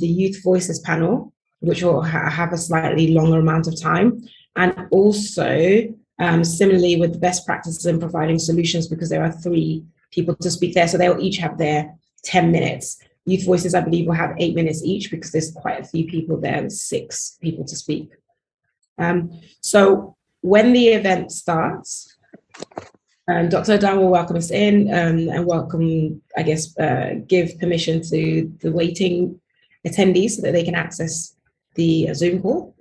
the Youth Voices panel, which will have a slightly longer amount of time. And also, similarly with the best practices in providing solutions, because there are 3 people to speak there. So they'll each have their 10 minutes. Youth Voices, I believe, will have 8 minutes each because there's quite a few people there and 6 people to speak. So when the event starts, Dr. Dan will welcome us in and welcome, I guess, give permission to the waiting attendees so that they can access the Zoom call.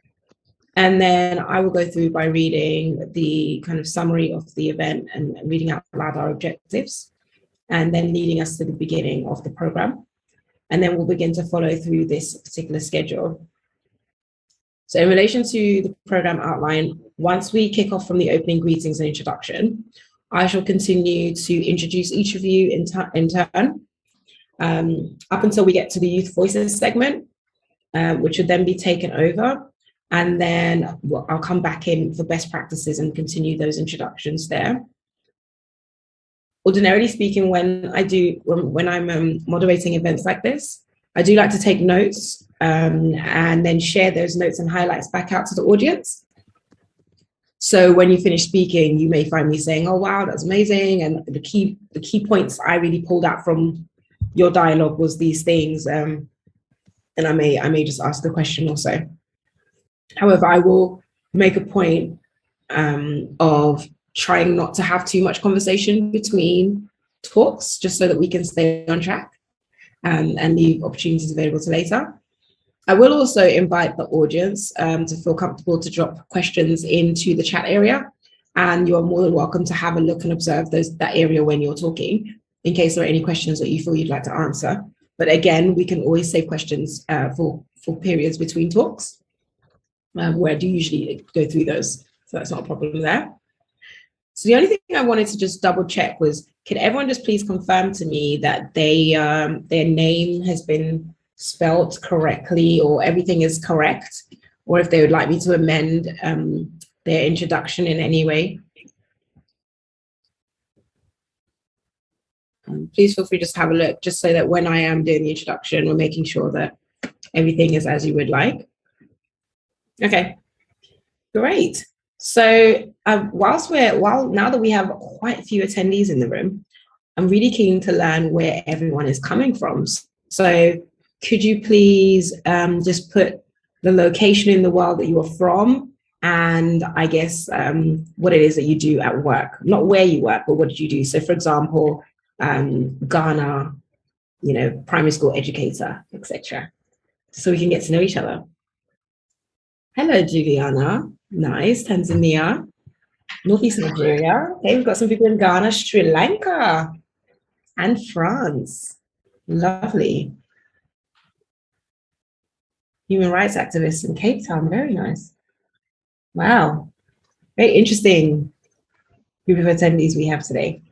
And then I will go through by reading the kind of summary of the event and reading out loud our objectives, and then leading us to the beginning of the program. And then we'll begin to follow through this particular schedule. So in relation to the program outline, once we kick off from the opening greetings and introduction, I shall continue to introduce each of you in turn, up until we get to the Youth Voices segment, which would then be taken over. And then I'll come back in for best practices and continue those introductions there. Ordinarily speaking, when I'm moderating events like this, I do like to take notes and then share those notes and highlights back out to the audience. So when you finish speaking, you may find me saying, "Oh wow, that's amazing," and the key points I really pulled out from your dialogue was these things, and I may just ask the question also. However, I will make a point of trying not to have too much conversation between talks, just so that we can stay on track and leave opportunities available to later. I will also invite the audience to feel comfortable to drop questions into the chat area, and you are more than welcome to have a look and observe that area when you're talking, in case there are any questions that you feel you'd like to answer. But again, we can always save questions for periods between talks, where I do usually go through those, so that's not a problem there. So the only thing I wanted to just double check was, can everyone just please confirm to me that their name has been spelled correctly, or everything is correct, or if they would like me to amend their introduction in any way. Please feel free to just have a look, just so that when I am doing the introduction, we're making sure that everything is as you would like. Okay, great. So now that we have quite a few attendees in the room, I'm really keen to learn where everyone is coming from. So could you please just put the location in the world that you are from, and I guess what it is that you do at work, not where you work, but what did you do? So for example, Ghana, primary school educator, etc. So we can get to know each other. Hello, Juliana. Nice. Tanzania, Northeast Nigeria. Okay, we've got some people in Ghana, Sri Lanka, and France. Lovely. Human rights activists in Cape Town. Very nice. Wow. Very interesting group of attendees we have today.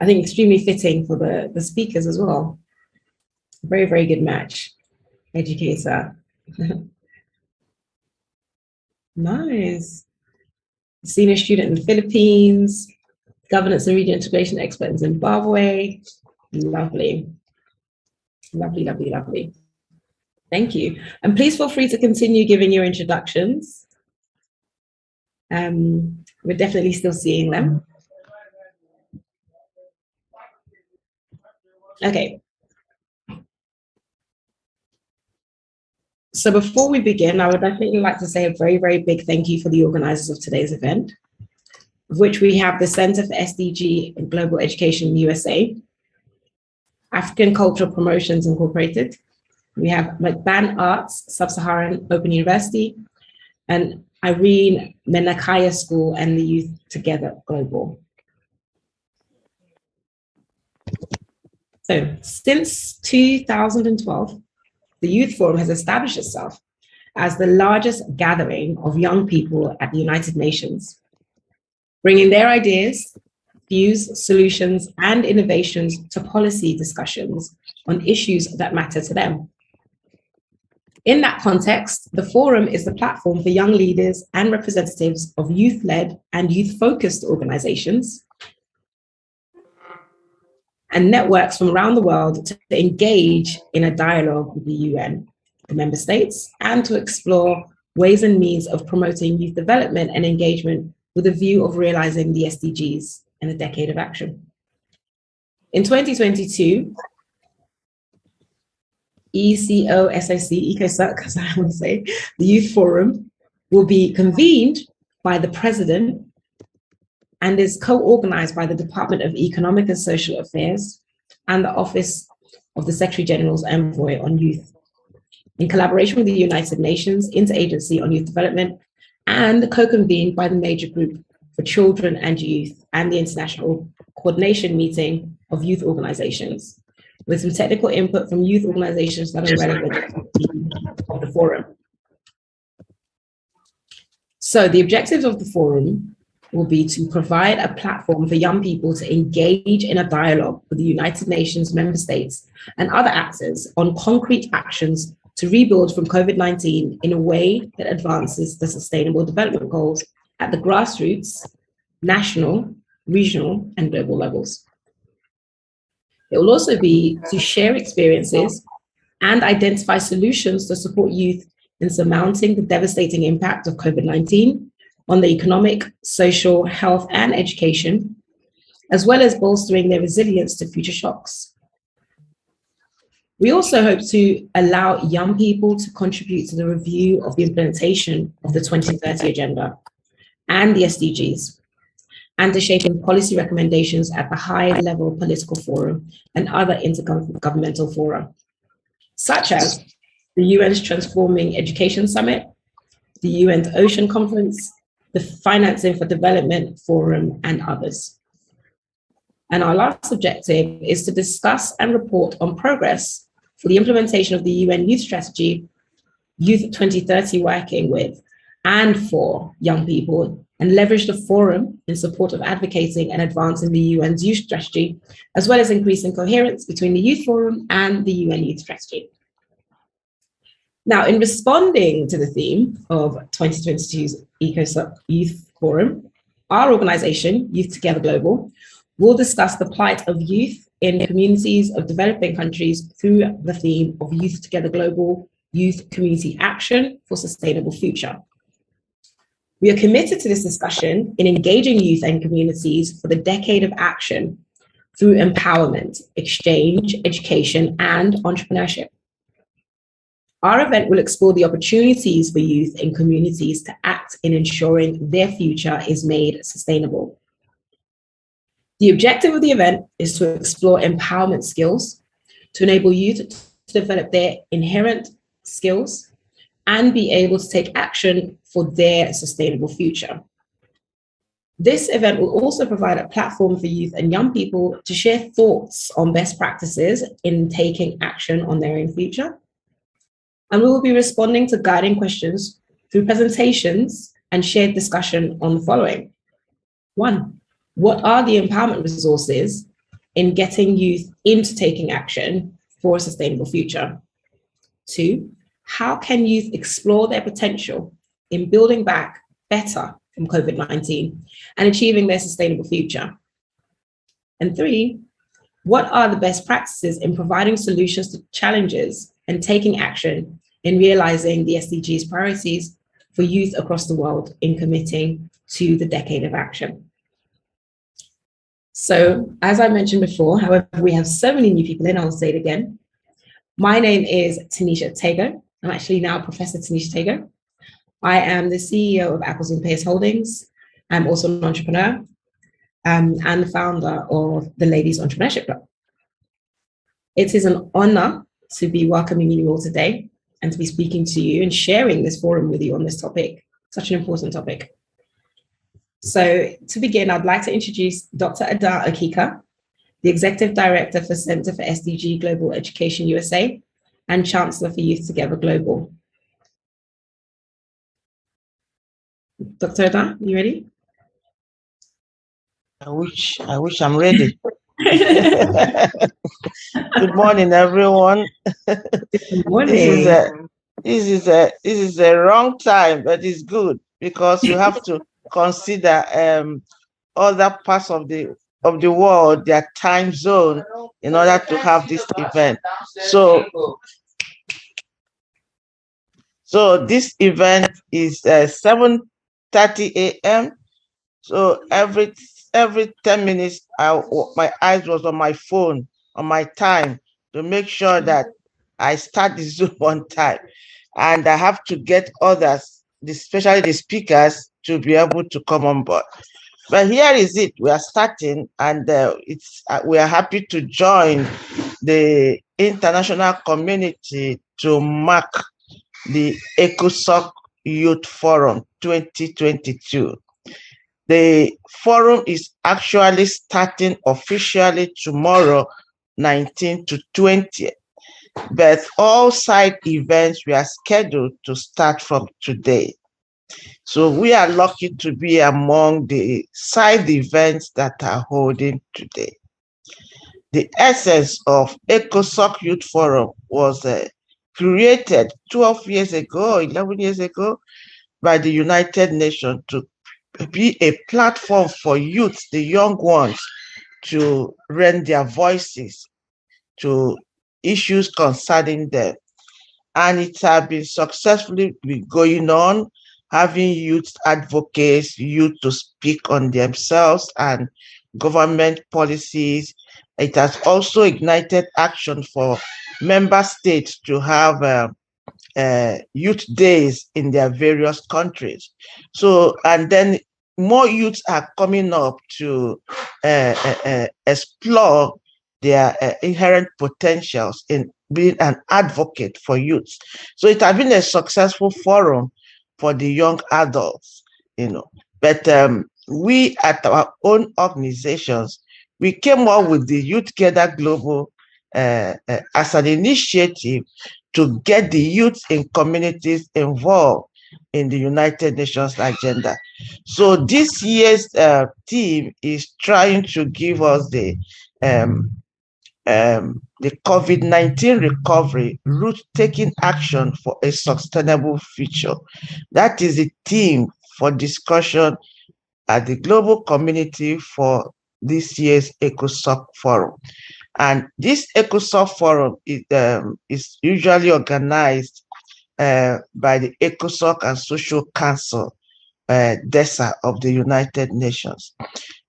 I think extremely fitting for the speakers as well. Very, very good match. Educator. Nice. Senior student in the Philippines, governance and regional integration expert in Zimbabwe. Lovely. Lovely, lovely, lovely. Thank you. And please feel free to continue giving your introductions. We're definitely still seeing them. Okay. So before we begin, I would definitely like to say a very, very big thank you for the organizers of today's event, of which we have the Center for SDG and Global Education USA, African Cultural Promotions Incorporated. We have MACBAN Arts, Sub-Saharan Open University, and Irene Menakaya School and the YOUTHGETHER Global. So since 2012, the Youth Forum has established itself as the largest gathering of young people at the United Nations, bringing their ideas, views, solutions, and innovations to policy discussions on issues that matter to them. In that context, the Forum is the platform for young leaders and representatives of youth-led and youth-focused organizations and networks from around the world to engage in a dialogue with the UN, the member states, and to explore ways and means of promoting youth development and engagement with a view of realizing the SDGs in a decade of action. In 2022, ECOSOC, as I want to say, the Youth Forum will be convened by the President and is co-organized by the Department of Economic and Social Affairs and the Office of the Secretary General's Envoy on Youth, in collaboration with the United Nations Interagency on Youth Development, and co-convened by the Major Group for Children and Youth and the International Coordination Meeting of Youth Organizations, with some technical input from youth organizations that are relevant of the forum. So the objectives of the forum will be to provide a platform for young people to engage in a dialogue with the United Nations member states and other actors on concrete actions to rebuild from COVID-19 in a way that advances the Sustainable Development Goals at the grassroots, national, regional, and global levels. It will also be to share experiences and identify solutions to support youth in surmounting the devastating impact of COVID-19 on the economic, social, health, and education, as well as bolstering their resilience to future shocks. We also hope to allow young people to contribute to the review of the implementation of the 2030 Agenda and the SDGs, and to shaping policy recommendations at the high-level political forum and other intergovernmental fora, such as the UN's Transforming Education Summit, the UN's Ocean Conference, the Financing for Development Forum, and others. And our last objective is to discuss and report on progress for the implementation of the UN Youth Strategy, Youth 2030 Working With, and for young people, and leverage the forum in support of advocating and advancing the UN's youth strategy, as well as increasing coherence between the Youth Forum and the UN Youth Strategy. Now, in responding to the theme of 2022's ECOSOC Youth Forum, our organization, YOUTHGETHER Global, will discuss the plight of youth in communities of developing countries through the theme of YOUTHGETHER Global, Youth Community Action for Sustainable Future. We are committed to this discussion in engaging youth and communities for the decade of action through empowerment, exchange, education, and entrepreneurship. Our event will explore the opportunities for youth in communities to act in ensuring their future is made sustainable. The objective of the event is to explore empowerment skills to enable youth to develop their inherent skills and be able to take action for their sustainable future. This event will also provide a platform for youth and young people to share thoughts on best practices in taking action on their own future. And we will be responding to guiding questions through presentations and shared discussion on the following. 1, what are the empowerment resources in getting youth into taking action for a sustainable future? 2, how can youth explore their potential in building back better from COVID-19 and achieving their sustainable future? And 3, what are the best practices in providing solutions to challenges and taking action in realizing the SDGs priorities for youth across the world in committing to the decade of action? So, as I mentioned before, however, we have so many new people in, I'll say it again. My name is Tanisha Tago. I'm actually now Professor Tanisha Tago. I am the CEO of Apples and Pears Holdings. I'm also an entrepreneur and the founder of the Ladies Entrepreneurship Club. It is an honor to be welcoming you all today and to be speaking to you and sharing this forum with you on this topic, such an important topic. So to begin, I'd like to introduce Dr. Ada Okika, the Executive Director for Center for SDG Global Education USA and Chancellor for YOUTHGETHER Global. Dr. Ada, you ready? I wish I'm ready. Good morning, everyone. Good morning. This is a wrong time, but it's good because you have to consider other parts of the of the world, their time zone, in order to have this event. So this event is 7:30 a.m. So every 10 minutes, my eyes was on my phone, on my time, to make sure that I start the Zoom on time. And I have to get others, especially the speakers, to be able to come on board. But here is it. We are starting, and we are happy to join the international community to mark the ECOSOC Youth Forum 2022. The forum is actually starting officially tomorrow, 19 to 20. But all side events were scheduled to start from today. So we are lucky to be among the side events that are holding today. The essence of ECOSOC Youth Forum was created 12 years ago, 11 years ago, by the United Nations to be a platform for youth, the young ones, to lend their voices to issues concerning them. And it has been successfully going on, having youth advocates, youth to speak on themselves and government policies. It has also ignited action for member states to have youth days in their various countries. So, and then more youths are coming up to explore their inherent potentials in being an advocate for youth. So it has been a successful forum for the young adults, But we at our own organizations, we came up with the YOUTHGETHER Global as an initiative to get the youth in communities involved in the United Nations agenda. So this year's team is trying to give us the COVID-19 recovery, root-taking action for a sustainable future. That is the theme for discussion at the global community for this year's ECOSOC Forum. And this ECOSOC Forum is usually organized by the ECOSOC and Social Council, DESA of the United Nations.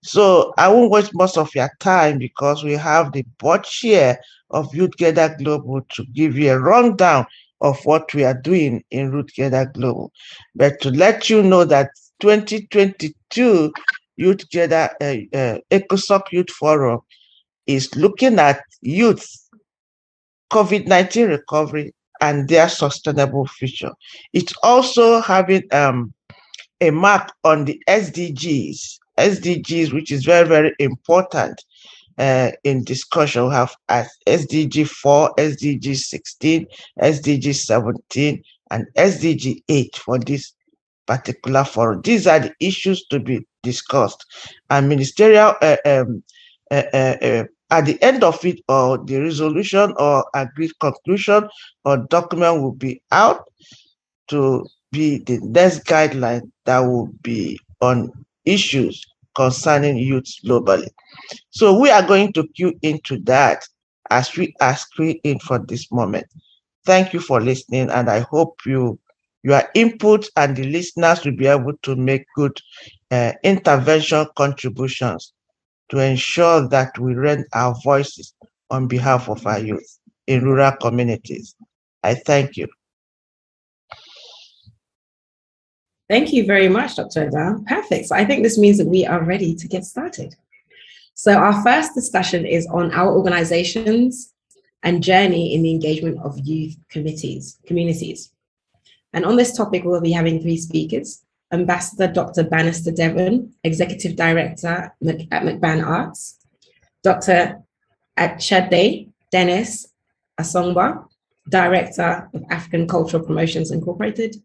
So I won't waste most of your time because we have the board chair of YOUTHGETHER Global to give you a rundown of what we are doing in YOUTHGETHER Global. But to let you know that 2022 YOUTHGETHER ECOSOC Youth Forum is looking at youth, COVID-19 recovery, and their sustainable future. It's also having a mark on the SDGs, which is very, very important in discussion. We have SDG 4, SDG 16, SDG 17, and SDG 8 for this particular forum. These are the issues to be discussed. And ministerial at the end of it, or the resolution or agreed conclusion or document will be out to be the next guideline that will be on issues concerning youth globally. So we are going to cue into that as we are in for this moment. Thank you for listening, and I hope your input and the listeners will be able to make good intervention contributions to ensure that we lend our voices on behalf of our youth in rural communities. I thank you. Thank you very much, Dr. Adele. Perfect. So I think this means that we are ready to get started. So our first discussion is on our organizations and journey in the engagement of youth communities. And on this topic, we'll be having three speakers: Ambassador Dr. Bannister Devon, Executive Director at MACBAN Arts; Dr. Achade Dennis Asongba, Director of African Cultural Promotions Incorporated;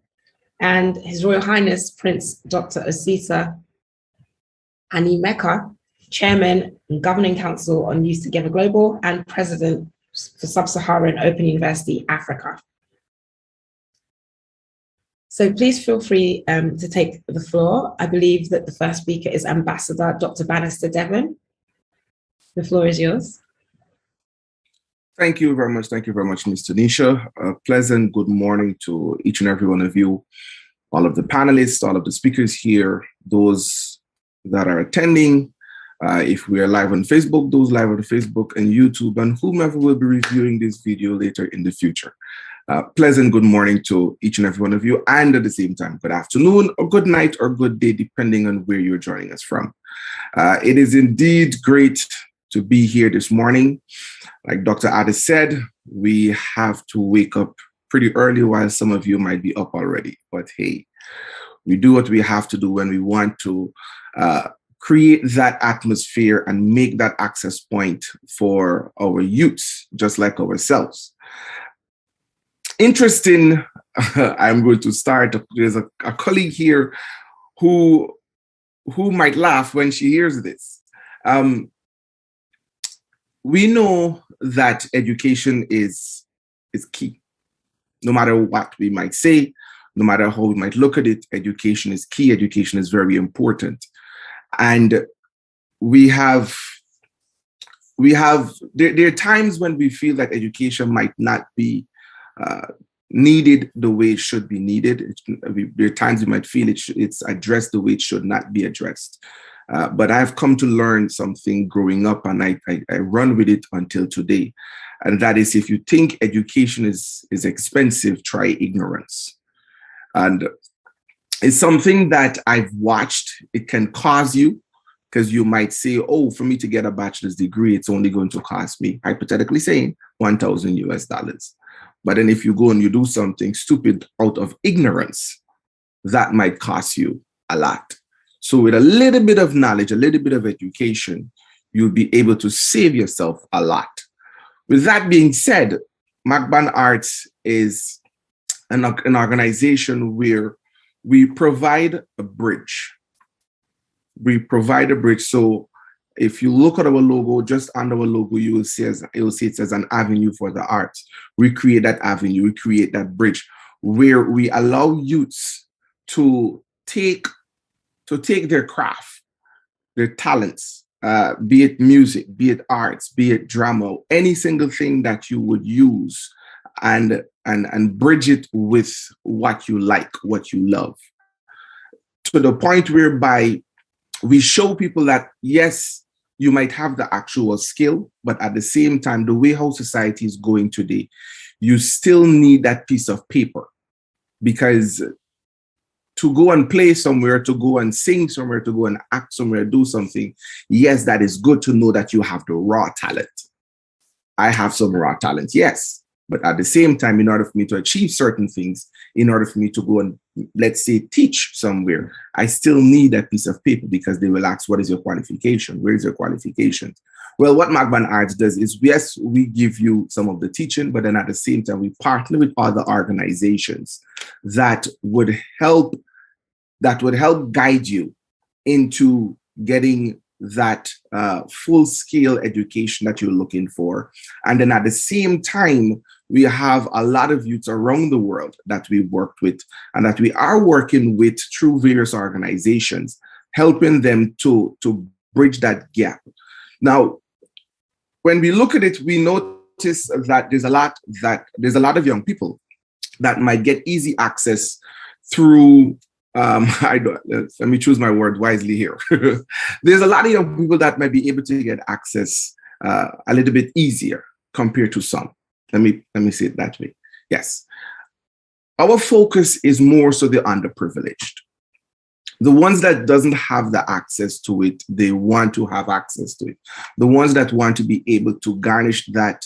and His Royal Highness Prince Dr. Osita Animeka, Chairman and Governing Council on YOUTHGETHER Global and President for Sub-Saharan Open University, Africa. So please feel free to take the floor. I believe that the first speaker is Ambassador Dr. Bannister Devon. The floor is yours. Thank you very much. Thank you very much, Ms. Tanisha. A pleasant good morning to each and every one of you, all of the panelists, all of the speakers here, those that are attending. If we are live on Facebook, those live on Facebook and YouTube, and whomever will be reviewing this video later in the future. Pleasant good morning to each and every one of you, and at the same time, good afternoon or good night or good day, depending on where you're joining us from. It is indeed great to be here this morning. Like Dr. Addis said, we have to wake up pretty early while some of you might be up already. But hey, we do what we have to do when we want to create that atmosphere and make that access point for our youths, just like ourselves. Interesting, I'm going to start. There's a colleague here who might laugh when she hears this. We know that education is key. No matter what we might say, no matter how we might look at it, education is key. Education is very important. And there are times when we feel that education might not be needed the way it should be needed. There are times we might feel it's addressed the way it should not be addressed. But I've come to learn something growing up, and I run with it until today. And that is, if you think education is expensive, try ignorance. And it's something that I've watched. It can cause you, because you might say, oh, for me to get a bachelor's degree, it's only going to cost me, hypothetically saying, $1,000. But then if you go and you do something stupid out of ignorance, that might cost you a lot. So with a little bit of knowledge, a little bit of education, you'll be able to save yourself a lot. With that being said, MACBAN Arts is an organization where we provide a bridge. We provide a bridge. So if you look at our logo, just under our logo, you will see it says an avenue for the arts. We create that avenue, we create that bridge where we allow youths to take their craft, their talents, be it music, be it arts, be it drama, any single thing that you would use, and bridge it with what you like, what you love, to the point whereby we show people that, yes, you might have the actual skill, but at the same time, the way how society is going today, you still need that piece of paper, because to go and play somewhere, to go and sing somewhere, to go and act somewhere, do something, yes, that is good to know that you have the raw talent. I have some raw talent, yes. But at the same time, in order for me to achieve certain things, in order for me to go and, let's say, teach somewhere, I still need that piece of paper, because they will ask, what is your qualification? Where is your qualification? Well, what MACBAN Arts does is, yes, we give you some of the teaching, but then at the same time, we partner with other organizations that would help guide you into getting that full-scale education that you're looking for. And then at the same time, we have a lot of youths around the world that we worked with and that we are working with through various organizations, helping them to bridge that gap. Now, when we look at it, we notice that there's a lot of young people that might get easy access through let me choose my word wisely here. There's a lot of young people that might be able to get access a little bit easier compared to some. Let me say it that way. Yes. Our focus is more so the underprivileged. The ones that doesn't have the access to it, they want to have access to it. The ones that want to be able to garnish that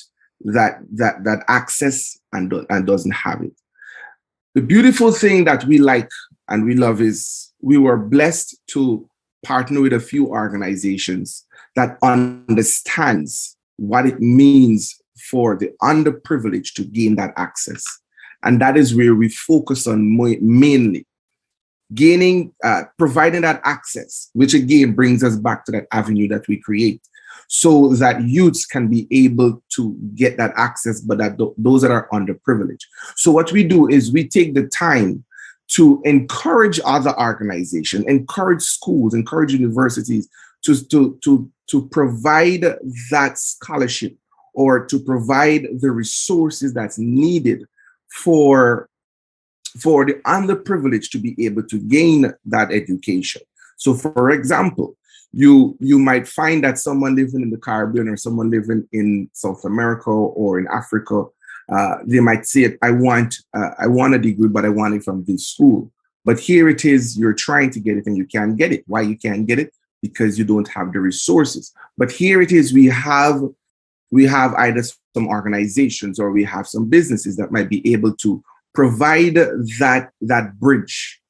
access and doesn't have it. The beautiful thing that we like and we love is we were blessed to partner with a few organizations that understands what it means for the underprivileged to gain that access. And that is where we focus on mainly gaining, providing that access, which again brings us back to that avenue that we create, so that youths can be able to get that access, but that those that are underprivileged. So what we do is we take the time to encourage other organizations, encourage schools, encourage universities to provide that scholarship or to provide the resources that's needed for the underprivileged to be able to gain that education. So, for example, you might find that someone living in the Caribbean or someone living in South America or in Africa, they might say, I want a degree, but I want it from this school. But here it is, you're trying to get it and you can't get it. Why you can't get it? Because you don't have the resources. But here it is, we have either some organizations or we have some businesses that might be able to provide that bridge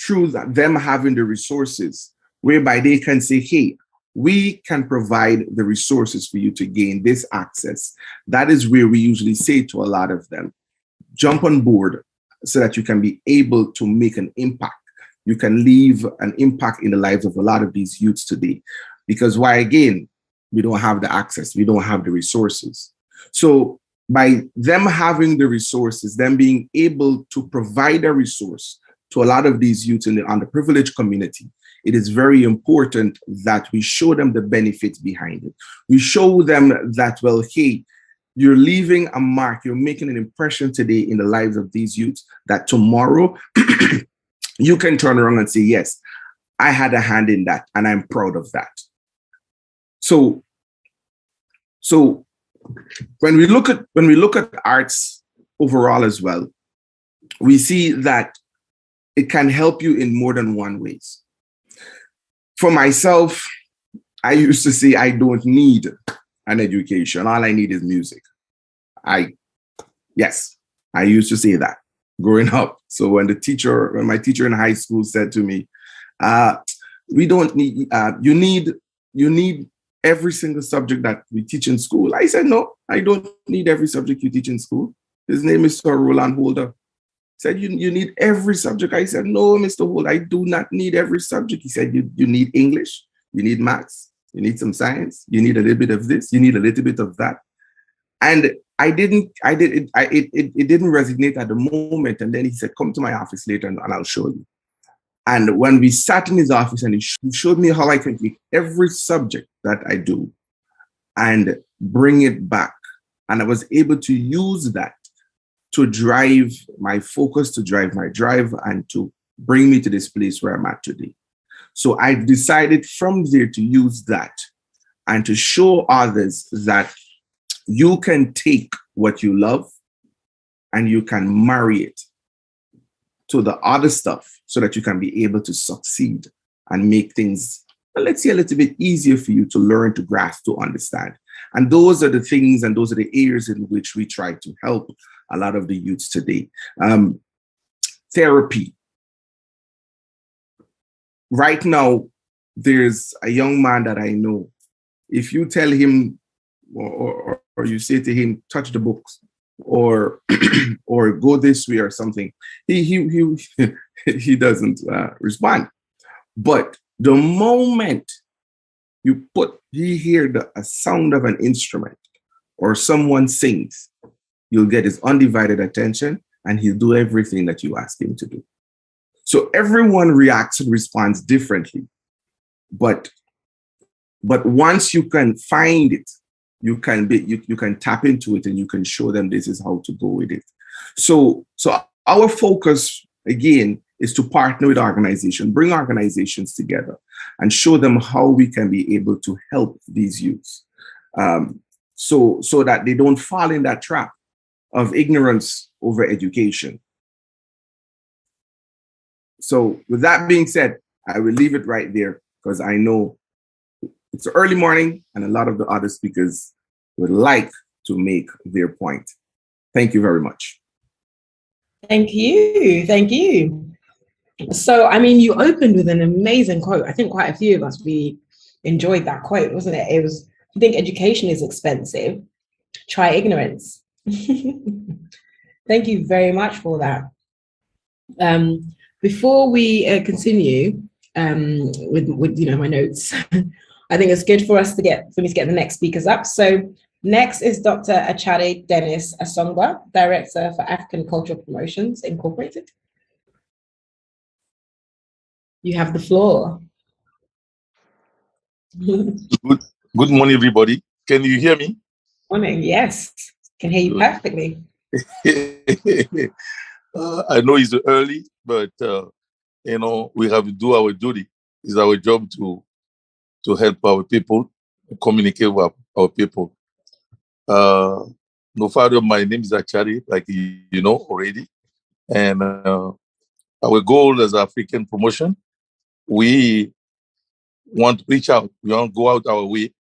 through them having the resources, whereby they can say, hey, we can provide the resources for you to gain this access. That is where we usually say to a lot of them, jump on board so that you can be able to make an impact. You can leave an impact in the lives of a lot of these youths today. Because why, again, we don't have the access, we don't have the resources. So by them having the resources, them being able to provide a resource to a lot of these youths in the underprivileged community, it is very important that we show them the benefits behind it. We show them that, well, hey, you're leaving a mark, you're making an impression today in the lives of these youths, that tomorrow you can turn around and say, yes, I had a hand in that and I'm proud of that. So when we look at arts overall as well, we see that it can help you in more than one ways. For myself, I used to say I don't need an education. All I need is music. Yes, I used to say that growing up. So when my teacher in high school said to me, we don't need, you need every single subject that we teach in school. I said, no, I don't need every subject you teach in school. His name is Sir Roland Holder. He said, you need every subject. I said, no, Mr. Holder, I do not need every subject. He said, you need English, you need maths, you need some science, you need a little bit of this, you need a little bit of that. And it didn't resonate at the moment. And then he said, come to my office later and I'll show you. And when we sat in his office and he showed me how I can take every subject that I do and bring it back. And I was able to use that to drive my focus, to drive my drive, and to bring me to this place where I'm at today. So I've decided from there to use that and to show others that you can take what you love and you can marry it to the other stuff so that you can be able to succeed and make things, let's say, a little bit easier for you to learn, to grasp, to understand. And those are the things and those are the areas in which we try to help a lot of the youths today. Therapy. Right now, there's a young man that I know. If you tell him or you say to him, touch the books, or or go this way or something, he doesn't respond. But the moment he hear a sound of an instrument or someone sings, you'll get his undivided attention and he'll do everything that you ask him to do. So everyone reacts and responds differently. But once you can find it, you can tap into it and you can show them this is how to go with it. So our focus, again, is to partner with organizations, bring organizations together and show them how we can be able to help these youths so that they don't fall in that trap of ignorance over education. So with that being said, I will leave it right there because I know it's early morning and a lot of the other speakers would like to make their point. Thank you very much. Thank you. Thank you. So, I mean, you opened with an amazing quote. I think quite a few of us, we enjoyed that quote, wasn't it? It was, I think education is expensive. Try ignorance. Thank you very much for that. Before we continue with my notes, I think it's good for me to get the next speakers up. So next is Dr. Achade Dennis Asongwa, Director for African Cultural Promotions Incorporated. You have the floor. Good, good morning, everybody. Can you hear me? Morning, yes. Can hear you Good. perfectly. I know it's early, but we have to do our duty. It's our job to help our people, communicate with our people. No father, my name is Achari, like you know already, and our goal as African promotion, we want to reach out. We want to go out our way.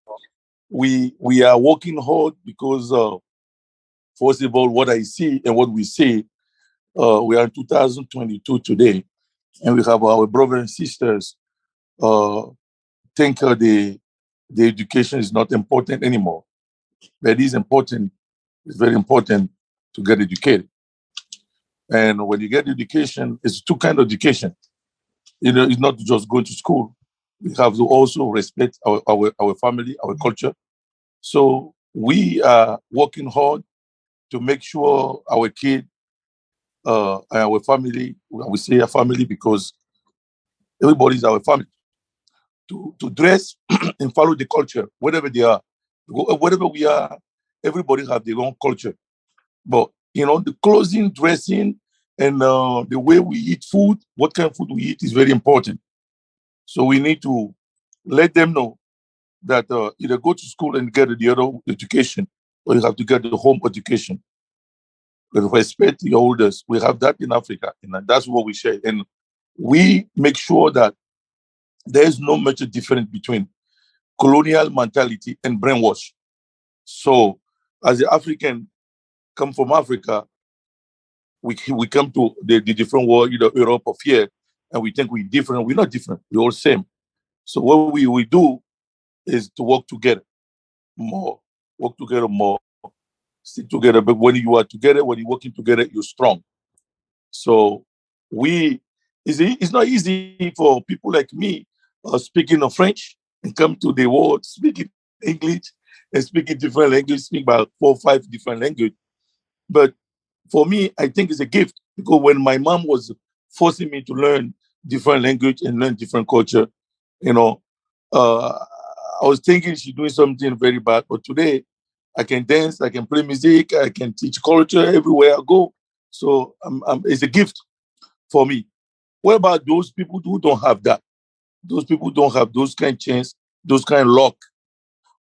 We are working hard because, first of all, what I see and what we see. We are in 2022 today, and we have our brothers and sisters think the education is not important anymore. But it is important. It's very important to get educated. And when you get education, it's two kinds of education. You know, it's not just going to school. We have to also respect our family, our culture. So we are working hard to make sure our kid and our family, we say a family because everybody is our family, to dress and follow the culture, whatever they are. Whatever we are, everybody have their own culture. But, you know, the clothing, dressing, and the way we eat food, what kind of food we eat is very important. So we need to let them know that either go to school and get the other education, or you have to get the home education. With respect to your elders, we have that in Africa, and that's what we share. And we make sure that there is no much difference between colonial mentality and brainwash. So, as the African come from Africa, we come to the different world, Europe of here, and we think we're different. We're not different. We're all same. So what we do is to work together more, stick together. But when you are together, when you're working together, you're strong. So it's not easy for people like me speaking of French and come to the world speaking English and speaking different language, speak about 4 or 5 different languages. But for me, I think it's a gift because when my mom was forcing me to learn different language and learn different culture, you know, uh, I was thinking she's doing something very bad. But today, I can dance, I can play music, I can teach culture everywhere I go. So it's a gift for me. What about those people who don't have that? Those people don't have those kind of chance, those kind of luck.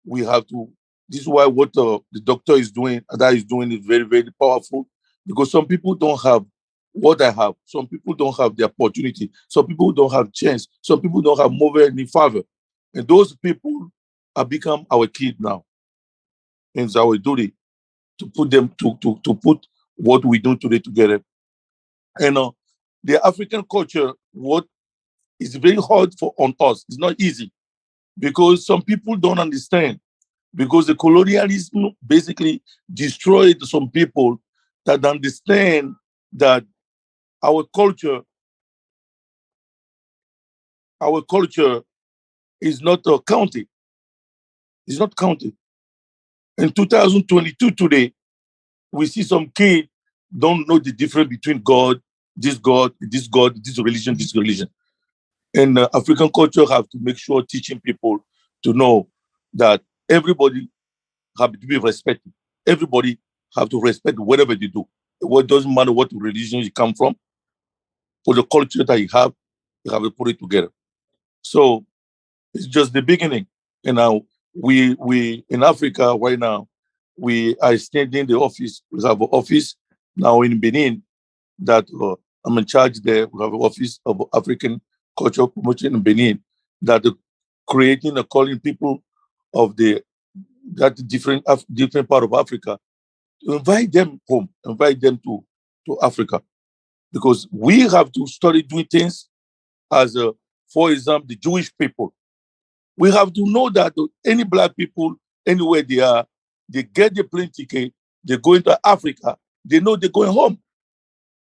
We have to. This is why what the doctor is doing, that is doing, is very, very powerful. Because some people don't have what I have. Some people don't have the opportunity. Some people don't have chance. Some people don't have mother and father. And those people have become our kids now. And it's our duty to put them to put what we do today together. And the African culture, what is very hard on us. It's not easy because some people don't understand. Because the colonialism basically destroyed some people that understand that our culture is not counted. It's not counted. In 2022 today, we see some kids don't know the difference between God, this God, this God, this religion, this religion. And African culture have to make sure teaching people to know that everybody have to be respected. Everybody have to respect whatever they do. It doesn't matter what religion you come from, or the culture that you have to put it together. So it's just the beginning. And now we in Africa right now, we are extending the office. We have an office now in Benin that I'm in charge there. We have an office of African cultural promotion in Benin that creating and calling people of that different part of Africa, invite them home, invite them to Africa, because we have to study doing things as, for example, the Jewish people. We have to know that any black people, anywhere they are, they get the plane ticket, they go into Africa, they know they're going home.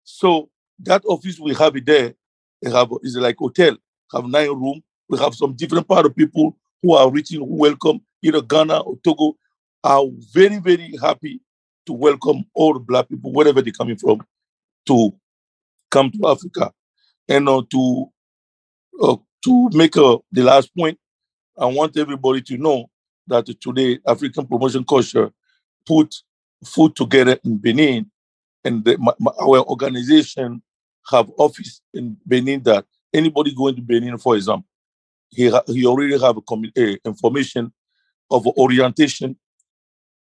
So that office we have it there, is like hotel, have 9 rooms. We have some different part of people who are reaching, who welcome, either Ghana or Togo, are very, very happy to welcome all the black people, wherever they're coming from, to come to Africa. And to make the last point, I want everybody to know that today African promotion culture put food together in Benin, and our organization have office in Benin that anybody going to Benin, for example, he already have information of orientation,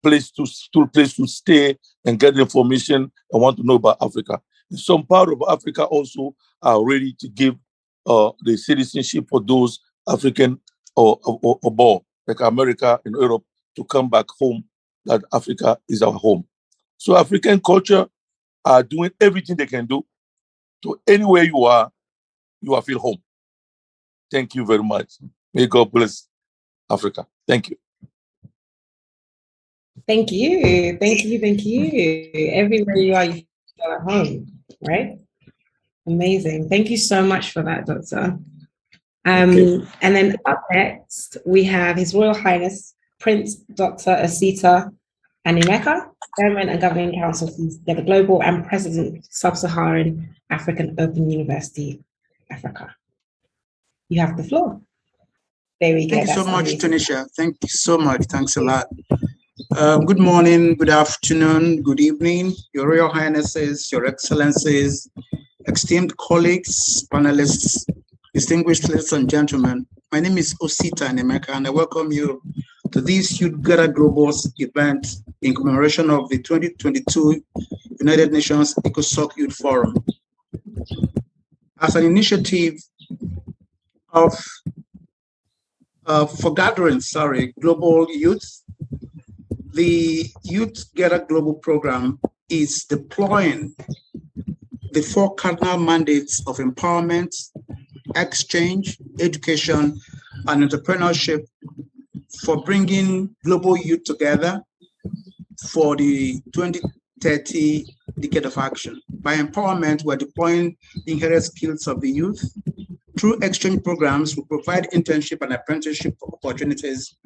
place to stay and get information and want to know about Africa. Some part of Africa also are ready to give the citizenship for those African or abroad, like America and Europe, to come back home, that Africa is our home. So African culture are doing everything they can do to anywhere you are feel home. Thank you very much. May God bless Africa. Thank you. Thank you. Thank you. Thank you. Everywhere you are, you feel at home, right? Amazing. Thank you so much for that, Doctor. And then up next, we have His Royal Highness, Prince Dr. Asita Animeka, Chairman and Governing Council for YOUTHGETHER Global and President, Sub-Saharan African Open University, Africa. You have the floor. There we go. Thank you so much, Tanisha. Thank you so much. Thanks a lot. Good morning, good afternoon, good evening, Your Royal Highnesses, Your Excellencies, esteemed colleagues, panelists, distinguished ladies and gentlemen. My name is Osita Nemeka, and I welcome you to this YOUTHGETHER Global event in commemoration of the 2022 United Nations ECOSOC Youth Forum. As an initiative for gathering, global youth, the YOUTHGETHER Global program is deploying the 4 cardinal mandates of empowerment, exchange, education, and entrepreneurship for bringing global youth together for the 2030 decade of action. By empowerment, we're deploying the inherent skills of the youth. Through exchange programs, we provide internship and apprenticeship opportunities.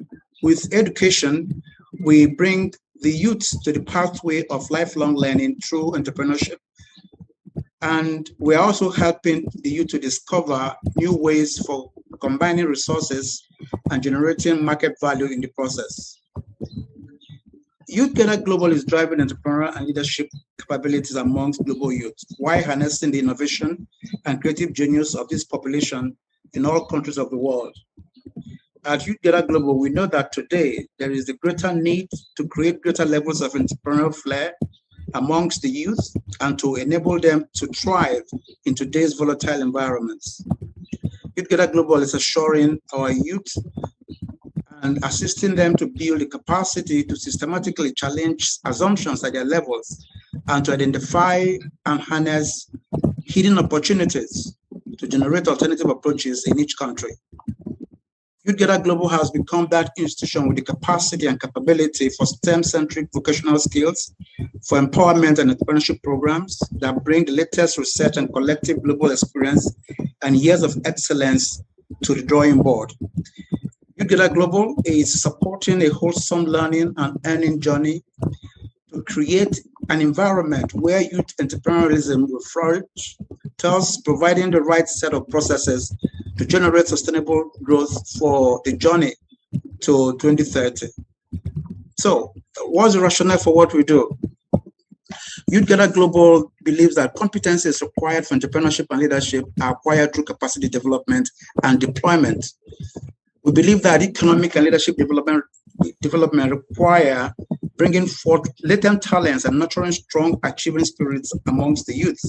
With education, we bring the youth to the pathway of lifelong learning through entrepreneurship. And we're also helping the youth to discover new ways for combining resources and generating market value in the process. YOUTHGETHER Global is driving entrepreneurial and leadership capabilities amongst global youth, while harnessing the innovation and creative genius of this population in all countries of the world. At YOUTHGETHER Global, we know that today there is a greater need to create greater levels of entrepreneurial flair amongst the youth and to enable them to thrive in today's volatile environments. YOUTHGETHER Global is assuring our youth and assisting them to build the capacity to systematically challenge assumptions at their levels and to identify and harness hidden opportunities to generate alternative approaches in each country. YOUTHGETHER Global has become that institution with the capacity and capability for STEM-centric vocational skills, for empowerment and entrepreneurship programs that bring the latest research and collective global experience and years of excellence to the drawing board. YOUTHGETHER Global is supporting a wholesome learning and earning journey to create an environment where youth entrepreneurialism will flourish, thus providing the right set of processes to generate sustainable growth for the journey to 2030. So, what's the rationale for what we do? YOUTHGETHER Global believes that competencies required for entrepreneurship and leadership are acquired through capacity development and deployment. We believe that economic and leadership development require bringing forth latent talents and nurturing strong achieving spirits amongst the youth.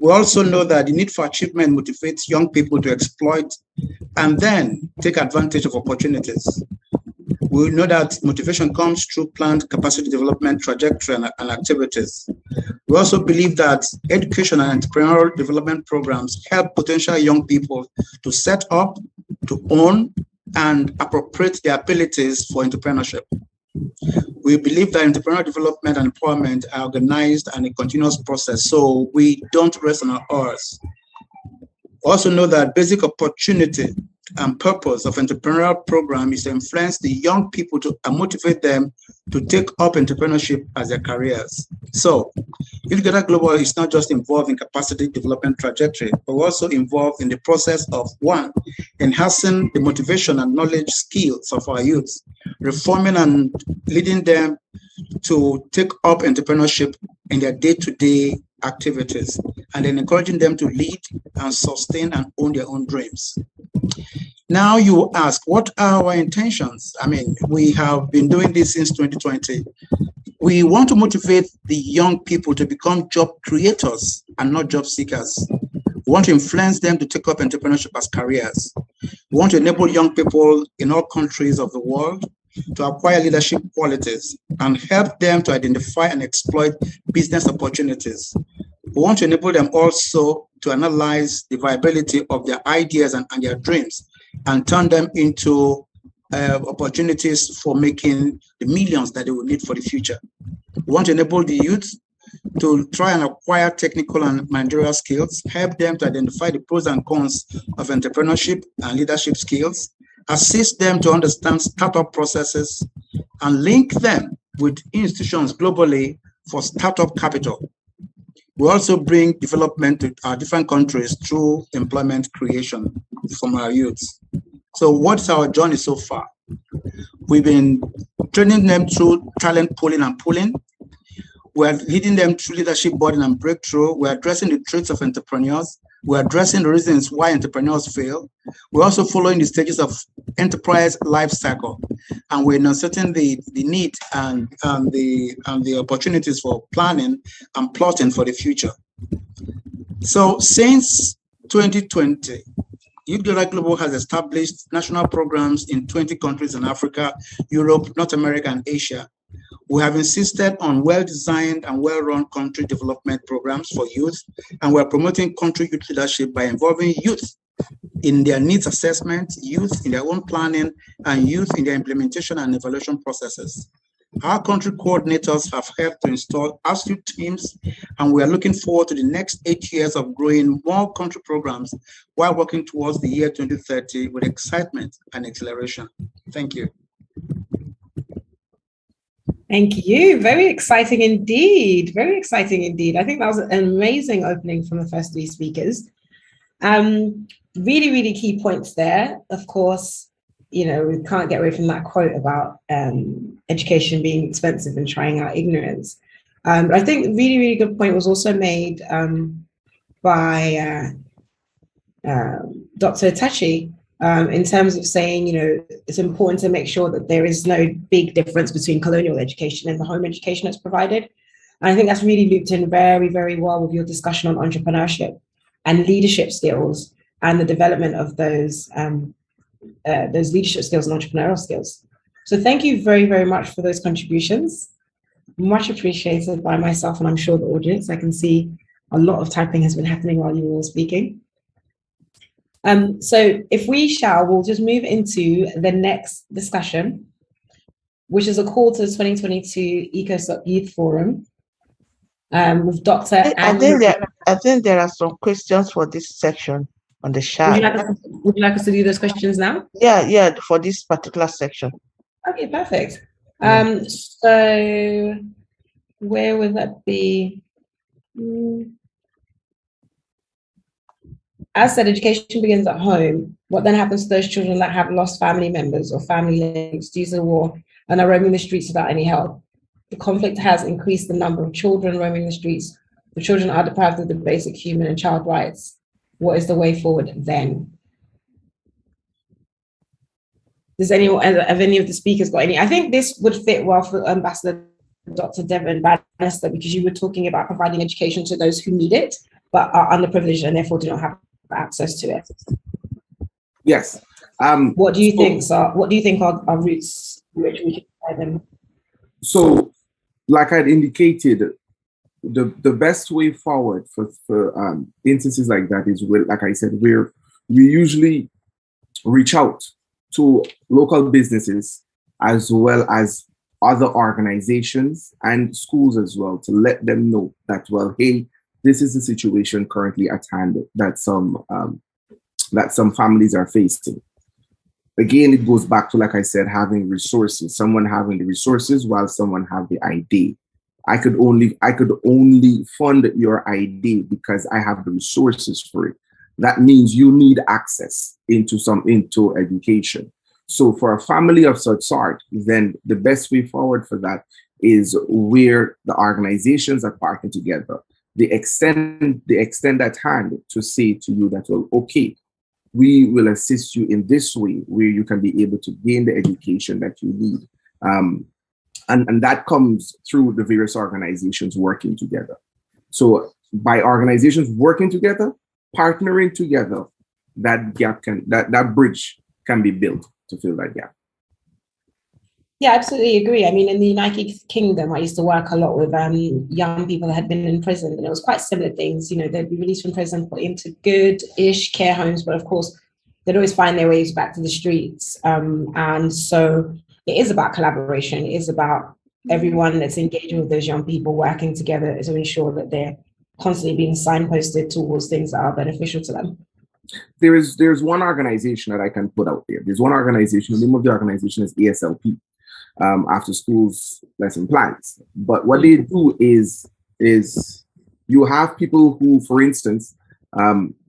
We also know that the need for achievement motivates young people to exploit and then take advantage of opportunities. We know that motivation comes through planned capacity development trajectory and activities. We also believe that education and entrepreneurial development programs help potential young people to set up, to own, and appropriate their abilities for entrepreneurship. We believe that entrepreneurial development and empowerment are organized and a continuous process, so we don't rest on our oars. We also know that basic opportunity and purpose of entrepreneurial program is to influence the young people and motivate them to take up entrepreneurship as their careers. So, YOUTHGETHER Global is not just involved in capacity development trajectory, but also involved in the process of, one, enhancing the motivation and knowledge skills of our youth, reforming and leading them to take up entrepreneurship in their day-to-day activities, and then encouraging them to lead and sustain and own their own dreams. Now you ask, what are our intentions? I mean, we have been doing this since 2020. We want to motivate the young people to become job creators and not job seekers. We want to influence them to take up entrepreneurship as careers. We want to enable young people in all countries of the world to acquire leadership qualities and help them to identify and exploit business opportunities. We want to enable them also to analyze the viability of their ideas and their dreams and turn them into opportunities for making the millions that they will need for the future. We want to enable the youth to try and acquire technical and managerial skills, help them to identify the pros and cons of entrepreneurship and leadership skills, assist them to understand startup processes, and link them with institutions globally for startup capital. We also bring development to our different countries through employment creation from our youths. So what's our journey so far? We've been training them through talent pooling and pooling. We're leading them through leadership building and breakthrough. We're addressing the traits of entrepreneurs. We're addressing the reasons why entrepreneurs fail. We're also following the stages of enterprise life cycle. And we're enunciating the need and the opportunities for planning and plotting for the future. So since 2020, YOUTHGETHER Global has established national programs in 20 countries in Africa, Europe, North America, and Asia. We have insisted on well-designed and well-run country development programs for youth, and we're promoting country youth leadership by involving youth in their needs assessment, youth in their own planning, and youth in their implementation and evaluation processes. Our country coordinators have helped to install youth teams, and we are looking forward to the next 8 years of growing more country programs while working towards the year 2030 with excitement and acceleration. Thank you. Thank you. Very exciting indeed. Very exciting indeed. I think that was an amazing opening from the first three speakers. Really, really key points there. Of course, you know, we can't get away from that quote about education being expensive and trying out ignorance. But I think a really, really good point was also made by Dr. Tachi, in terms of saying, you know, it's important to make sure that there is no big difference between colonial education and the home education that's provided. And I think that's really looped in very, very well with your discussion on entrepreneurship and leadership skills and the development of those leadership skills and entrepreneurial skills. So thank you very, very much for those contributions. Much appreciated by myself and I'm sure the audience. I can see a lot of typing has been happening while you were all speaking. So if we'll just move into the next discussion, which is a call to the 2022 ECOSOC Youth Forum with Dr. I think there are some questions for this section on the chat. Would you like us to do those questions now? Yeah, for this particular section. Okay, perfect. So where would that be? As said, education begins at home. What then happens to those children that have lost family members or family links due to the war and are roaming the streets without any help? The conflict has increased the number of children roaming the streets. The children are deprived of the basic human and child rights. What is the way forward then? Does anyone, have any of the speakers got any? I think this would fit well for Ambassador Dr. Devon Bannister, because you were talking about providing education to those who need it, but are underprivileged and therefore do not have access to it. Yes. What do you think are routes which we can provide them? So, like I'd indicated, the best way forward for instances like that is, like I said, we usually reach out to local businesses as well as other organizations and schools as well, to let them know that, well, hey, this is the situation currently at hand that some families are facing. again, it goes back to, like I said, having resources, someone having the resources while someone have the idea. I could only fund your idea because I have the resources for it. That means you need access into education. So for a family of such sort, then the best way forward for that is where the organizations are partnering together. They extend that hand to say to you that, well, okay, we will assist you in this way where you can be able to gain the education that you need. And that comes through the various organizations working together. So by organizations working together, partnering together, that gap that bridge can be built to fill that gap. Yeah, absolutely agree. I mean, in the United Kingdom, I used to work a lot with young people that had been in prison, and it was quite similar things. You know, they'd be released from prison, put into good-ish care homes, but of course, they'd always find their ways back to the streets. And so it is about collaboration. It is about everyone that's engaging with those young people working together to ensure that they're constantly being signposted towards things that are beneficial to them. There's one organization that I can put out there. There's one organization, the name of the organization is ASLP. After School's Lesson Plans. But what they do is you have people who, for instance,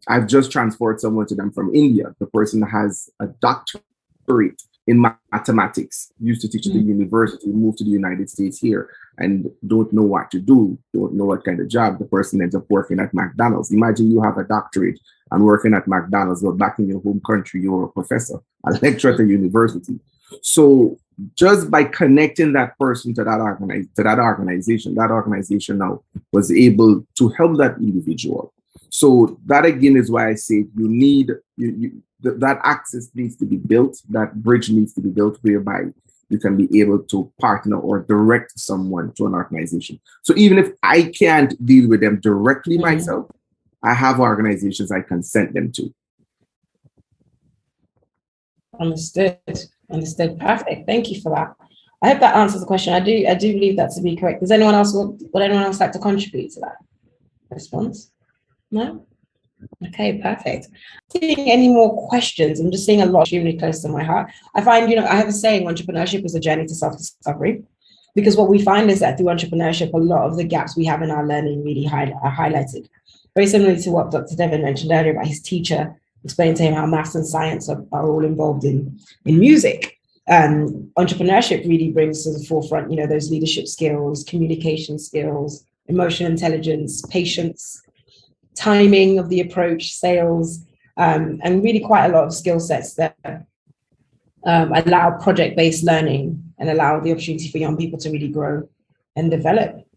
I've just transferred someone to them from India. The person has a doctorate in mathematics, used to teach at the university, moved to the United States here, and don't know what to do, don't know what kind of job. The person ends up working at McDonald's. Imagine you have a doctorate and working at McDonald's, but back in your home country, you're a professor, a lecturer at a university. So just by connecting that person to that organization, that organization now was able to help that individual. So that again is why I say you need that access needs to be built, that bridge needs to be built whereby you can be able to partner or direct someone to an organization. So even if I can't deal with them directly myself, I have organizations I can send them to. Understood. Perfect. Thank you for that. I hope that answers the question. I do believe that to be correct. Does anyone else would anyone else like to contribute to that response? No? Okay, perfect. Seeing any more questions? I'm just seeing a lot extremely close to my heart. I find, I have a saying, entrepreneurship is a journey to self-discovery, because what we find is that through entrepreneurship, a lot of the gaps we have in our learning really are highlighted. Very similarly to what Dr. Devin mentioned earlier about his teacher explaining to him how maths and science are all involved in music. Entrepreneurship really brings to the forefront, those leadership skills, communication skills, emotional intelligence, patience, timing of the approach, sales, and really quite a lot of skill sets that allow project-based learning and allow the opportunity for young people to really grow and develop.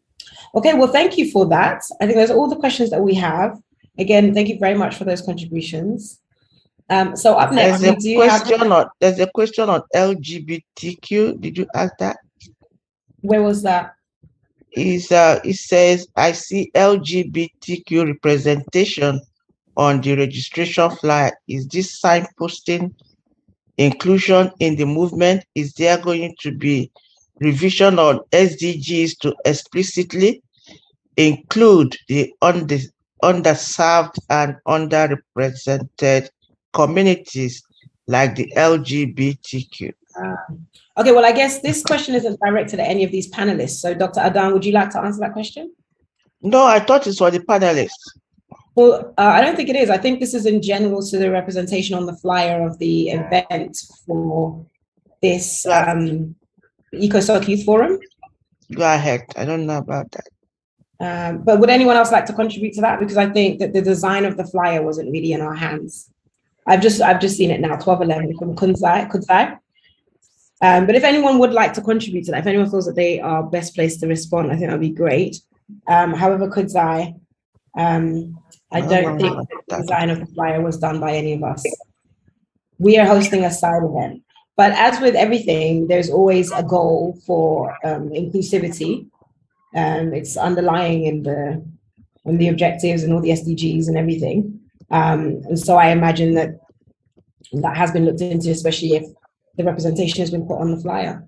Okay, well, thank you for that. I think those are all the questions that we have. Again, thank you very much for those contributions. So up next, there's a question on LGBTQ. Did you ask that? Where was that? It says, I see LGBTQ representation on the registration flyer. Is this signposting inclusion in the movement? Is there going to be revision on SDGs to explicitly include the underserved and underrepresented communities like the LGBTQ? Okay, well, I guess this question isn't directed at any of these panelists. So Dr. Adan, would you like to answer that question? No, I thought it's for the panelists. Well, I don't think it is. I think this is in general to the representation on the flyer of the event for this ECOSOC Youth Forum. Go ahead. I don't know about that. But would anyone else like to contribute to that? Because I think that the design of the flyer wasn't really in our hands. I've just seen it now, 1211 from Kudzai. But if anyone would like to contribute to that, if anyone feels that they are best placed to respond, I think that would be great. However, Kudzai, I don't think the design of the flyer was done by any of us. We are hosting a side event. But as with everything, there's always a goal for inclusivity. It's underlying in the objectives and all the SDGs and everything. And so I imagine that has been looked into, especially if the representation has been put on the flyer.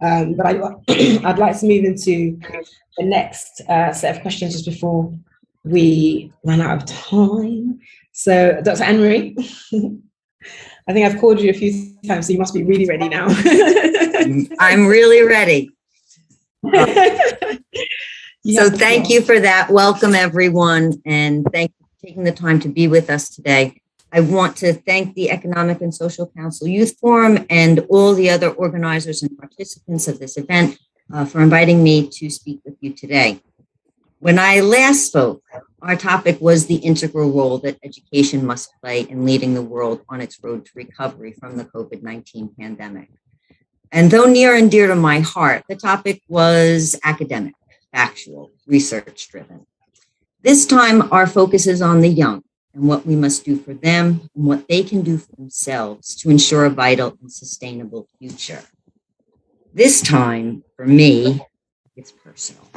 But I'd like to move into the next set of questions just before we run out of time. So Dr. Anne-Marie. I think I've called you a few times, so you must be really ready now. I'm really ready. So thank you for that. Welcome, everyone, and thank you for taking the time to be with us today. I want to thank the Economic and Social Council Youth Forum and all the other organizers and participants of this event for inviting me to speak with you today. When I last spoke, our topic was the integral role that education must play in leading the world on its road to recovery from the COVID-19 pandemic. And though near and dear to my heart, the topic was academic, factual, research-driven. This time, our focus is on the young and what we must do for them and what they can do for themselves to ensure a vital and sustainable future. This time, for me, it's personal.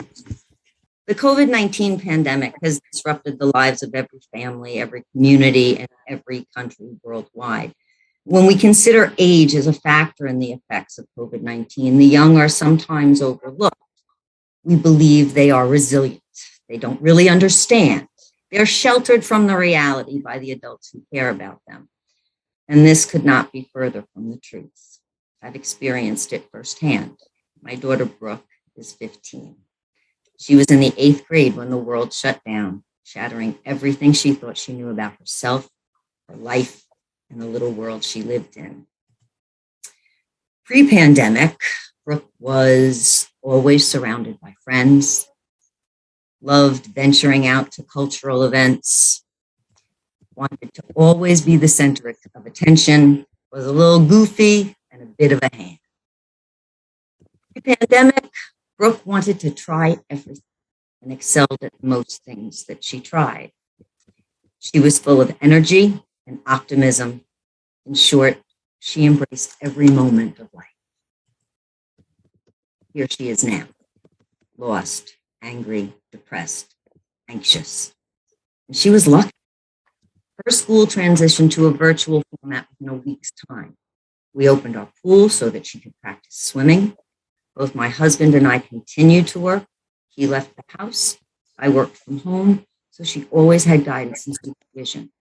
The COVID-19 pandemic has disrupted the lives of every family, every community, and every country worldwide. When we consider age as a factor in the effects of COVID-19, the young are sometimes overlooked. We believe they are resilient. They don't really understand. They're sheltered from the reality by the adults who care about them. And this could not be further from the truth. I've experienced it firsthand. My daughter, Brooke, is 15. She was in the 8th grade when the world shut down, shattering everything she thought she knew about herself, her life, and the little world she lived in. Pre-pandemic, Brooke was always surrounded by friends, loved venturing out to cultural events, wanted to always be the center of attention, was a little goofy and a bit of a hand. Pre-pandemic, Brooke wanted to try everything and excelled at most things that she tried. She was full of energy and optimism. In short, she embraced every moment of life. Here she is now, lost, angry, depressed, anxious. And she was lucky. Her school transitioned to a virtual format within a week's time. We opened our pool so that she could practice swimming. Both my husband and I continued to work. He left the house. I worked from home, so she always had guidance and supervision.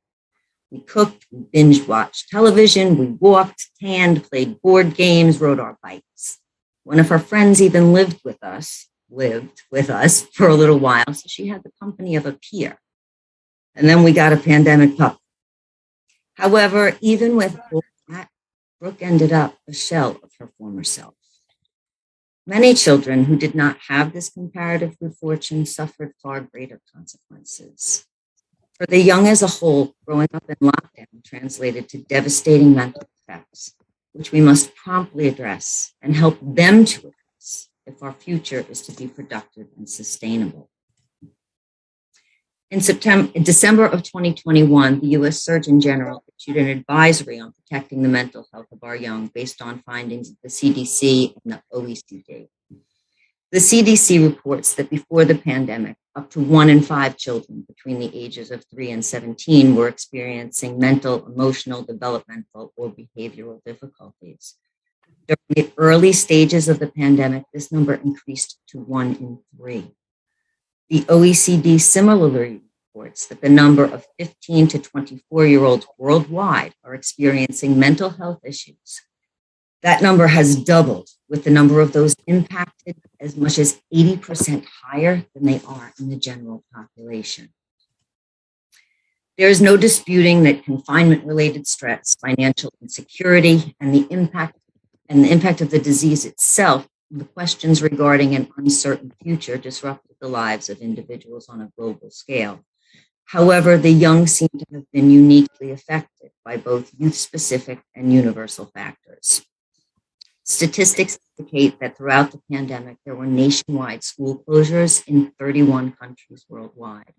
We cooked, we binge-watched television, we walked, tanned, played board games, rode our bikes. One of her friends even lived with us for a little while, so she had the company of a peer. And then we got a pandemic pup. However, even with all that, Brooke ended up a shell of her former self. Many children who did not have this comparative good fortune suffered far greater consequences. For the young as a whole, growing up in lockdown translated to devastating mental effects, which we must promptly address and help them to address if our future is to be productive and sustainable. In December of 2021, the U.S. Surgeon General issued an advisory on protecting the mental health of our young based on findings of the CDC and the OECD. The CDC reports that before the pandemic, up to 1 in 5 children between the ages of 3 and 17 were experiencing mental, emotional, developmental, or behavioral difficulties. During the early stages of the pandemic, this number increased to 1 in 3. The OECD similarly reports that the number of 15 to 24-year-olds worldwide are experiencing mental health issues. That number has doubled, with the number of those impacted as much as 80% higher than they are in the general population. There is no disputing that confinement-related stress, financial insecurity, and the impact of the disease itself, and the questions regarding an uncertain future disrupted the lives of individuals on a global scale. However, the young seem to have been uniquely affected by both youth-specific and universal factors. Statistics indicate that throughout the pandemic, there were nationwide school closures in 31 countries worldwide.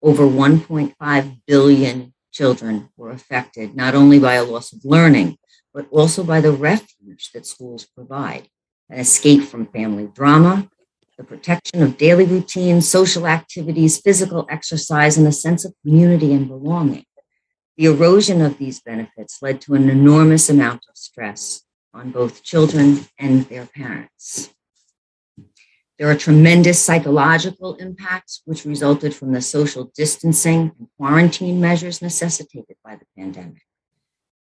Over 1.5 billion children were affected, not only by a loss of learning, but also by the refuge that schools provide, an escape from family drama, the protection of daily routines, social activities, physical exercise, and a sense of community and belonging. The erosion of these benefits led to an enormous amount of stress on both children and their parents. There are tremendous psychological impacts which resulted from the social distancing and quarantine measures necessitated by the pandemic.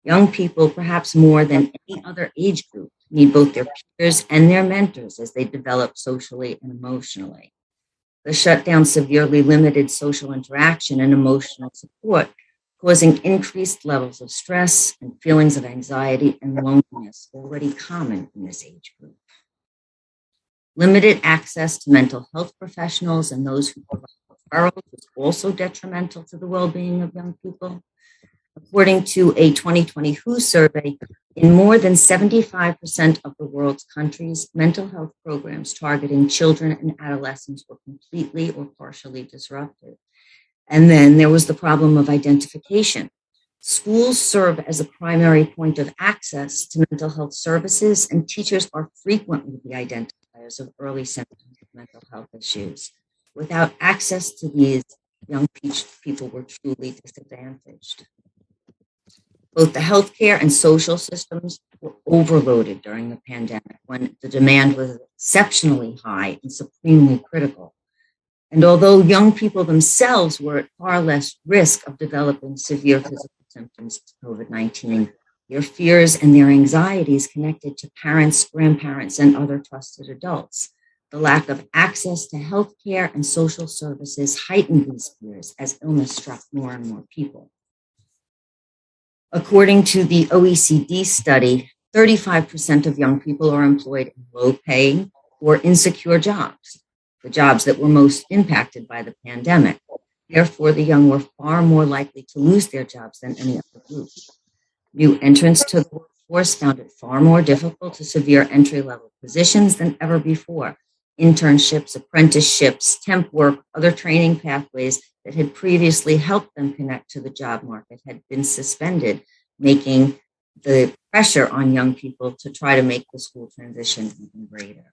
Young people, perhaps more than any other age group, need both their peers and their mentors as they develop socially and emotionally. The shutdown severely limited social interaction and emotional support, causing increased levels of stress and feelings of anxiety and loneliness, already common in this age group. Limited access to mental health professionals and those who provide referrals was also detrimental to the well-being of young people. According to a 2020 WHO survey, in more than 75% of the world's countries, mental health programs targeting children and adolescents were completely or partially disrupted. And then there was the problem of identification. Schools serve as a primary point of access to mental health services, and teachers are frequently the identifiers of early symptoms of mental health issues. Without access to these, young people were truly disadvantaged. Both the healthcare and social systems were overloaded during the pandemic when the demand was exceptionally high and supremely critical. And although young people themselves were at far less risk of developing severe physical symptoms of COVID-19, their fears and their anxieties connected to parents, grandparents, and other trusted adults. The lack of access to healthcare and social services heightened these fears as illness struck more and more people. According to the OECD study, 35% of young people are employed in low-paying or insecure jobs, the jobs that were most impacted by the pandemic. Therefore, the young were far more likely to lose their jobs than any other group. New entrants to the workforce found it far more difficult to secure entry-level positions than ever before. Internships, apprenticeships, temp work, other training pathways that had previously helped them connect to the job market had been suspended, making the pressure on young people to try to make the school transition even greater.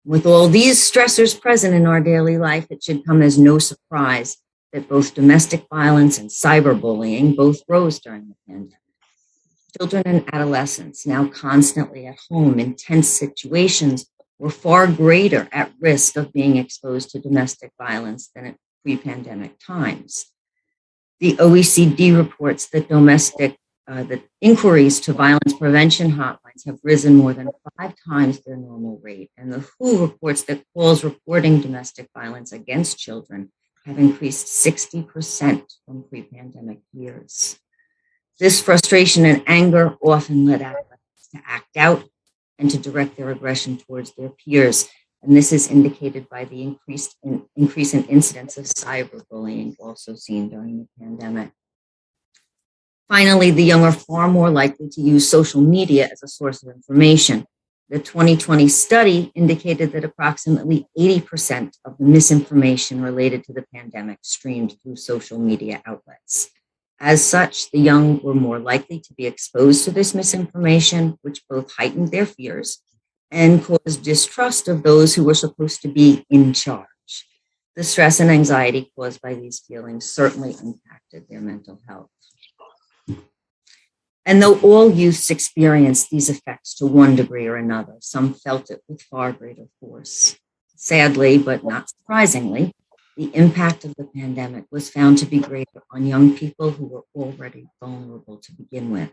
With all these stressors present in our daily life, it should come as no surprise that both domestic violence and cyberbullying both rose during the pandemic. Children and adolescents, now constantly at home in tense situations, were far greater at risk of being exposed to domestic violence than at pre-pandemic times. The OECD reports that that inquiries to violence prevention hotlines have risen more than 5 times their normal rate, and the WHO reports that calls reporting domestic violence against children have increased 60% from pre-pandemic years. This frustration and anger often led adolescents to act out and to direct their aggression towards their peers. And this is indicated by the increase in incidents of cyberbullying also seen during the pandemic. Finally, the young are far more likely to use social media as a source of information. The 2020 study indicated that approximately 80% of the misinformation related to the pandemic streamed through social media outlets. As such, the young were more likely to be exposed to this misinformation, which both heightened their fears and caused distrust of those who were supposed to be in charge. The stress and anxiety caused by these feelings certainly impacted their mental health. And though all youths experienced these effects to one degree or another, some felt it with far greater force. Sadly, but not surprisingly, the impact of the pandemic was found to be greater on young people who were already vulnerable to begin with.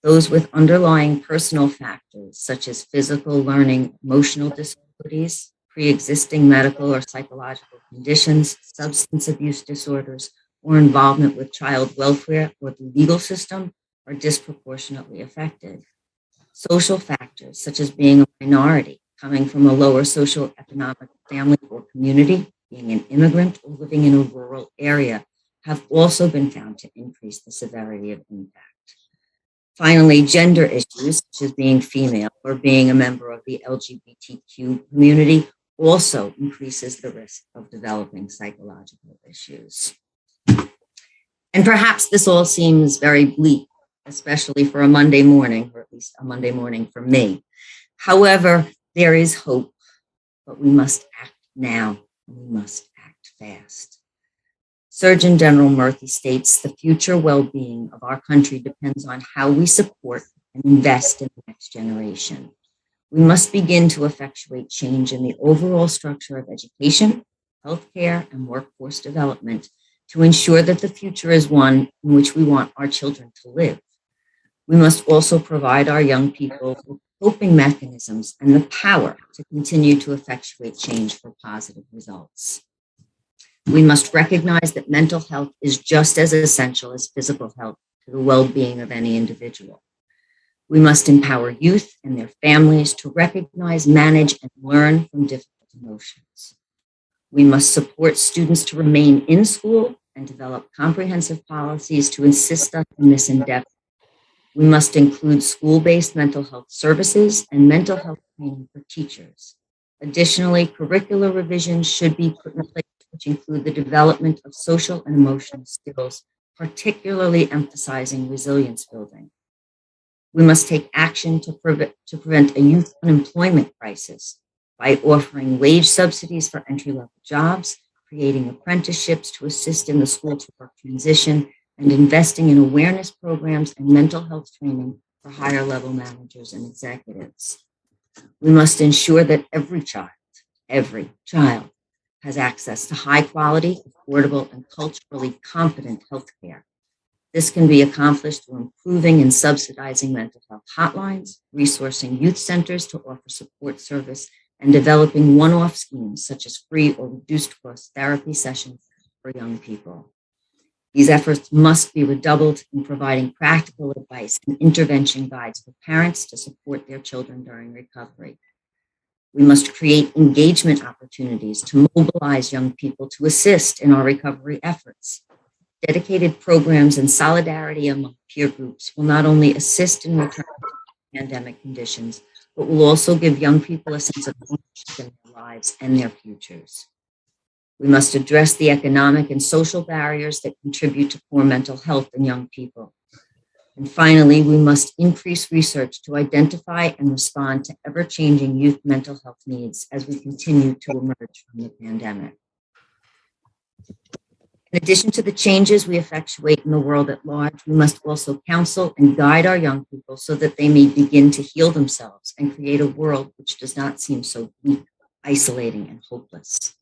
Those with underlying personal factors, such as physical, learning, emotional disabilities, pre-existing medical or psychological conditions, substance abuse disorders, or involvement with child welfare or the legal system, are disproportionately affected. Social factors, such as being a minority, coming from a lower socioeconomic family or community, being an immigrant, or living in a rural area, have also been found to increase the severity of impact. Finally, gender issues, such as being female or being a member of the LGBTQ community, also increases the risk of developing psychological issues. And perhaps this all seems very bleak, especially for a Monday morning, or at least a Monday morning for me. However, there is hope, but we must act now, and we must act fast. Surgeon General Murthy states the future well-being of our country depends on how we support and invest in the next generation. We must begin to effectuate change in the overall structure of education, healthcare, and workforce development to ensure that the future is one in which we want our children to live. We must also provide our young people with coping mechanisms and the power to continue to effectuate change for positive results. We must recognize that mental health is just as essential as physical health to the well-being of any individual. We must empower youth and their families to recognize, manage, and learn from difficult emotions. We must support students to remain in school and develop comprehensive policies to assist us in this endeavor. We must include school-based mental health services and mental health training for teachers. Additionally, curricular revisions should be put in place, which include the development of social and emotional skills, particularly emphasizing resilience building. We must take action to prevent a youth unemployment crisis by offering wage subsidies for entry-level jobs, creating apprenticeships to assist in the school-to-work transition, and investing in awareness programs and mental health training for higher-level managers and executives. We must ensure that every child has access to high-quality, affordable, and culturally competent health care. This can be accomplished through improving and subsidizing mental health hotlines, resourcing youth centers to offer support service, and developing one-off schemes such as free or reduced-cost therapy sessions for young people. These efforts must be redoubled in providing practical advice and intervention guides for parents to support their children during recovery. We must create engagement opportunities to mobilize young people to assist in our recovery efforts. Dedicated programs and solidarity among peer groups will not only assist in return to pandemic conditions, but will also give young people a sense of ownership in their lives and their futures. We must address the economic and social barriers that contribute to poor mental health in young people. And finally, we must increase research to identify and respond to ever-changing youth mental health needs as we continue to emerge from the pandemic. In addition to the changes we effectuate in the world at large, we must also counsel and guide our young people so that they may begin to heal themselves and create a world which does not seem so weak, isolating, and hopeless.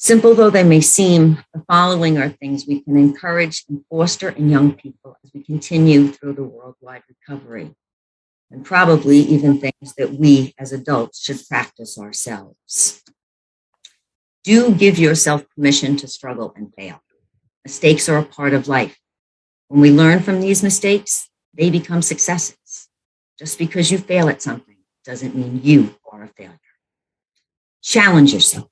Simple though they may seem, the following are things we can encourage and foster in young people as we continue through the worldwide recovery, and probably even things that we as adults should practice ourselves. Do give yourself permission to struggle and fail. Mistakes are a part of life. When we learn from these mistakes, they become successes. Just because you fail at something doesn't mean you are a failure. Challenge yourself.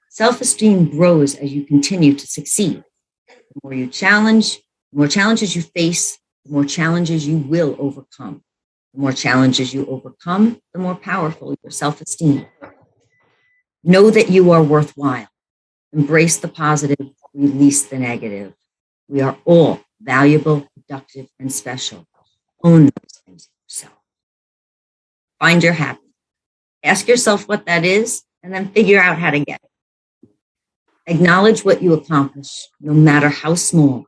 Self-esteem grows as you continue to succeed. The more you challenge, the more challenges you face, the more challenges you will overcome. The more challenges you overcome, the more powerful your self-esteem. Know that you are worthwhile. Embrace the positive, release the negative. We are all valuable, productive, and special. Own those things yourself. Find your happy. Ask yourself what that is, and then figure out how to get it. Acknowledge what you accomplish, no matter how small.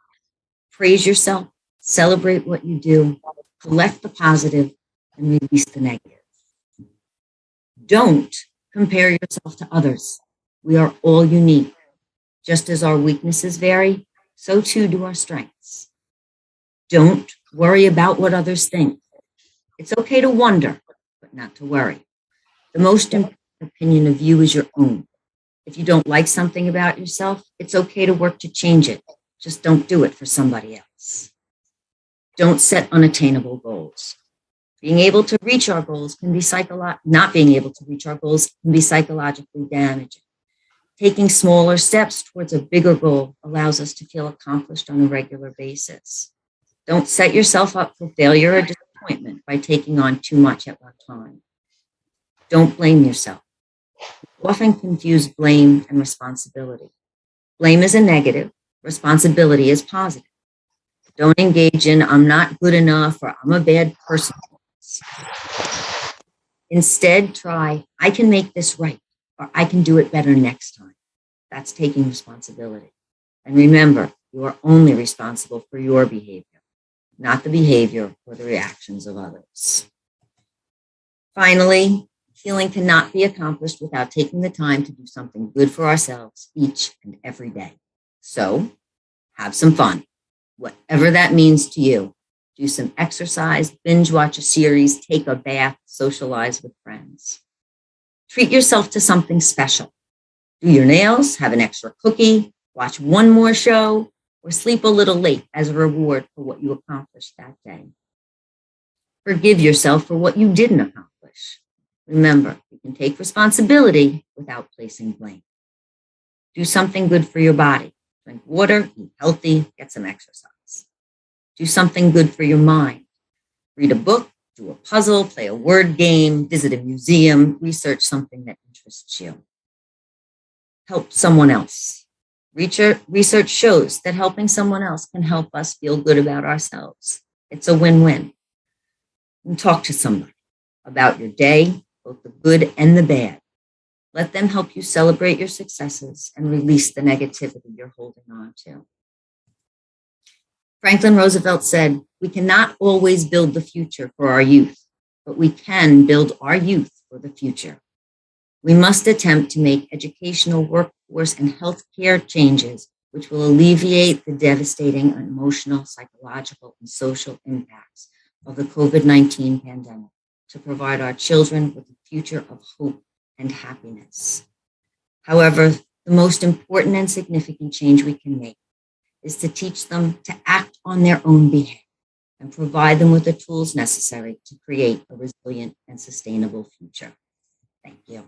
Praise yourself, celebrate what you do, collect the positive, and release the negative. Don't compare yourself to others. We are all unique. Just as our weaknesses vary, so too do our strengths. Don't worry about what others think. It's okay to wonder, but not to worry. The most important opinion of you is your own. If you don't like something about yourself, it's okay to work to change it. Just don't do it for somebody else. Don't set unattainable goals. Being able to reach our goals can be not being able to reach our goals can be psychologically damaging. Taking smaller steps towards a bigger goal allows us to feel accomplished on a regular basis. Don't set yourself up for failure or disappointment by taking on too much at one time. Don't blame yourself. We often confuse blame and responsibility. Blame is a negative, responsibility is positive. Don't engage in I'm not good enough or I'm a bad person. Instead, try I can make this right or I can do it better next time. That's taking responsibility. And remember, you are only responsible for your behavior, not the behavior or the reactions of others. Finally, healing cannot be accomplished without taking the time to do something good for ourselves each and every day. So have some fun, whatever that means to you. Do some exercise, binge watch a series, take a bath, socialize with friends. Treat yourself to something special. Do your nails, have an extra cookie, watch one more show, or sleep a little late as a reward for what you accomplished that day. Forgive yourself for what you didn't accomplish. Remember, you can take responsibility without placing blame. Do something good for your body. Drink water, eat healthy, get some exercise. Do something good for your mind. Read a book, do a puzzle, play a word game, visit a museum, research something that interests you. Help someone else. Research shows that helping someone else can help us feel good about ourselves. It's a win-win. And talk to somebody about your day, both the good and the bad. Let them help you celebrate your successes and release the negativity you're holding on to. Franklin Roosevelt said, "We cannot always build the future for our youth, but we can build our youth for the future." We must attempt to make educational, workforce, and healthcare changes which will alleviate the devastating emotional, psychological, and social impacts of the COVID-19 pandemic to provide our children with a future of hope and happiness. However, the most important and significant change we can make is to teach them to act on their own behalf and provide them with the tools necessary to create a resilient and sustainable future. Thank you.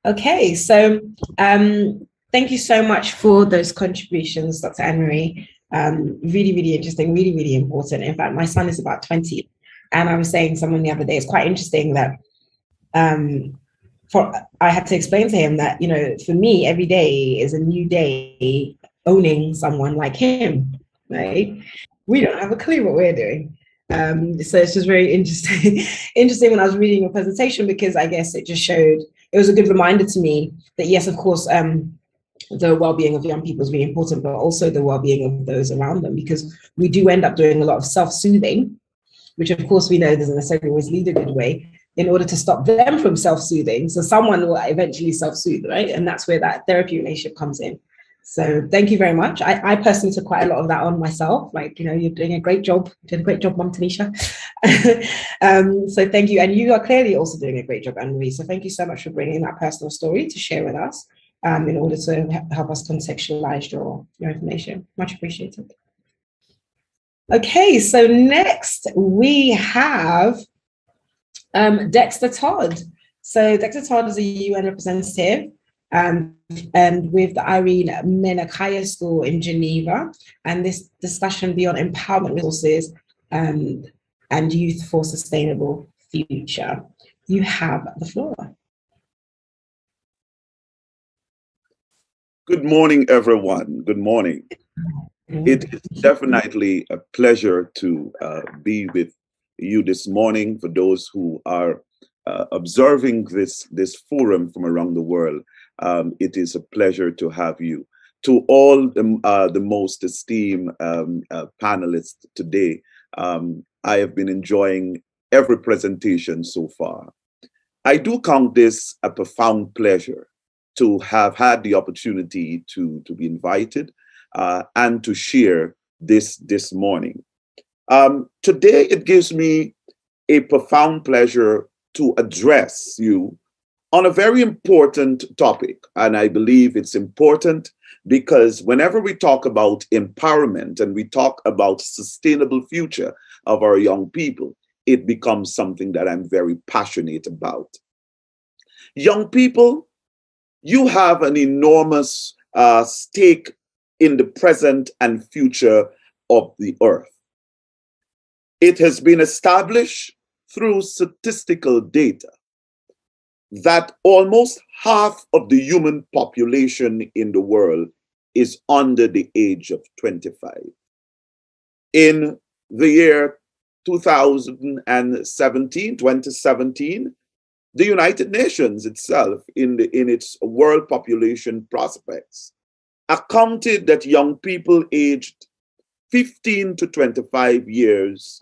Okay, so thank you so much for those contributions, Dr. Anne-Marie. Really, really interesting, really, really important. In fact, my son is about 20, and I was saying to someone the other day, it's quite interesting that I had to explain to him that, you know, for me, every day is a new day owning someone like him, right? We don't have a clue what we're doing. So it's just very interesting when I was reading your presentation, because I guess it just showed, it was a good reminder to me that yes, of course, the well-being of young people is really important, but also the well-being of those around them, because we do end up doing a lot of self-soothing, which of course we know doesn't necessarily always lead a good way, in order to stop them from self-soothing. So someone will eventually self-soothe, right? And that's where that therapy relationship comes in. So thank you very much. I personally took quite a lot of that on myself. Like, you know, you're doing a great job. You did a great job, Mum Tanisha. So thank you. And you are clearly also doing a great job, Anne-Marie. So thank you so much for bringing that personal story to share with us in order to help us contextualize your information. Much appreciated. Okay, so next we have Dexter Todd. So Dexter Todd is a UN representative and with the Irene Menakaya School in Geneva, and this discussion beyond empowerment resources and youth for sustainable future. You have the floor. Good morning, everyone. Good morning. It is definitely a pleasure to be with you this morning. For those who are observing this forum from around the world, it is a pleasure to have you. To all the most esteemed panelists today, I have been enjoying every presentation so far. I do count this a profound pleasure to have had the opportunity to be invited and to share this morning. Today, it gives me a profound pleasure to address you on a very important topic. And I believe it's important because whenever we talk about empowerment and we talk about sustainable future of our young people, it becomes something that I'm very passionate about. Young people, you have an enormous stake in the present and future of the earth. It has been established through statistical data that almost half of the human population in the world is under the age of 25. In the year 2017, the United Nations itself, in its world population prospects, accounted that young people aged 15 to 25 years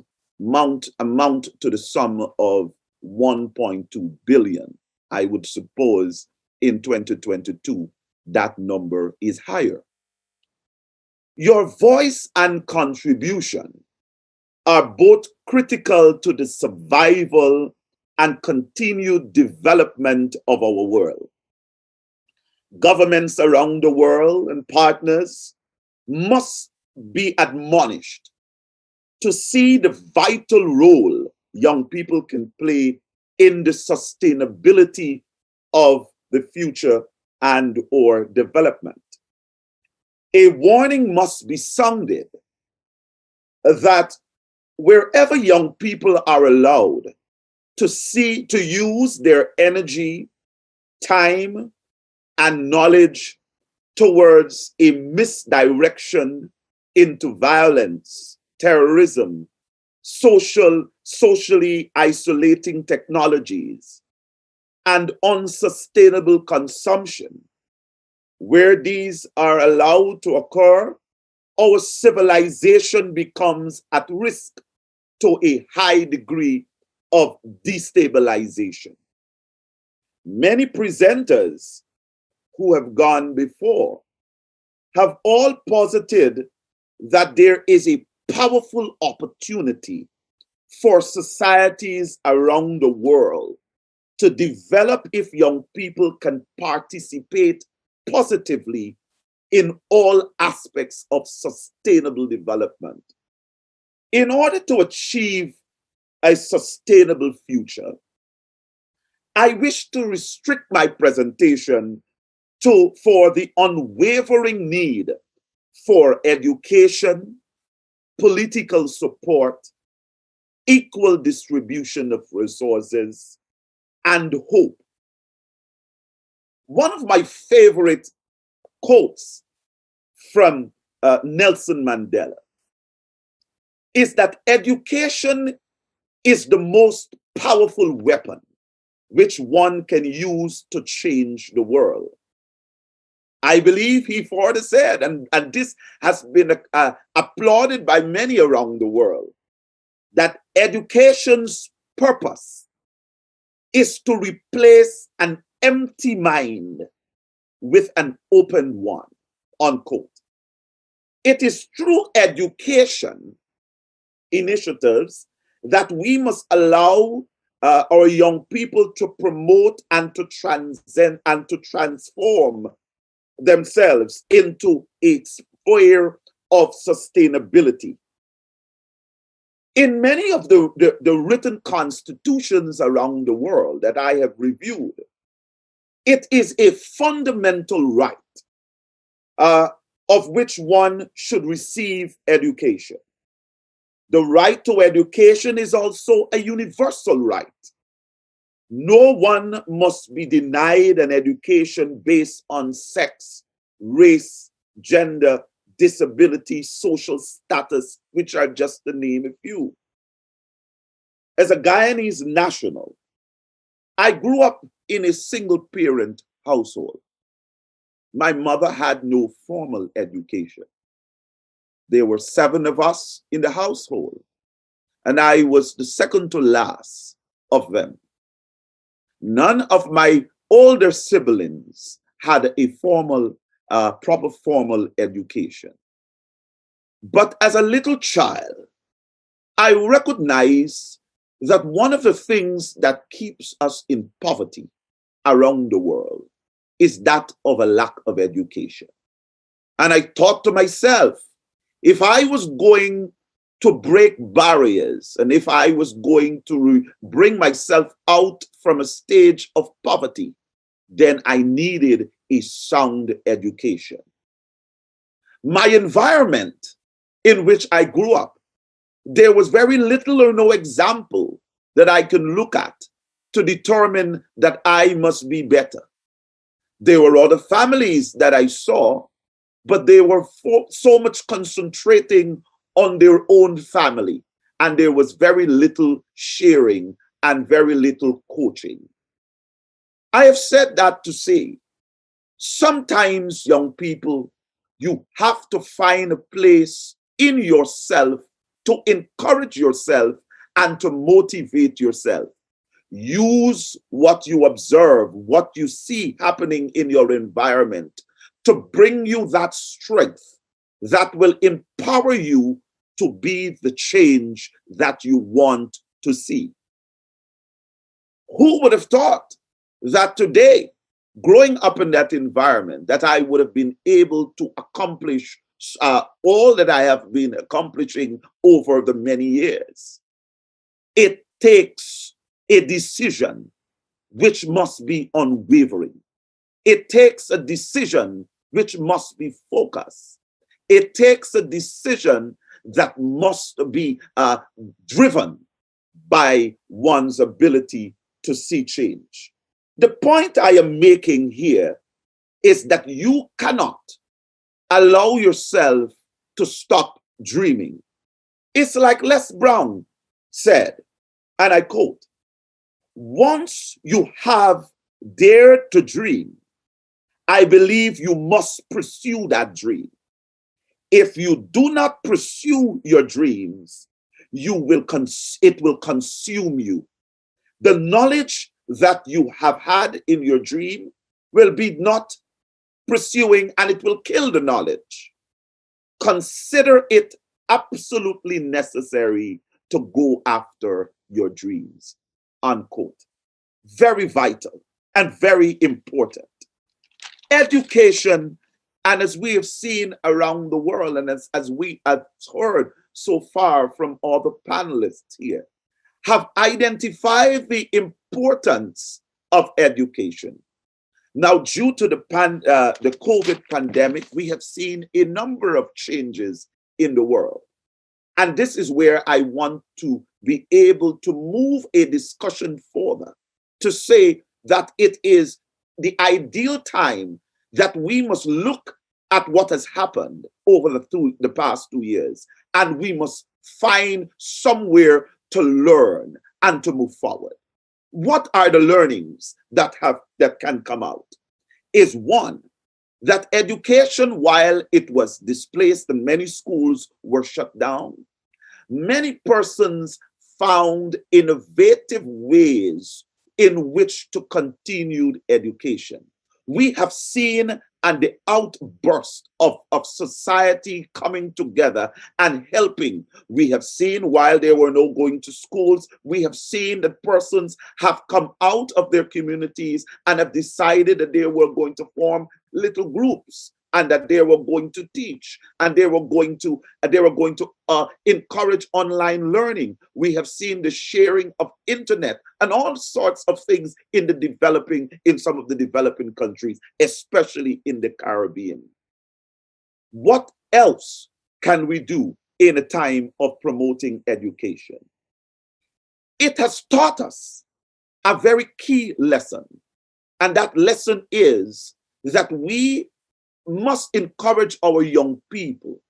amount to the sum of 1.2 billion. I would suppose in 2022, that number is higher. Your voice and contribution are both critical to the survival and continued development of our world. Governments around the world and partners must be admonished to see the vital role young people can play in the sustainability of the future and or development. A warning must be sounded that wherever young people are allowed to use their energy, time, and knowledge towards a misdirection into violence, terrorism, socially isolating technologies, and unsustainable consumption, where these are allowed to occur, our civilization becomes at risk to a high degree of destabilization. Many presenters who have gone before have all posited that there is a powerful opportunity for societies around the world to develop if young people can participate positively in all aspects of sustainable development. In order to achieve a sustainable future, I wish to restrict my presentation for the unwavering need for education, political support, equal distribution of resources, and hope. One of my favorite quotes from Nelson Mandela is that education is the most powerful weapon which one can use to change the world. I believe he further said, and this has been applauded by many around the world, that education's purpose is to replace an empty mind with an open one, unquote. It is through education initiatives that we must allow our young people to promote and to transcend and to transform themselves into a sphere of sustainability. In many of the written constitutions around the world that I have reviewed, it is a fundamental right of which one should receive education. The right to education is also a universal right. No one must be denied an education based on sex, race, gender, disability, social status, which are just to name a few. As a Guyanese national, I grew up in a single parent household. My mother had no formal education. There were 7 of us in the household, and I was the second to last of them. None of my older siblings had a proper formal education. But as a little child, I recognized that one of the things that keeps us in poverty around the world is that of a lack of education. And I thought to myself, if I was going to break barriers, and if I was going to bring myself out from a stage of poverty, then I needed a sound education. My environment in which I grew up, there was very little or no example that I can look at to determine that I must be better. There were other families that I saw, but they were so much concentrating on their own family, and there was very little sharing and very little coaching. I have said that to say, sometimes, young people, you have to find a place in yourself to encourage yourself and to motivate yourself. Use what you observe, what you see happening in your environment to bring you that strength that will empower you to be the change that you want to see. Who would have thought that today, growing up in that environment, that I would have been able to accomplish all that I have been accomplishing over the many years? It takes a decision which must be unwavering. It takes a decision which must be focused. It takes a decision that must be driven by one's ability to see change. The point I am making here is that you cannot allow yourself to stop dreaming. It's like Les Brown said, and I quote, "Once you have dared to dream, I believe you must pursue that dream. If you do not pursue your dreams, it will consume you. The knowledge that you have had in your dream will be not pursuing, and it will kill the knowledge. Consider it absolutely necessary to go after your dreams." Unquote. Very vital and very important. Education, and as we have seen around the world, and as we have heard so far from all the panelists here, have identified the importance of education. Now, due to the COVID pandemic, we have seen a number of changes in the world. And this is where I want to be able to move a discussion further to say that it is the ideal time that we must look at what has happened over the past 2 years, and we must find somewhere to learn and to move forward. What are the learnings that can come out? Is one, that education, while it was displaced and many schools were shut down, many persons found innovative ways in which to continue education. We have seen and the outburst of society coming together and helping. We have seen, while there were no going to schools, we have seen that persons have come out of their communities and have decided that they were going to form little groups, and that they were going to teach, and they were going to encourage online learning. We have seen the sharing of internet and all sorts of things in some of the developing countries, especially in the Caribbean. What else can we do in a time of promoting education? It has taught us a very key lesson, and that lesson is that we must encourage our young people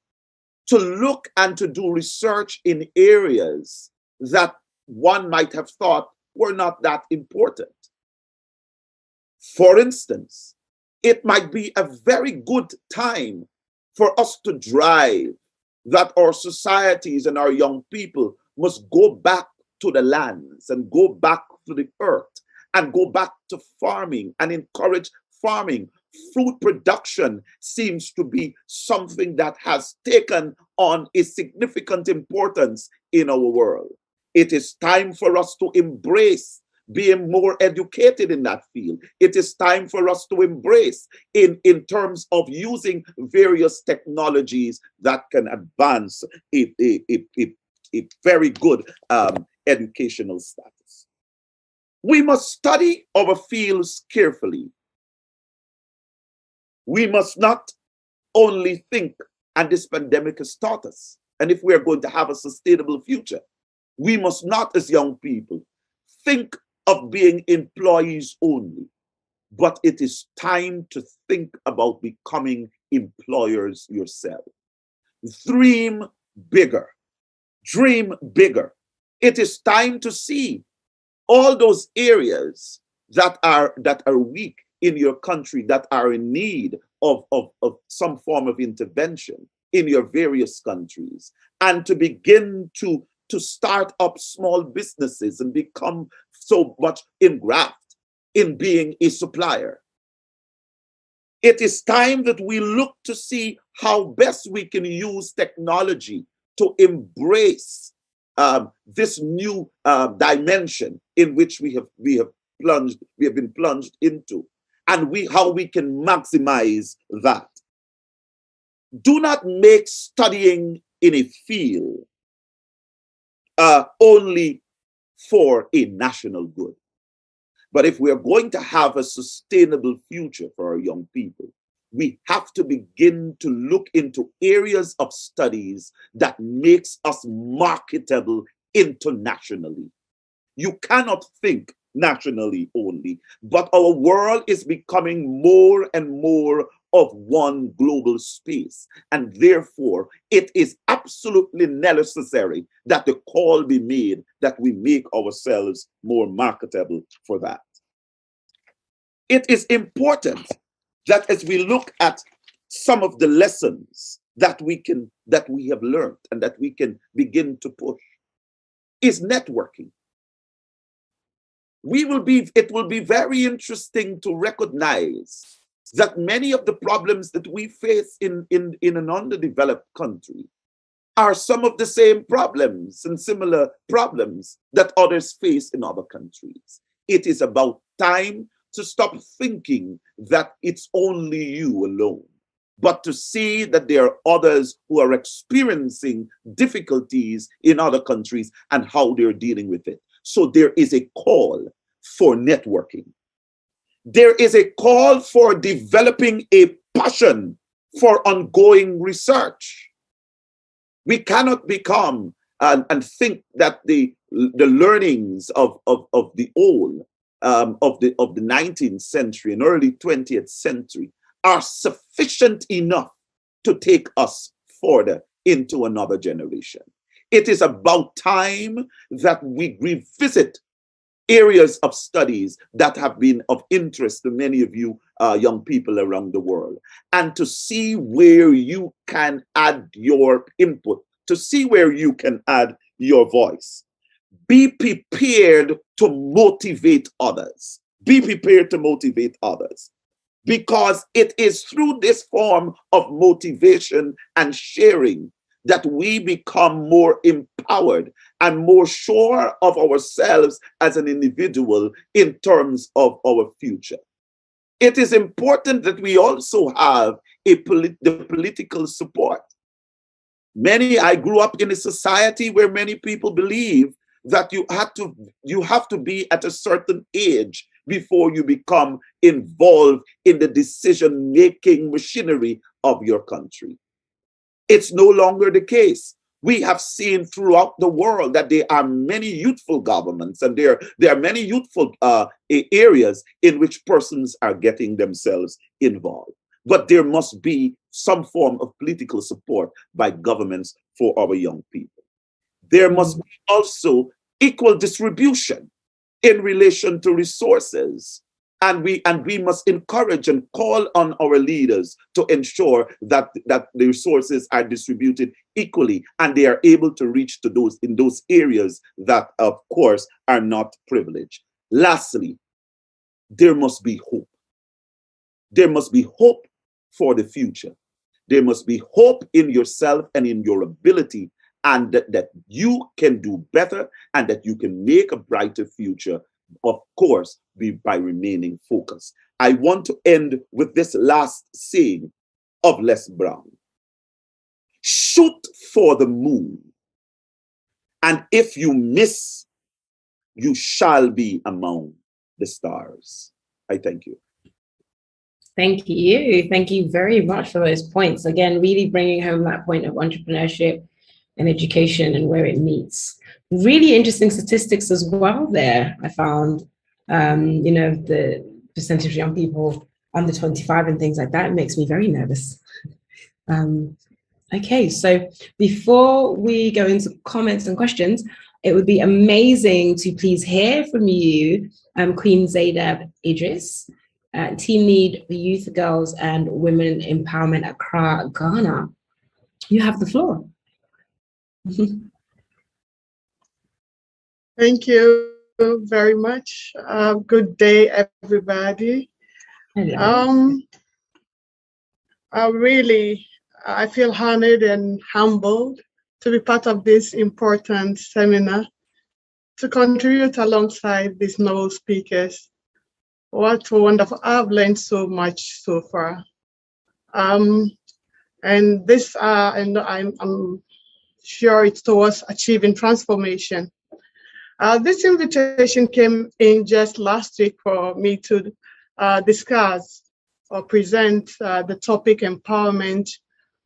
to look and to do research in areas that one might have thought were not that important. For instance, it might be a very good time for us to drive that our societies and our young people must go back to the lands and go back to the earth and go back to farming and encourage farming. Fruit production seems to be something that has taken on a significant importance in our world. It is time for us to embrace being more educated in that field. It is time for us to embrace in terms of using various technologies that can advance a very good educational status. We must study our fields carefully. We must not only think, and this pandemic has taught us, and if we are going to have a sustainable future, we must not, as young people, think of being employees only, but it is time to think about becoming employers yourself. Dream bigger. Dream bigger. It is time to see all those areas that are weak in your country, that are in need of some form of intervention in your various countries, and to begin to start up small businesses and become so much engraft in being a supplier. It is time that we look to see how best we can use technology to embrace this new dimension in which we have been plunged into, and how we can maximize that. Do not make studying in a field only for a national good. But if we're going to have a sustainable future for our young people, we have to begin to look into areas of studies that makes us marketable internationally. You cannot think nationally only, but our world is becoming more and more of one global space. And therefore, it is absolutely necessary that the call be made that we make ourselves more marketable for that. It is important that as we look at some of the lessons that we have learned and that we can begin to push, is networking. It will be very interesting to recognize that many of the problems that we face in an underdeveloped country are some of the same problems and similar problems that others face in other countries. It is about time to stop thinking that it's only you alone, but to see that there are others who are experiencing difficulties in other countries and how they're dealing with it. So there is a call for networking. There is a call for developing a passion for ongoing research. We cannot become and think that the learnings of the old, of the 19th century and early 20th century are sufficient enough to take us further into another generation. It is about time that we revisit areas of studies that have been of interest to many of you young people around the world, and to see where you can add your input, to see where you can add your voice. Be prepared to motivate others. Be prepared to motivate others, because it is through this form of motivation and sharing that we become more empowered and more sure of ourselves as an individual in terms of our future. It is important that we also have the political support. I grew up in a society where many people believe that you have to be at a certain age before you become involved in the decision-making machinery of your country. It's no longer the case. We have seen throughout the world that there are many youthful governments, and there are many youthful areas in which persons are getting themselves involved. But there must be some form of political support by governments for our young people. There must be also equal distribution in relation to resources. And we must encourage and call on our leaders to ensure that the resources are distributed equally and they are able to reach to those in those areas that, of course, are not privileged. Lastly, there must be hope. There must be hope for the future. There must be hope in yourself and in your ability, and that you can do better and that you can make a brighter future, of course, by remaining focused. I want to end with this last saying of Les Brown. Shoot for the moon, and if you miss, you shall be among the stars. I thank you. Thank you. Thank you very much for those points. Again, really bringing home that point of entrepreneurship and education and where it meets. Really interesting statistics as well there, I found. The percentage of young people under 25 and things like that makes me very nervous. Okay, so before we go into comments and questions, it would be amazing to please hear from you, Queen Zainab Idris, Team Lead for Youth, Girls and Women Empowerment Accra, Ghana. You have the floor. Thank you very much. Good day, everybody. Hello. I feel honored and humbled to be part of this important seminar, to contribute alongside these noble speakers. What wonderful, I've learned so much so far. And I'm sure it's towards achieving transformation. This invitation came in just last week for me to discuss or present the topic empowerment,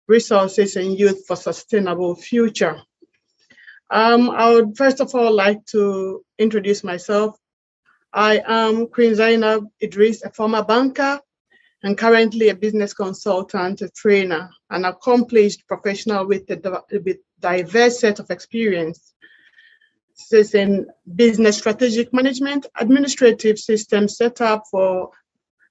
resources, and youth for sustainable future. I would first of all like to introduce myself. I am Queen Zainab Idris, a former banker and currently a business consultant, a trainer, an accomplished professional with a diverse set of experience. This is in business strategic management, administrative systems set up for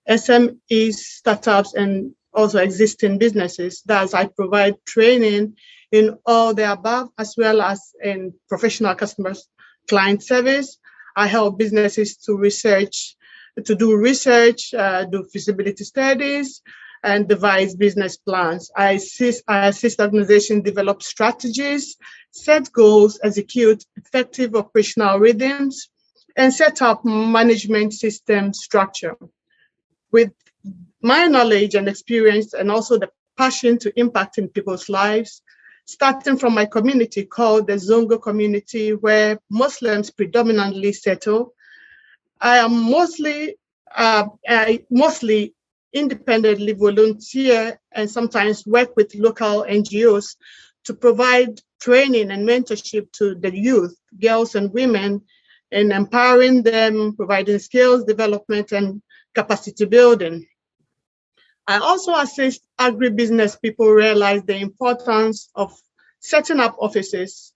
SMEs, startups, and also existing businesses. Thus, I provide training in all the above, as well as in professional customers, client service. I help businesses to do research, do feasibility studies, and devise business plans. I assist organizations develop strategies, set goals, execute effective operational rhythms, and set up management system structure. With my knowledge and experience, and also the passion to impact in people's lives, starting from my community called the Zongo community, where Muslims predominantly settle, I mostly independently volunteer and sometimes work with local NGOs to provide training and mentorship to the youth, girls and women, in empowering them, providing skills development and capacity building. I also assist agribusiness people realize the importance of setting up offices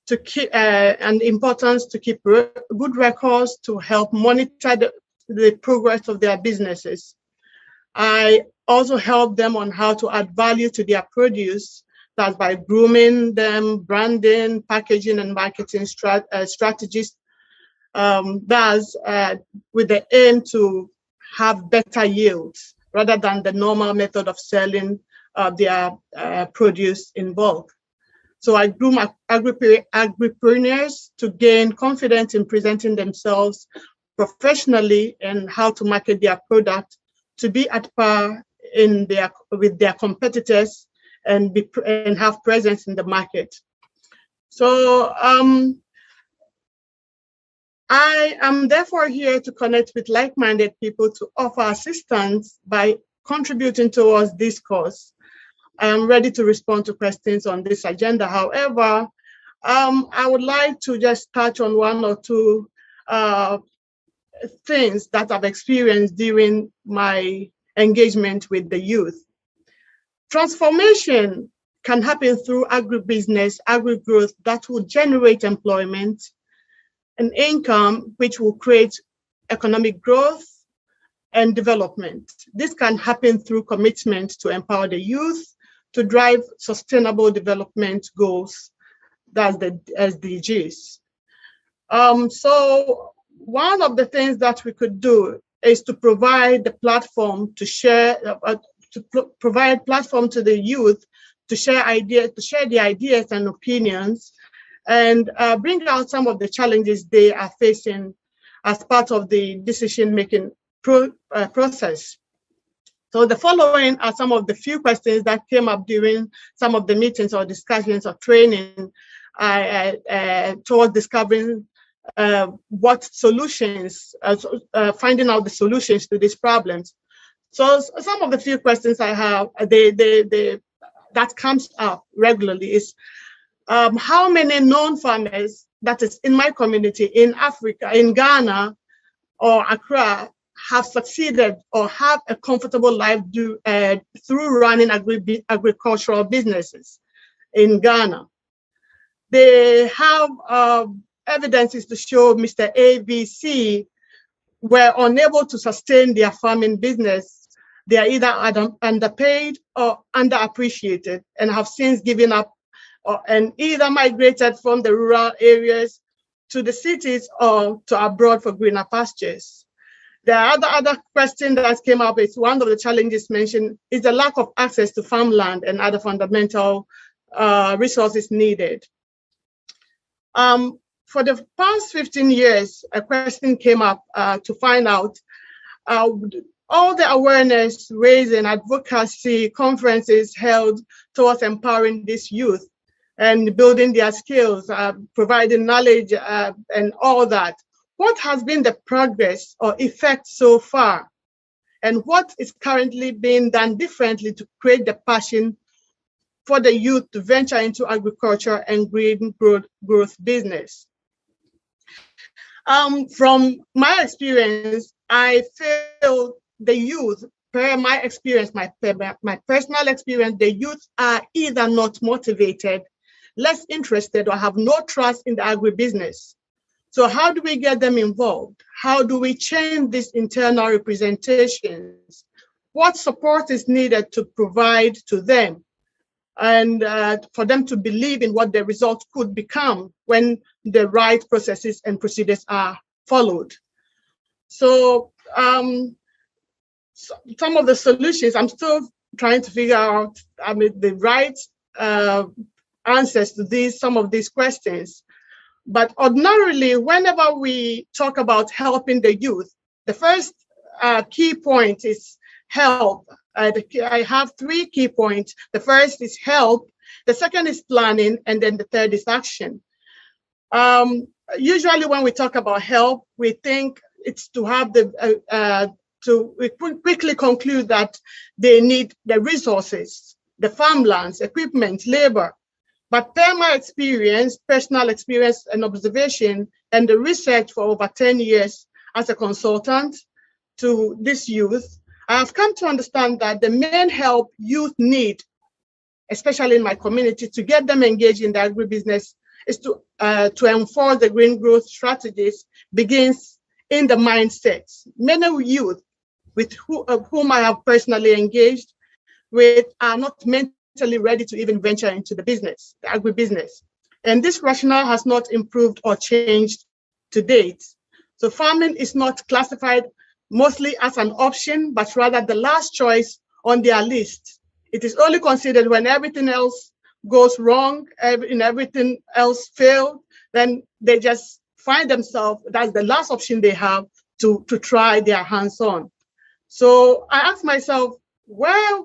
to keep and importance to keep good records to help monitor the progress of their businesses. I also help them on how to add value to their produce. That's by grooming them, branding, packaging, and marketing strategies. Thus, with the aim to have better yields rather than the normal method of selling their produce in bulk. So I groom agripreneurs to gain confidence in presenting themselves professionally and how to market their product to be at par with their competitors and have presence in the market. So I am therefore here to connect with like-minded people to offer assistance by contributing towards this cause. I am ready to respond to questions on this agenda. However, I would like to just touch on one or two things that I've experienced during my engagement with the youth. Transformation can happen through agribusiness, agri-growth that will generate employment and income, which will create economic growth and development. This can happen through commitment to empower the youth to drive sustainable development goals, that's the SDGs. So one of the things that we could do is to provide the platform to share, provide platform to the youth to share their ideas and opinions, and bring out some of the challenges they are facing as part of the decision-making process. So the following are some of the few questions that came up during some of the meetings or discussions or training towards discovering what solutions, finding out the solutions to these problems. So some of the few questions I have, that comes up regularly is, how many known farmers, that is in my community, in Africa, in Ghana or Accra, have succeeded or have a comfortable life through running agricultural businesses in Ghana? They have evidences to show Mr. ABC were unable to sustain their farming business. They are either underpaid or underappreciated and have since given up and either migrated from the rural areas to the cities or to abroad for greener pastures. The other question that came up is one of the challenges mentioned is the lack of access to farmland and other fundamental resources needed. For the past 15 years, a question came up to find out all the awareness raising advocacy conferences held towards empowering this youth and building their skills, providing knowledge and all that. What has been the progress or effect so far? And what is currently being done differently to create the passion for the youth to venture into agriculture and green growth business? From my experience, I feel the youth, per my experience, my personal experience, the youth are either not motivated, less interested, or have no trust in the agribusiness. So how do we get them involved? How do we change these internal representations? What support is needed to provide to them and for them to believe in what the results could become when the right processes and procedures are followed? So some of the solutions, I'm still trying to figure out, the right answers to some of these questions. But ordinarily, whenever we talk about helping the youth, the first key point is help. I have 3 key points. The first is help, the second is planning, and then the third is action. Usually when we talk about help, we think it's to have we quickly conclude that they need the resources, the farmlands, equipment, labor. But per my experience, personal experience and observation, and the research for over 10 years as a consultant to this youth, I have come to understand that the main help youth need, especially in my community, to get them engaged in the agribusiness is to enforce the green growth strategies begins in the mindsets. Many youth with whom I have personally engaged with are not mentally ready to even venture into the business, the agribusiness. And this rationale has not improved or changed to date. So farming is not classified mostly as an option, but rather the last choice on their list. It is only considered when everything else goes wrong, and everything else fails, then they just find themselves, that's the last option they have to try their hands on. So I asked myself, where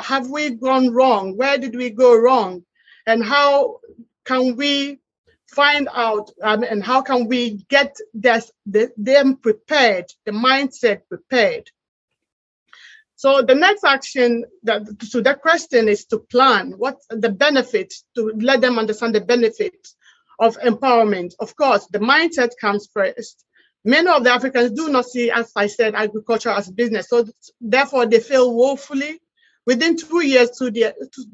have we gone wrong? Where did we go wrong? And how can we find out, and how can we get them prepared, the mindset prepared? So the next action to that question is to plan. What's the benefits, to let them understand the benefits of empowerment? Of course, the mindset comes first. Many of the Africans do not see, as I said, agriculture as business. So therefore, they fail woefully within 2 years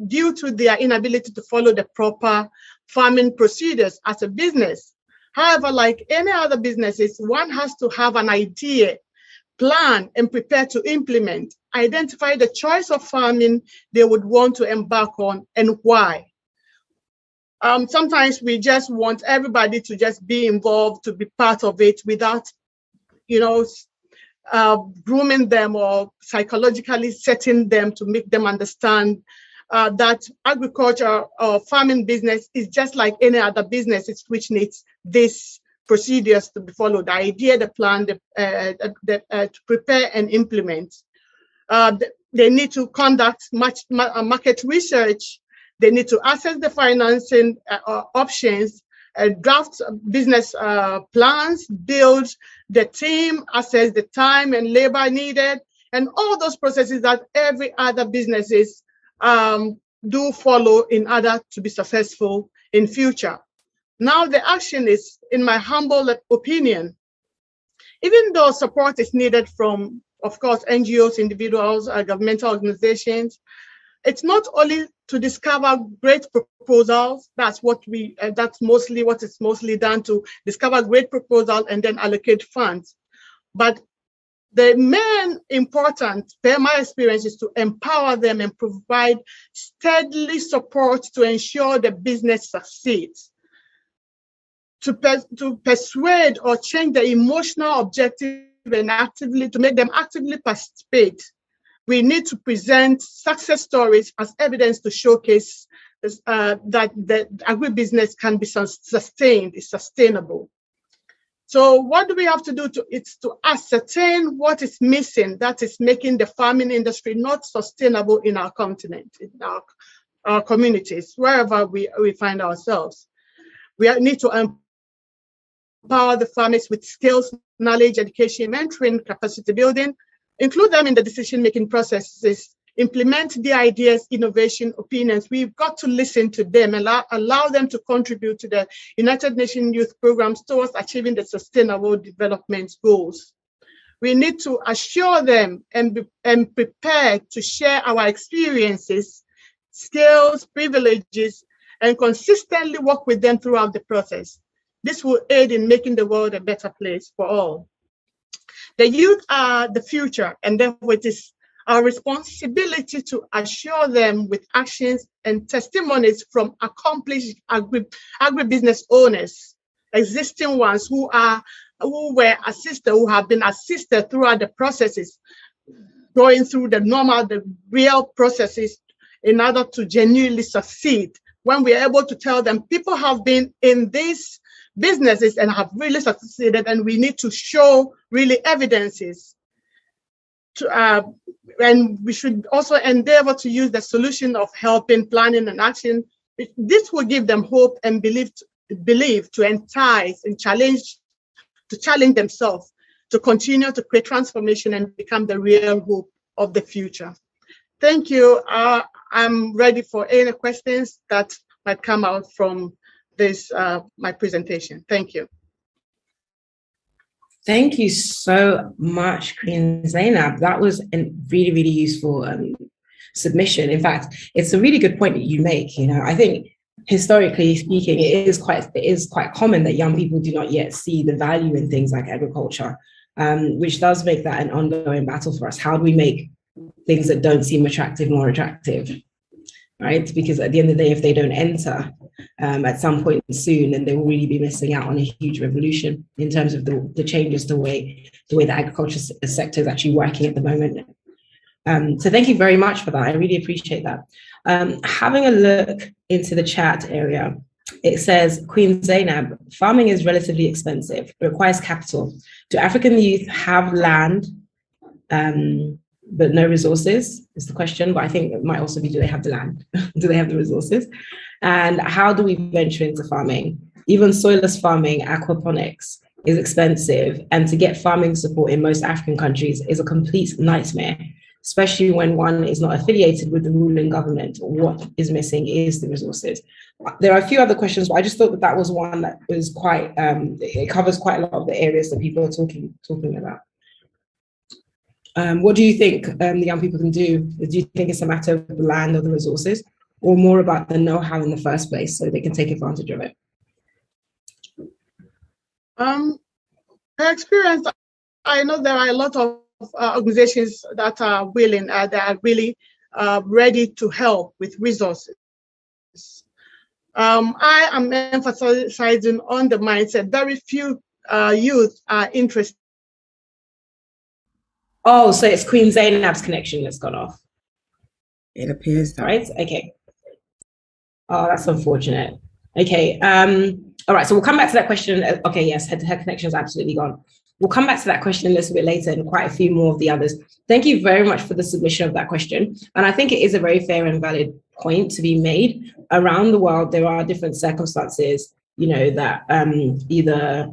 due to their inability to follow the proper farming procedures as a business. However, like any other businesses, one has to have an idea, plan, and prepare to implement, identify the choice of farming they would want to embark on and why. Sometimes we just want everybody to just be involved, to be part of it without, grooming them or psychologically setting them to make them understand that agriculture or farming business is just like any other business, which needs these procedures to be followed: the idea, the plan, to prepare and implement. They need to conduct market research. They need to assess the financing options, draft business plans, build the team, assess the time and labor needed, and all those processes that every other businesses do follow in order to be successful in future. Now the action is, in my humble opinion, even though support is needed from, of course, NGOs, individuals, governmental organizations, it's not only to discover great proposals. That's mostly what it's mostly done, to discover great proposals and then allocate funds. But the main important, per my experience, is to empower them and provide steadily support to ensure the business succeeds. To persuade or change the emotional objective and actively, to make them actively participate, we need to present success stories as evidence to showcase that the agribusiness can be sustained, is sustainable. So what do we have to do? It's to ascertain what is missing that is making the farming industry not sustainable in our continent, in our communities, wherever we find ourselves. We need to empower the farmers with skills, knowledge, education, mentoring, capacity building, include them in the decision-making processes, implement the ideas, innovation, opinions. We've got to listen to them, allow them to contribute to the United Nations Youth Programs towards achieving the Sustainable Development Goals. We need to assure them and prepare to share our experiences, skills, privileges, and consistently work with them throughout the process. This will aid in making the world a better place for all. The youth are the future, and therefore it is our responsibility to assure them with actions and testimonies from accomplished agribusiness owners, existing ones who were assisted, who have been assisted throughout the processes, going through the real processes in order to genuinely succeed. When we are able to tell them people have been in these businesses and have really succeeded, and we need to show really evidences. And we should also endeavor to use the solution of helping, planning, and action. This will give them hope and belief to entice and challenge themselves to continue to create transformation and become the real hope of the future. Thank you. I'm ready for any questions that might come out from this my presentation. Thank you. Thank you so much, Queen Zainab. That was a really, really useful submission. In fact, it's a really good point that you make. You know, I think historically speaking, it is quite common that young people do not yet see the value in things like agriculture, which does make that an ongoing battle for us. How do we make things that don't seem attractive more attractive? Right? Because at the end of the day, if they don't enter at some point soon, then they will really be missing out on a huge revolution in terms of the changes, the way the agriculture sector is actually working at the moment. So thank you very much for that. I really appreciate that. Having a look into the chat area, it says, Queen Zainab, farming is relatively expensive. It requires capital. Do African youth have land but no resources is the question, but I think it might also be, do they have the land? Do they have the resources? And how do we venture into farming? Even soilless farming, aquaponics, is expensive, and to get farming support in most African countries is a complete nightmare, especially when one is not affiliated with the ruling government. What is missing is the resources. There are a few other questions, but I just thought that was one that was quite, it covers quite a lot of the areas that people are talking about. What do you think the young people can do? Do you think it's a matter of the land or the resources, or more about the know-how in the first place so they can take advantage of it? My experience, I know there are a lot of organizations that are willing, that are really ready to help with resources. I am emphasizing on the mindset. Very few youth are interested. Oh, so it's Queen Zainab's connection that's gone off. It appears that. Right, okay. Oh, that's unfortunate. Okay, all right, so we'll come back to that question. Okay, yes, her connection is absolutely gone. We'll come back to that question a little bit later and quite a few more of the others. Thank you very much for the submission of that question. And I think it is a very fair and valid point to be made. Around the world, there are different circumstances, you know, that either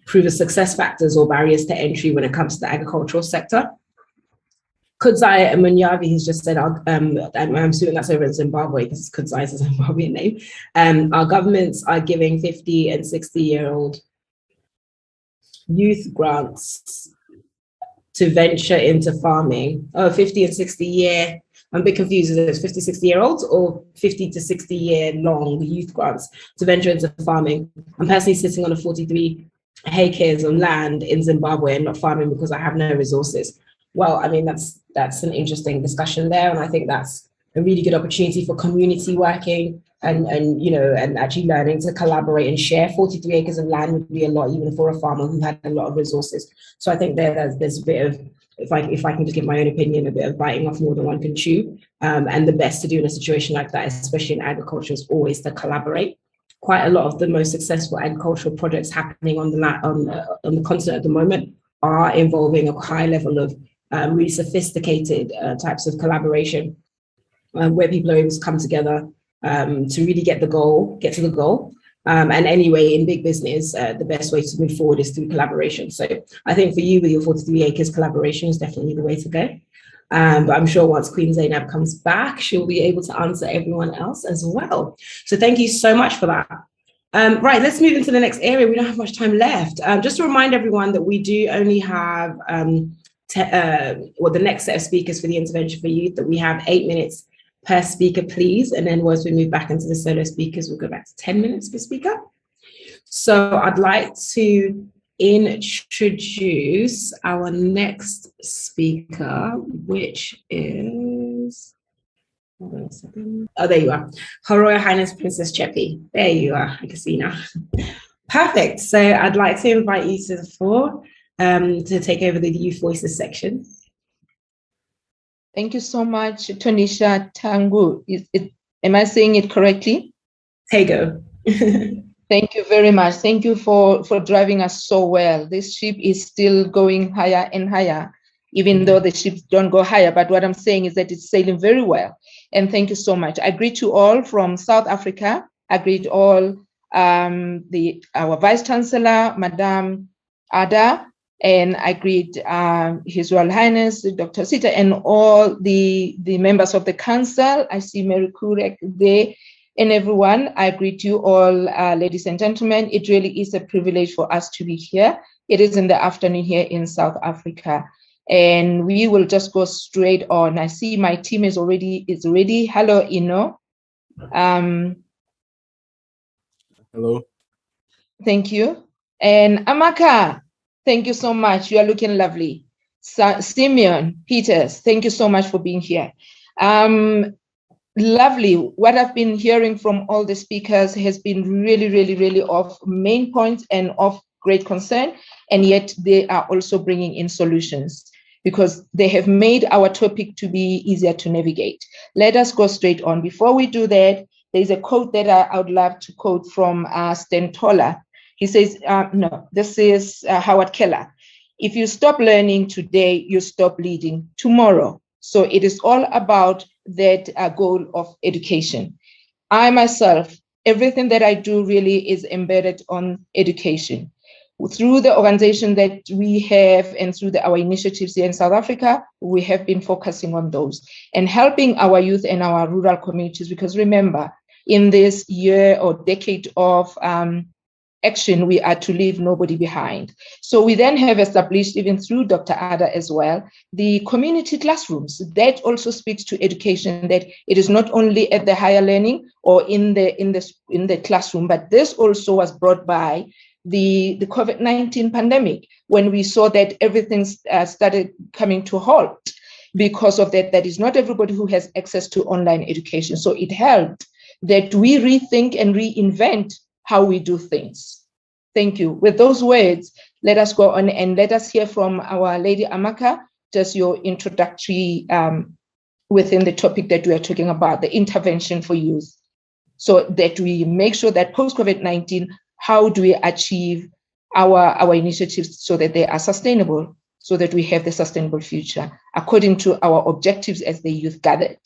prove as success factors or barriers to entry when it comes to the agricultural sector. Kudzai Munyavi has just said, I'm assuming that's over in Zimbabwe because Kudzai is a Zimbabwean name. Our governments are giving 50 and 60-year-old youth grants to venture into farming. Oh, 50 and 60-year, I'm a bit confused. Is it 50, 60-year-olds or 50 to 60-year-long youth grants to venture into farming? I'm personally sitting on a 43 acres of land in Zimbabwe and not farming because I have no resources. Well, I mean, that's an interesting discussion there. And I think that's a really good opportunity for community working, and actually learning to collaborate and share. 43 acres of land would be a lot, even for a farmer who had a lot of resources. So I think there's a bit of, if I can just give my own opinion, a bit of biting off more than one can chew. And the best to do in a situation like that, especially in agriculture, is always to collaborate. Quite a lot of the most successful agricultural projects happening on the continent at the moment are involving a high level of really sophisticated types of collaboration, where people are able to come together to really get to the goal. And anyway, in big business, the best way to move forward is through collaboration. So I think for you with your 43 acres, collaboration is definitely the way to go. But I'm sure once Queen Zainab comes back, she'll be able to answer everyone else as well. So thank you so much for that. Right, let's move into the next area. We don't have much time left. Just to remind everyone that we do only have, the next set of speakers for the intervention for youth, that we have 8 minutes per speaker, please. And then once we move back into the solo speakers, we'll go back to 10 minutes per speaker. So I'd like to introduce our next speaker, which is, hold on a second. Oh, there you are. Her Royal Highness Princess Chepi. There you are. I can see now. Perfect. So I'd like to invite you to the floor to take over the Youth Voices section. Thank you so much, Tonisha Tangu. Am I saying it correctly? Tego. Thank you very much. Thank you for driving us so well. This ship is still going higher and higher, even though the ships don't go higher. But what I'm saying is that it's sailing very well. And thank you so much. I greet you all from South Africa. I greet all our Vice Chancellor, Madame Ada, and I greet His Royal Highness, Dr. Sita, and all the members of the council. I see Mary Kurek there, and everyone. I greet you all, ladies and gentlemen. It really is a privilege for us to be here. It is in the afternoon here in South Africa, and we will just go straight on. I see my team is ready. Hello, Ino. Hello. Thank you. And Amaka, thank you so much. You are looking lovely. Simeon Peters, thank you so much for being here. Lovely. What I've been hearing from all the speakers has been really, really, really of main points and of great concern. And yet they are also bringing in solutions because they have made our topic to be easier to navigate. Let us go straight on. Before we do that, there's a quote that I would love to quote from Stentola. He says, no, this is Howard Keller. If you stop learning today, you stop leading tomorrow. So it is all about that goal of education. I myself, everything that I do really is embedded on education. Through the organization that we have and through our initiatives here in South Africa, we have been focusing on those and helping our youth and our rural communities. Because remember, in this year or decade of action, we are to leave nobody behind. So we then have established, even through Dr. Ada as well, the community classrooms. That also speaks to education, that it is not only at the higher learning or in the classroom, but this also was brought by the COVID-19 pandemic, when we saw that everything started coming to a halt. Because of that, that is not everybody who has access to online education. So it helped that we rethink and reinvent how we do things. Thank you. With those words, let us go on and let us hear from our Lady Amaka, just your introductory within the topic that we are talking about, the intervention for youth, so that we make sure that post-COVID-19, how do we achieve our initiatives so that they are sustainable, so that we have the sustainable future according to our objectives as the youth gathered.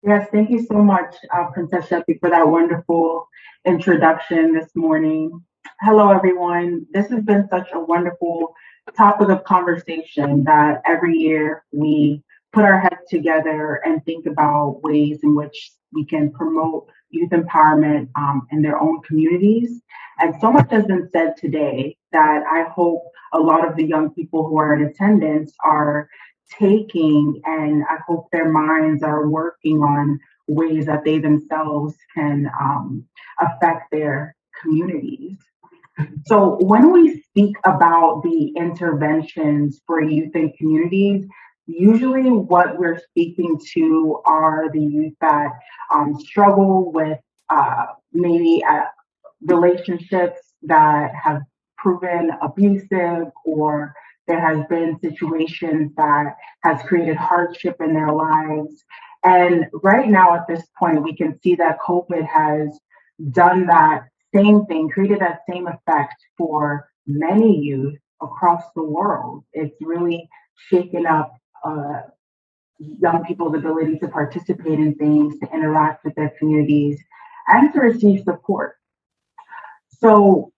Yes, thank you so much, Princess Shepi, for that wonderful introduction this morning. Hello, everyone. This has been such a wonderful topic of conversation that every year we put our heads together and think about ways in which we can promote youth empowerment in their own communities. And so much has been said today that I hope a lot of the young people who are in attendance are taking, and I hope their minds are working on ways that they themselves can affect their communities. So when we speak about the interventions for youth and communities, usually what we're speaking to are the youth that struggle with maybe relationships that have proven abusive, or there has been situations that has created hardship in their lives. And right now at this point, we can see that COVID has done that same thing, created that same effect for many youth across the world. It's really shaken up young people's ability to participate in things, to interact with their communities, and to receive support. So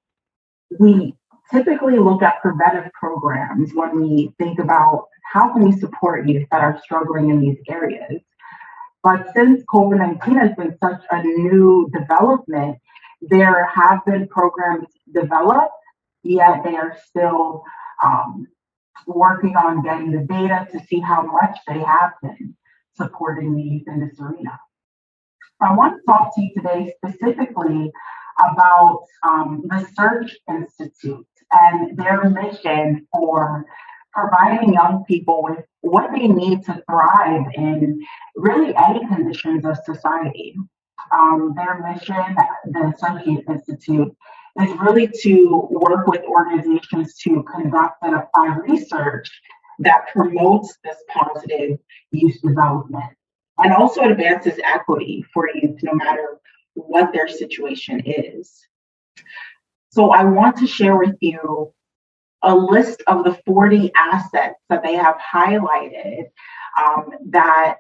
we typically look at preventive programs when we think about how can we support youth that are struggling in these areas. But since COVID-19 has been such a new development, there have been programs developed, yet they are still working on getting the data to see how much they have been supporting the youth in this arena. I want to talk to you today specifically about the Search Institute and their mission for providing young people with what they need to thrive in really any conditions of society. Their mission, the Search Institute, is really to work with organizations to conduct and apply research that promotes this positive youth development and also advances equity for youth no matter what their situation is. So I want to share with you a list of the 40 assets that they have highlighted that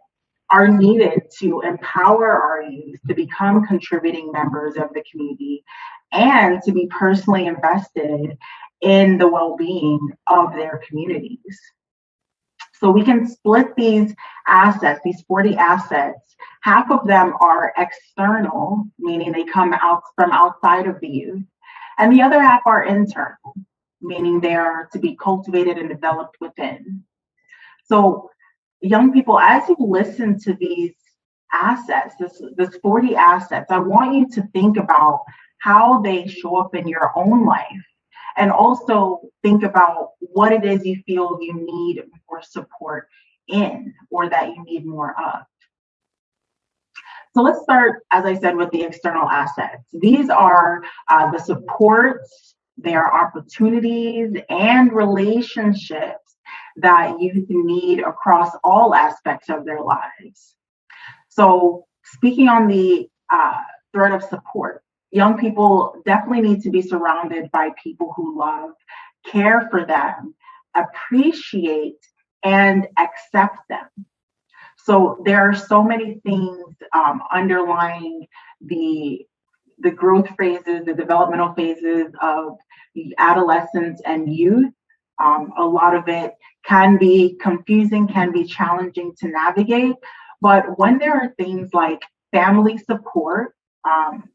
are needed to empower our youth to become contributing members of the community and to be personally invested in the well-being of their communities. So we can split these assets, these 40 assets. Half of them are external, meaning they come out from outside of the youth, and the other half are internal, meaning they are to be cultivated and developed within. So young people, as you listen to these assets, this 40 assets, I want you to think about how they show up in your own life, and also think about what it is you feel you need more support in or that you need more of. So let's start, as I said, with the external assets. These are the supports, they are opportunities and relationships that youth need across all aspects of their lives. So speaking on the thread of support, young people definitely need to be surrounded by people who love, care for them, appreciate, and accept them. So there are so many things underlying the growth phases, the developmental phases of adolescence and youth. A lot of it can be confusing, can be challenging to navigate. But when there are things like family support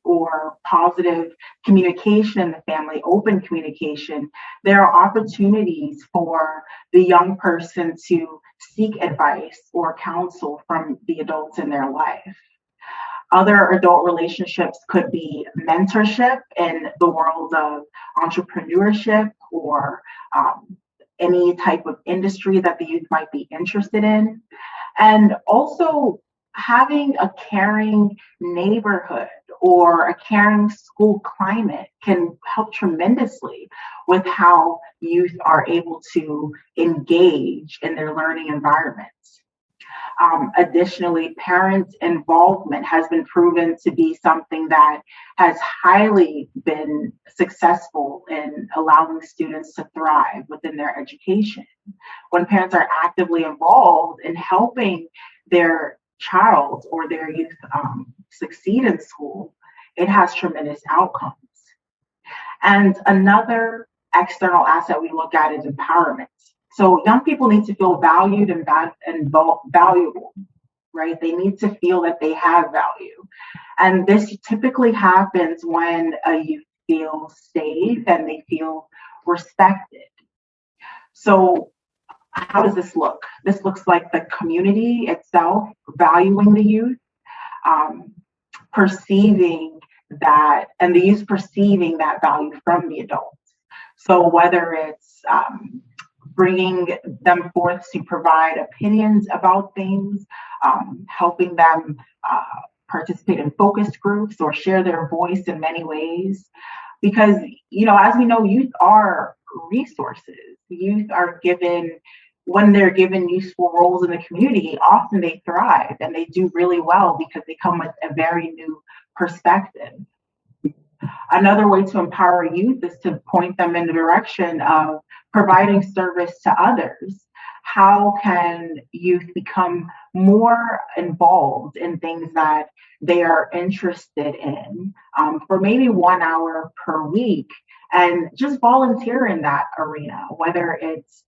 or positive communication in the family, open communication, there are opportunities for the young person to seek advice or counsel from the adults in their life. Other adult relationships could be mentorship in the world of entrepreneurship or any type of industry that the youth might be interested in. And also having a caring neighborhood or a caring school climate can help tremendously with how youth are able to engage in their learning environments. Additionally, parent involvement has been proven to be something that has highly been successful in allowing students to thrive within their education. When parents are actively involved in helping their child or their youth succeed in school, it has tremendous outcomes. And another external asset we look at is empowerment. So young people need to feel valued and valuable, right? They need to feel that they have value. And this typically happens when a youth feels safe and they feel respected. So how does this look? This looks like the community itself valuing the youth, perceiving that, and the youth perceiving that value from the adults. So whether it's bringing them forth to provide opinions about things, helping them participate in focus groups or share their voice in many ways. Because, as we know, youth are resources. Youth are given, when they're given useful roles in the community, often they thrive and they do really well because they come with a very new perspective. Another way to empower youth is to point them in the direction of providing service to others. How can youth become more involved in things that they are interested in for maybe 1 hour per week, and just volunteer in that arena, whether it's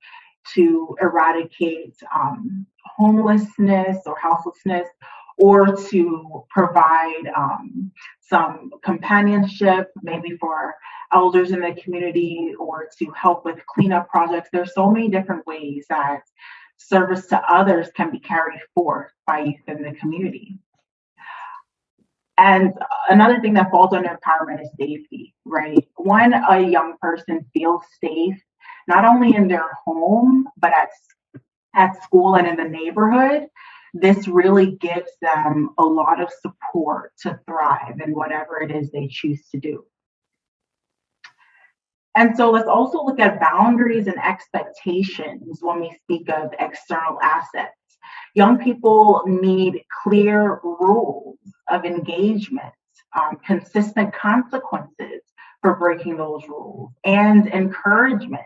to eradicate homelessness or houselessness, or to provide some companionship, maybe for elders in the community, or to help with cleanup projects. There's so many different ways that service to others can be carried forth by youth in the community. And another thing that falls under empowerment is safety, right? When a young person feels safe, not only in their home, but at school and in the neighborhood, this really gives them a lot of support to thrive in whatever it is they choose to do. And so let's also look at boundaries and expectations when we speak of external assets. Young people need clear rules of engagement, consistent consequences for breaking those rules, and encouragement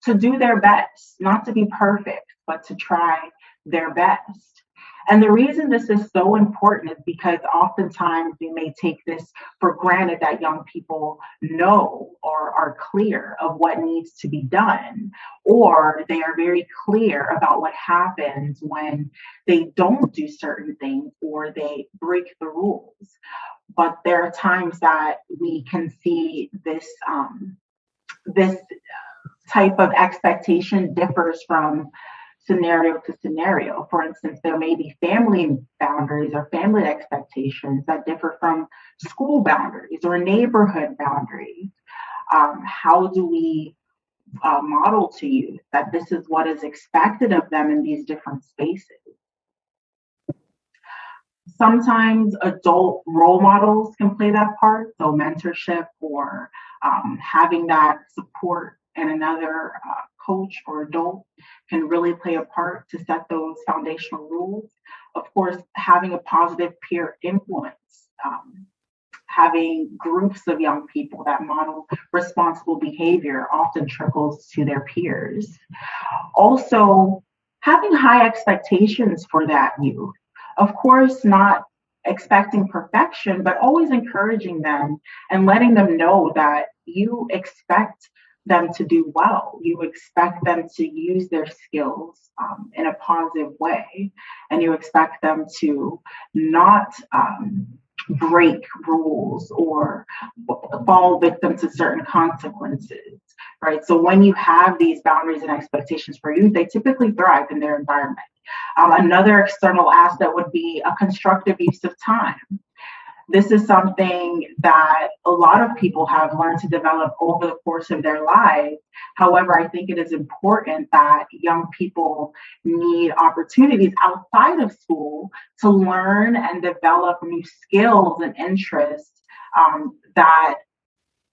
to do their best, not to be perfect, but to try their best. And the reason this is so important is because oftentimes we may take this for granted that young people know or are clear of what needs to be done, or they are very clear about what happens when they don't do certain things or they break the rules. But there are times that we can see this type of expectation differs from scenario to scenario. For instance, there may be family boundaries or family expectations that differ from school boundaries or neighborhood boundaries. How do we model to youth that this is what is expected of them in these different spaces? Sometimes adult role models can play that part, so mentorship or having that support and another coach or adult can really play a part to set those foundational rules. Of course, having a positive peer influence, having groups of young people that model responsible behavior often trickles to their peers. Also, having high expectations for that youth. Of course, not expecting perfection, but always encouraging them and letting them know that you expect them to do well. You expect them to use their skills in a positive way, and you expect them to not break rules or fall victim to certain consequences, right? So when you have these boundaries and expectations for youth, they typically thrive in their environment. Another external asset would be a constructive use of time. This is something that a lot of people have learned to develop over the course of their lives. However, I think it is important that young people need opportunities outside of school to learn and develop new skills and interests that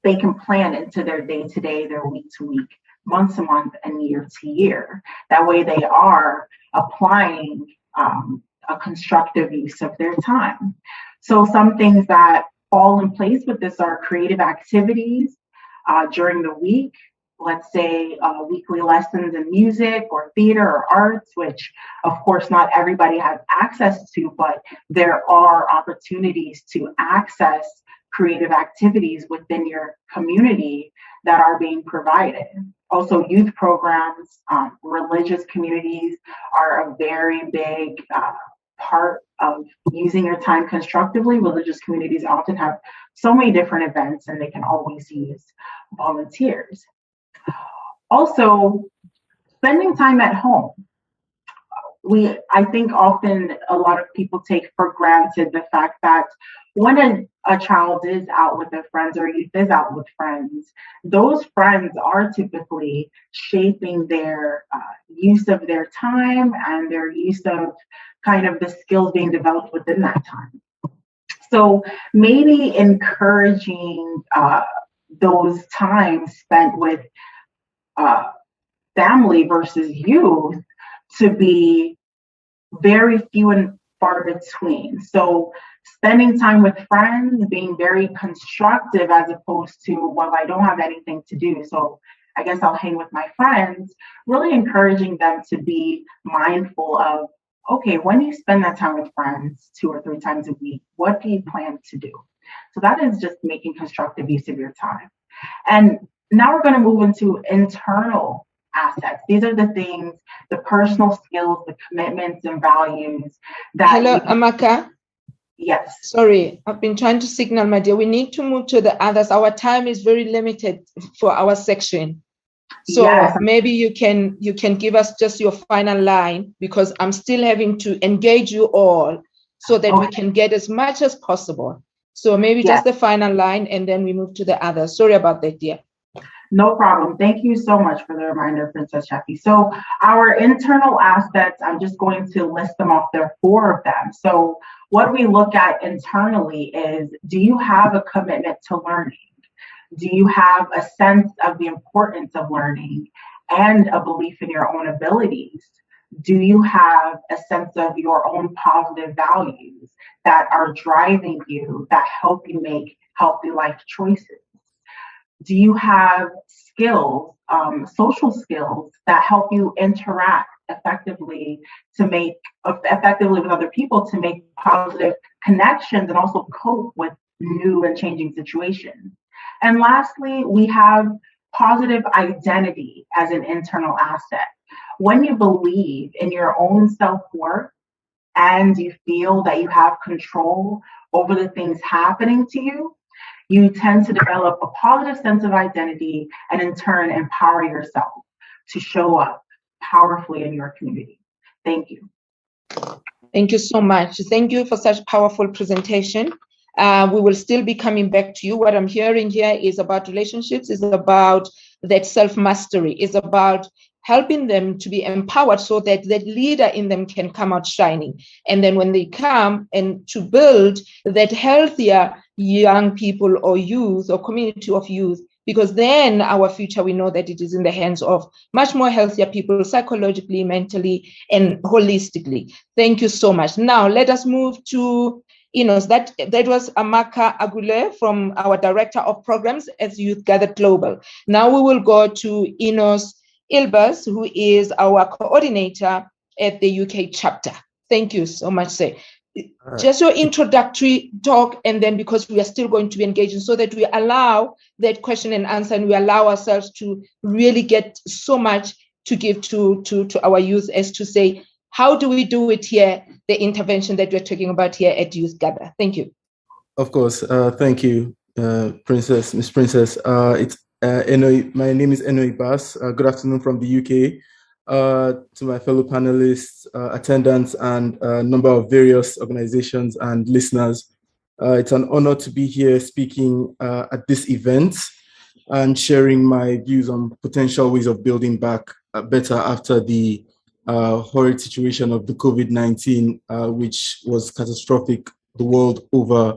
they can plan into their day-to-day, their week-to-week, month-to-month, and year-to-year. That way they are applying a constructive use of their time. So some things that fall in place with this are creative activities during the week. Let's say weekly lessons in music or theater or arts, which of course not everybody has access to, but there are opportunities to access creative activities within your community that are being provided. Also, youth programs, religious communities are a very big part of using your time constructively. Religious communities often have so many different events and they can always use volunteers. Also, spending time at home. I think often a lot of people take for granted the fact that when a child is out with their friends or youth is out with friends, those friends are typically shaping their use of their time and their use of kind of the skills being developed within that time. So maybe encouraging those times spent with family versus youth to be very few and far between. So spending time with friends, being very constructive as opposed to, well, I don't have anything to do, so I guess I'll hang with my friends, really encouraging them to be mindful of, okay, when you spend that time with friends 2 or 3 times a week, what do you plan to do? So that is just making constructive use of your time. And now we're going to move into internal assets. These are the things, the personal skills, the commitments and values that— Hello, Amaka. Yes. Sorry, I've been trying to signal, my dear. We need to move to the others. Our time is very limited for our section. So yes. Maybe you can give us just your final line, because I'm still having to engage you all so that we can get as much as possible. So maybe just the final line, and then we move to the others. Sorry about that, dear. No problem. Thank you so much for the reminder, Princess Shafi. So our internal assets, I'm just going to list them off. There are 4 of them. So what we look at internally is, do you have a commitment to learning? Do you have a sense of the importance of learning and a belief in your own abilities? Do you have a sense of your own positive values that are driving you, that help you make healthy life choices? Do you have skills, social skills that help you interact effectively with other people, to make positive connections and also cope with new and changing situations? And lastly, we have positive identity as an internal asset. When you believe in your own self-worth and you feel that you have control over the things happening to you, you tend to develop a positive sense of identity and in turn empower yourself to show up powerfully in your community. Thank you. Thank you so much. Thank you for such powerful presentation. We will still be coming back to you. What I'm hearing here is about relationships, is about that self-mastery, is about helping them to be empowered so that that leader in them can come out shining. And then when they come, and to build that healthier young people or youth or community of youth, because then our future, we know that it is in the hands of much more healthier people, psychologically, mentally, and holistically. Thank you so much. Now let us move to Enos. That was Amaka Agule, from our Director of Programs at YOUTHGETHER Global. Now we will go to Enos Ilbers, who is our coordinator at the UK chapter. Thank you so much, sir. Just your introductory talk, and then, because we are still going to be engaging, so that we allow that question and answer, and we allow ourselves to really get so much to give to our youth, as to say, how do we do it here, the intervention that we're talking about here at YOUTHGETHER. Thank you. Of course. Thank you, Princess, Miss Princess. It's my name is Enoy Bass. Good afternoon from the UK. To my fellow panelists, attendants, and a number of various organizations and listeners. It's an honor to be here speaking at this event and sharing my views on potential ways of building back better after the horrid situation of the COVID-19, which was catastrophic the world over.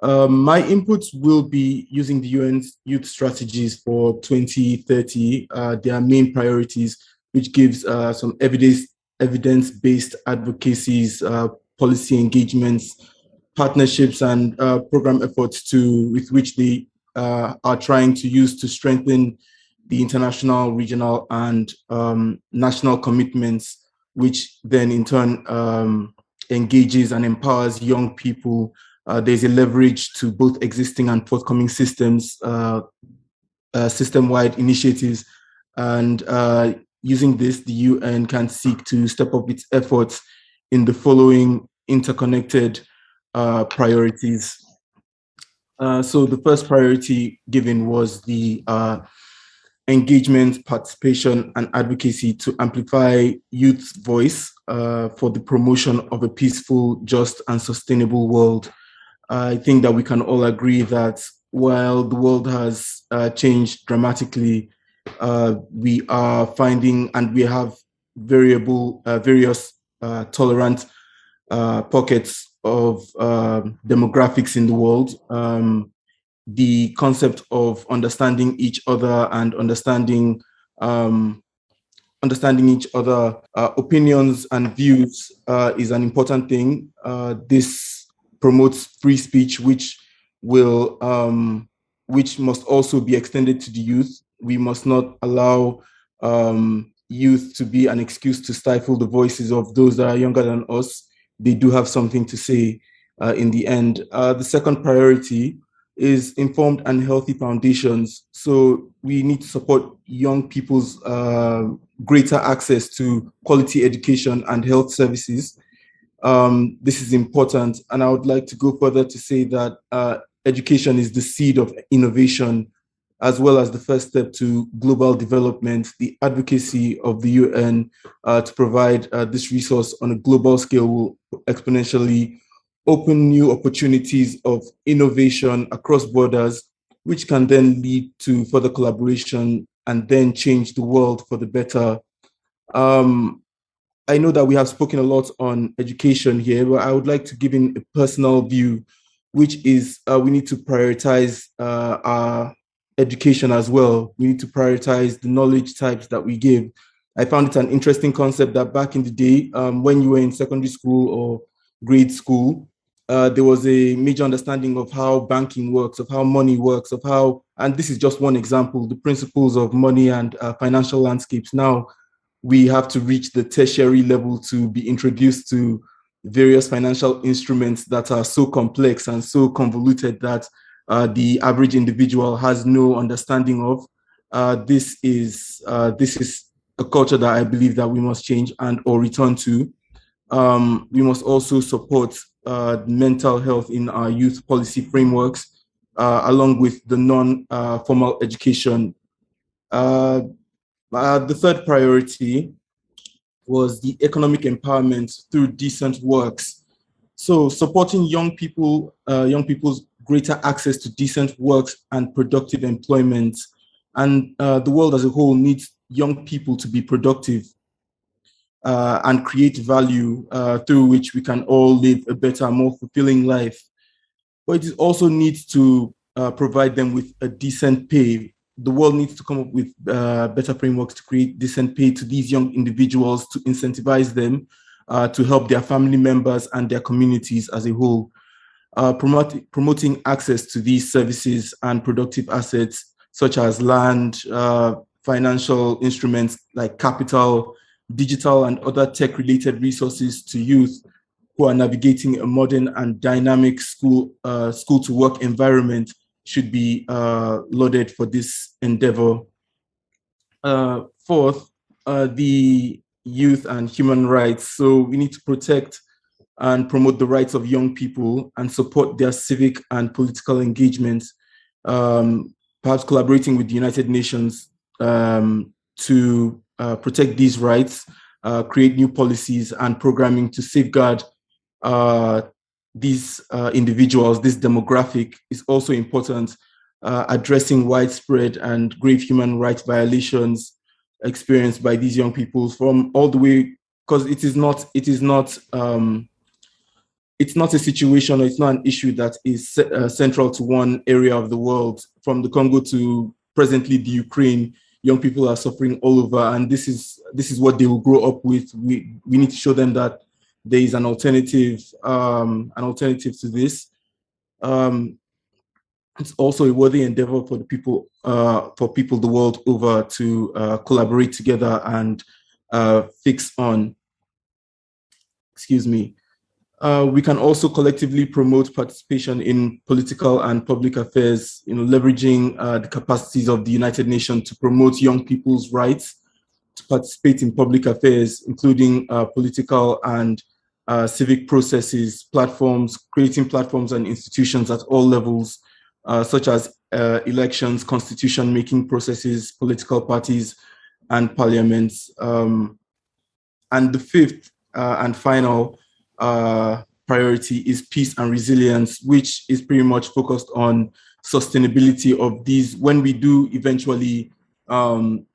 My inputs will be using the UN's youth strategies for 2030, their main priorities, which gives some evidence-based advocacies, policy engagements, partnerships, and program efforts with which they are trying to use to strengthen the international, regional, and national commitments, which then in turn engages and empowers young people. There's a leverage to both existing and forthcoming systems, system-wide initiatives, and using this, the UN can seek to step up its efforts in the following interconnected priorities. So the first priority given was the engagement, participation, and advocacy to amplify youth's voice for the promotion of a peaceful, just, and sustainable world. I think that we can all agree that while the world has changed dramatically, we are finding, and we have various tolerant pockets of demographics in the world, the concept of understanding each other and understanding each other opinions and views is an important thing. This promotes free speech, which must also be extended to the youth. We must not allow youth to be an excuse to stifle the voices of those that are younger than us. They do have something to say in the end. The second priority is informed and healthy foundations. So we need to support young people's greater access to quality education and health services. This is important. And I would like to go further to say that education is the seed of innovation, as well as the first step to global development. The advocacy of the UN to provide this resource on a global scale will exponentially open new opportunities of innovation across borders, which can then lead to further collaboration and then change the world for the better. I know that we have spoken a lot on education here, but I would like to give in a personal view, which is we need to prioritize our education as well. We need to prioritize the knowledge types that we give. I found it an interesting concept that back in the day, when you were in secondary school or grade school, there was a major understanding of how banking works, of how money works, of how, and this is just one example, the principles of money and financial landscapes. Now we have to reach the tertiary level to be introduced to various financial instruments that are so complex and so convoluted that the average individual has no understanding of. This is a culture that I believe that we must change and or return to. We must also support mental health in our youth policy frameworks, along with the non-formal education. The third priority was the economic empowerment through decent works. So supporting young people's greater access to decent works and productive employment. And the world as a whole needs young people to be productive and create value through which we can all live a better, more fulfilling life. But it also needs to provide them with a decent pay. The world needs to come up with better frameworks to create decent pay to these young individuals, to incentivize them, to help their family members and their communities as a whole. Promoting access to these services and productive assets, such as land, financial instruments like capital, digital and other tech-related resources to youth who are navigating a modern and dynamic school-to-work environment should be lauded for this endeavor. Fourth, the youth and human rights. So we need to protect and promote the rights of young people and support their civic and political engagement, perhaps collaborating with the United Nations to protect these rights, create new policies and programming to safeguard these individuals. This demographic is also important, addressing widespread and grave human rights violations experienced by these young people from all the way, because it's not a situation, or it's not an issue that is central to one area of the world. From the Congo to presently the Ukraine, young people are suffering all over, and this is what they will grow up with. We need to show them that there is an alternative to this. It's also a worthy endeavor for the people, the world over to collaborate together and fix on. Excuse me. We can also collectively promote participation in political and public affairs, leveraging the capacities of the United Nations to promote young people's rights to participate in public affairs, including political and civic processes, platforms, creating platforms and institutions at all levels, such as elections, constitution-making processes, political parties, and parliaments. And the fifth and final priority is peace and resilience, which is pretty much focused on sustainability of these. When we do eventually come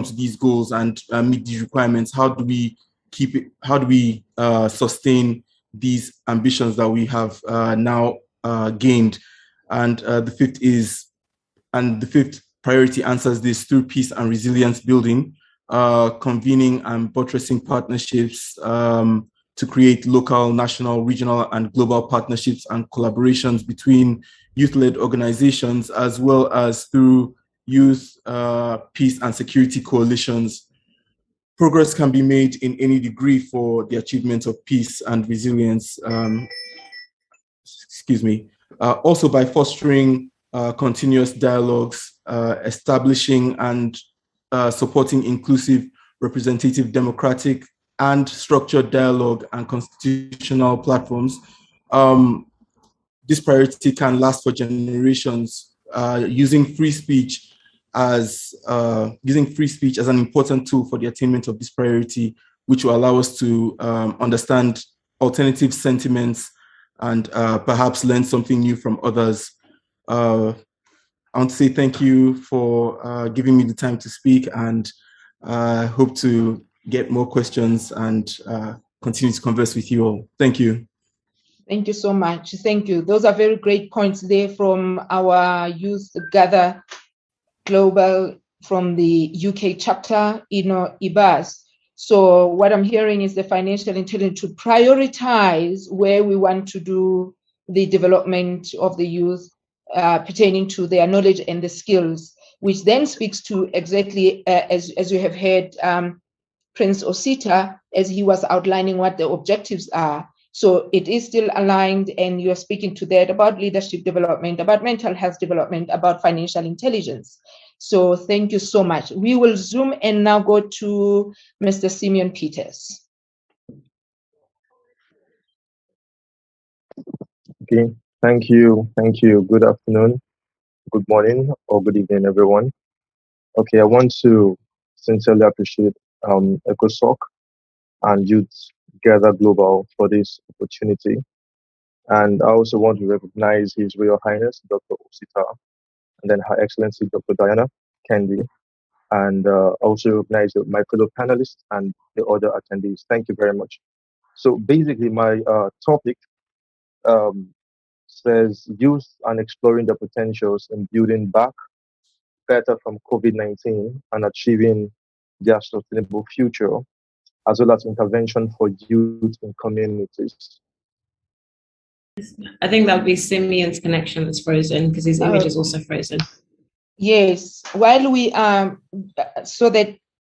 to these goals and meet these requirements, how do we keep it? How do we sustain these ambitions that we have now gained. And the fifth priority answers this through peace and resilience building, convening and buttressing partnerships to create local, national, regional, and global partnerships and collaborations between youth-led organizations, as well as through youth, peace, and security coalitions. Progress can be made in any degree for the achievement of peace and resilience, also by fostering continuous dialogues, establishing and supporting inclusive, representative, democratic, and structured dialogue and constitutional platforms. This priority can last for generations, using free speech as an important tool for the attainment of this priority, which will allow us to understand alternative sentiments and perhaps learn something new from others. I want to say thank you for giving me the time to speak, and hope to get more questions and continue to converse with you all. Thank you. Thank you so much. Thank you. Those are very great points there from our YOUTHGETHER Global from the UK chapter, IBAS. So what I'm hearing is the financial intelligence to prioritize where we want to do the development of the youth pertaining to their knowledge and the skills, which then speaks to exactly as you have heard Prince Osita, as he was outlining what the objectives are. So it is still aligned, and you're speaking to that about leadership development, about mental health development, about financial intelligence. So thank you so much. We will zoom and now go to Mr. Simeon Peters. Okay, thank you. Thank you. Good afternoon, good morning, or good evening, everyone. Okay, I want to sincerely appreciate ECOSOC and YOUTHGETHER Global for this opportunity. And I also want to recognize His Royal Highness, Dr. Osita, and then Her Excellency, Dr. Diana Kendi, and also recognize my fellow panelists and the other attendees. Thank you very much. So basically, my topic says youth and exploring the potentials in building back better from COVID-19 and achieving their sustainable future, as well as intervention for youth in communities. I think that would be Simeon's connection that's frozen because his image is also frozen. Yes, while we are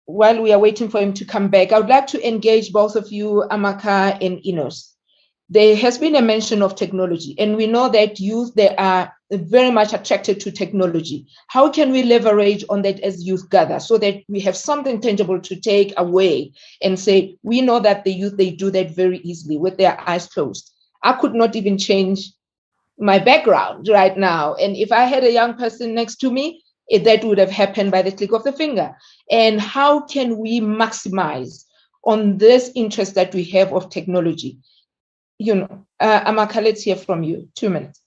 waiting for him to come back, I would like to engage both of you, Amaka and Enos. There has been a mention of technology, and we know that youth, they are very much attracted to technology. How can we leverage on that as YOUTHGETHER so that we have something tangible to take away and say, we know that the youth, they do that very easily with their eyes closed. I could not even change my background right now. And if I had a young person next to me, that would have happened by the click of the finger. And how can we maximize on this interest that we have of technology? Amaka, let's hear from you. 2 minutes.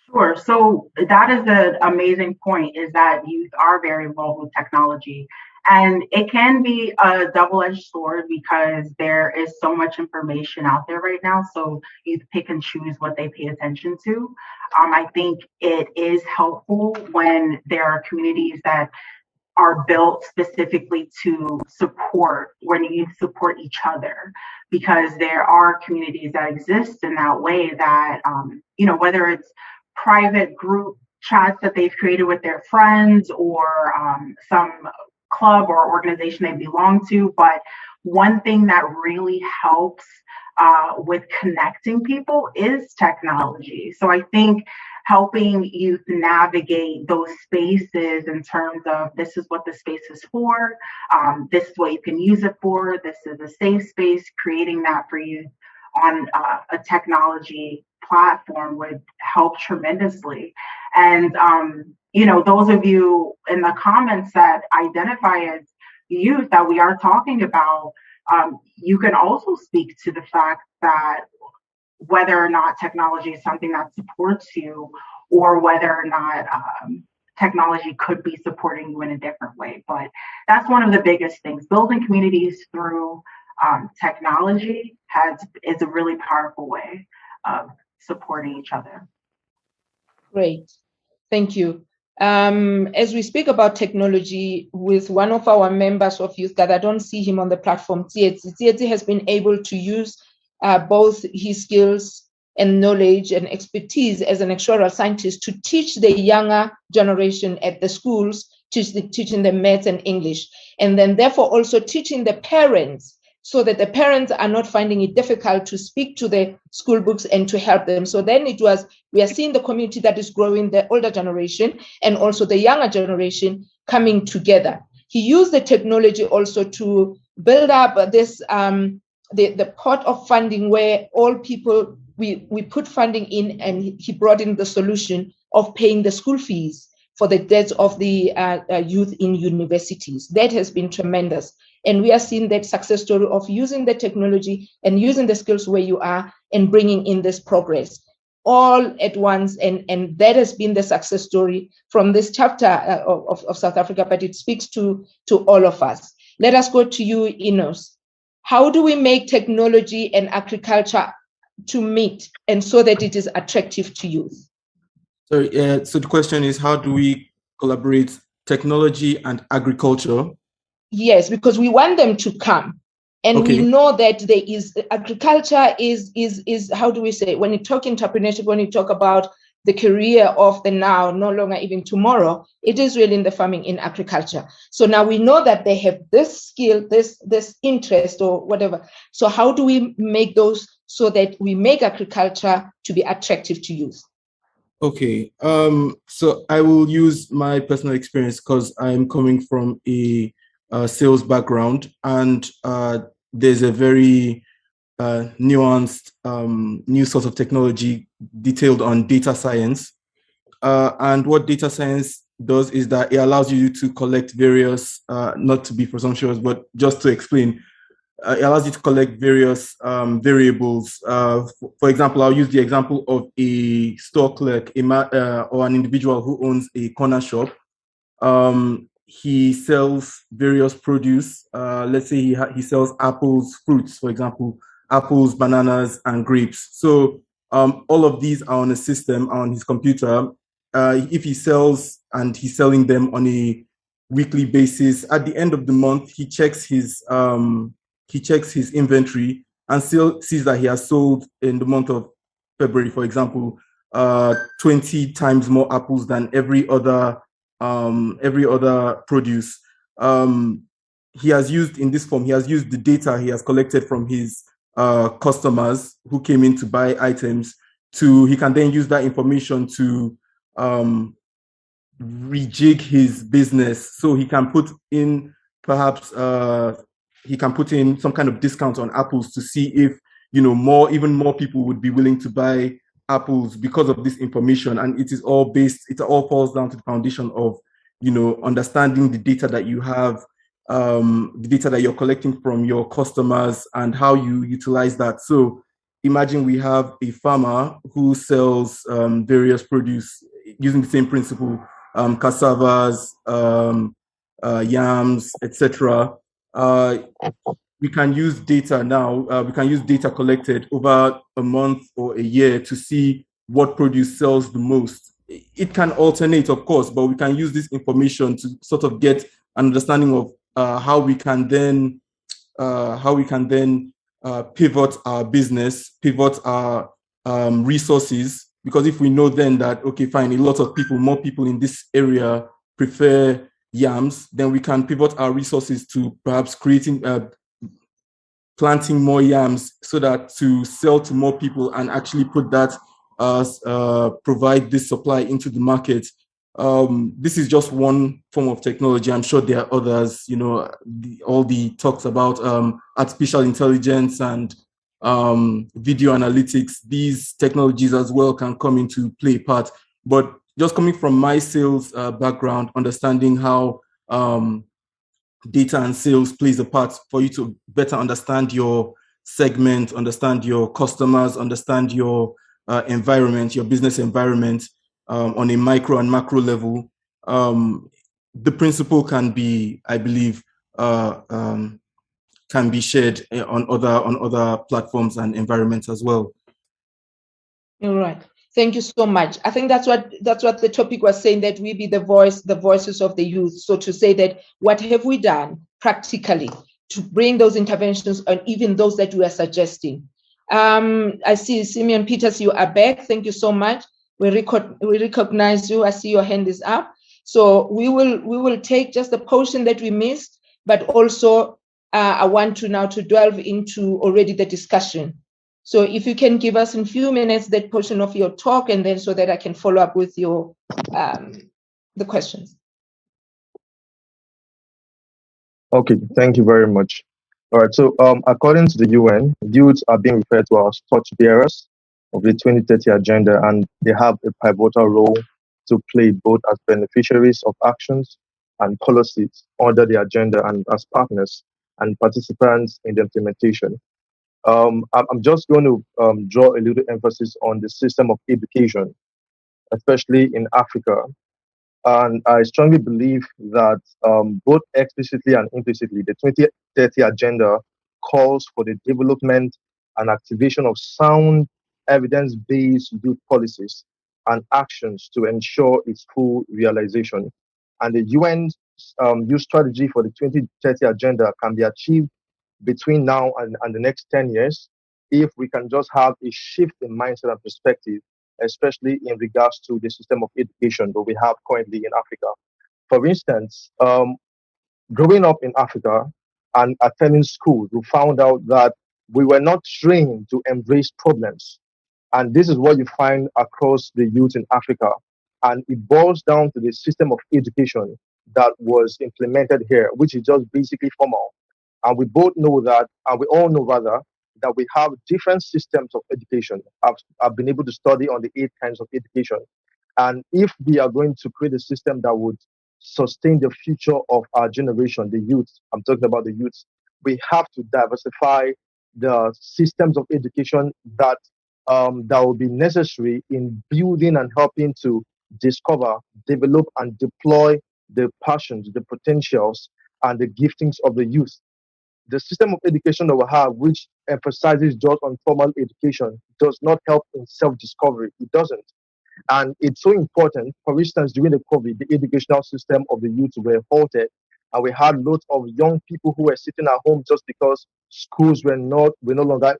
Sure. So that is the amazing point, is that youth are very involved with technology. And it can be a double-edged sword because there is so much information out there right now. So you pick and choose what they pay attention to. I think it is helpful when there are communities that are built specifically to support, when you support each other, because there are communities that exist in that way that, whether it's private group chats that they've created with their friends or some club or organization they belong to. But one thing that really helps with connecting people is technology. So I think helping youth navigate those spaces in terms of this is what the space is for, this is what you can use it for, this is a safe space, creating that for youth on a technology platform would help tremendously. And, those of you in the comments that identify as youth that we are talking about, you can also speak to the fact that whether or not technology is something that supports you, or whether or not technology could be supporting you in a different way. But that's one of the biggest things, building communities through technology is a really powerful way of supporting each other. Great, thank you. As we speak about technology with one of our members of YouthGather, I don't see him on the platform, Tsietsi has been able to use both his skills and knowledge and expertise as an actuarial scientist to teach the younger generation at the schools, teaching them maths and English, and then therefore also teaching the parents so that the parents are not finding it difficult to speak to the school books and to help them. So then we are seeing the community that is growing, the older generation and also the younger generation coming together. He used the technology also to build up this, the pot of funding where all people, we put funding in, and he brought in the solution of paying the school fees for the debts of the youth in universities. That has been tremendous. And we are seeing that success story of using the technology and using the skills where you are and bringing in this progress all at once. And that has been the success story from this chapter of South Africa, but it speaks to all of us. Let us go to you, Enos. How do we make technology and agriculture to meet and so that it is attractive to youth? So the question is, how do we collaborate technology and agriculture? Yes, because we want them to come. And we know that there is agriculture is how do we say, when you talk entrepreneurship, when you talk about the career of the now, no longer even tomorrow, it is really in the farming, in agriculture. So now we know that they have this skill, this interest or whatever. So how do we make those so that we make agriculture to be attractive to youth? Okay, so I will use my personal experience because I'm coming from a sales background, and there's a very nuanced new sort of technology detailed on data science. And what data science does is that it allows you to collect various, not to be presumptuous, but just to explain, it allows you to collect various variables. For example, I'll use the example of a store clerk or an individual who owns a corner shop. He sells various produce. Let's say he sells apples, fruits, for example, apples, bananas, and grapes. So all of these are on a system on his computer. If he sells and he's selling them on a weekly basis, at the end of the month, he checks his inventory and still sees that he has sold in the month of February, for example, 20 times more apples than every other produce. He has used in this form, he has used the data he has collected from his customers who came in to buy items he can then use that information to rejig his business. So he can put in perhaps he can put in some kind of discount on apples to see if even more people would be willing to buy apples because of this information. And it all falls down to the foundation of understanding the data that you have, the data that you're collecting from your customers and how you utilize that. So imagine we have a farmer who sells various produce using the same principle, cassavas, yams, etc. We can use data now. We can use data collected over a month or a year to see what produce sells the most. It can alternate, of course, but we can use this information to sort of get an understanding of how we can then pivot our business, pivot our resources. Because if we know then that, okay, fine, more people in this area prefer yams, then we can pivot our resources to perhaps planting more yams so that to sell to more people and actually put that provide this supply into the market. This is just one form of technology. I'm sure there are others, all the talks about artificial intelligence and video analytics. These technologies as well can come into play part. But just coming from my sales background, understanding how data and sales plays a part for you to better understand your segment, understand your customers, understand your environment, your business environment on a micro and macro level. The principle can be, I believe, to can be shared on other platforms and environments as well. All right. Thank you so much. I think that's what the topic was saying, that we be the voices of the youth. So to say that, what have we done practically to bring those interventions, and even those that we are suggesting? I see Simeon Peters, you are back. Thank you so much. We recognize you. I see your hand is up. So we will take just the portion that we missed, but also I want to now to delve into already the discussion. So if you can give us in a few minutes that portion of your talk, and then so that I can follow up with your the questions. Okay, thank you very much. All right, so according to the UN, youths are being referred to as torchbearers of the 2030 agenda, and they have a pivotal role to play both as beneficiaries of actions and policies under the agenda, and as partners and participants in the implementation. I'm just going to draw a little emphasis on the system of education, especially in Africa. And I strongly believe that both explicitly and implicitly, the 2030 agenda calls for the development and activation of sound, evidence-based youth policies and actions to ensure its full realization. And the UN's youth strategy for the 2030 agenda can be achieved between now and the next 10 years if we can just have a shift in mindset and perspective, especially in regards to the system of education that we have currently in Africa. For instance, growing up in Africa and attending school, we found out that we were not trained to embrace problems. And this is what you find across the youth in Africa. And it boils down to the system of education that was implemented here, which is just basically formal. And we both know that, and we all know rather, that we have different systems of education. I've been able to study on the 8 kinds of education. And if we are going to create a system that would sustain the future of our generation, the youth, I'm talking about the youth, we have to diversify the systems of education that will be necessary in building and helping to discover, develop, and deploy the passions, the potentials, and the giftings of the youth. The system of education that we have, which emphasizes just on formal education, does not help in self-discovery. It doesn't. And it's so important. For instance, during the COVID, the educational system of the youth were halted, and we had lots of young people who were sitting at home just because schools were no longer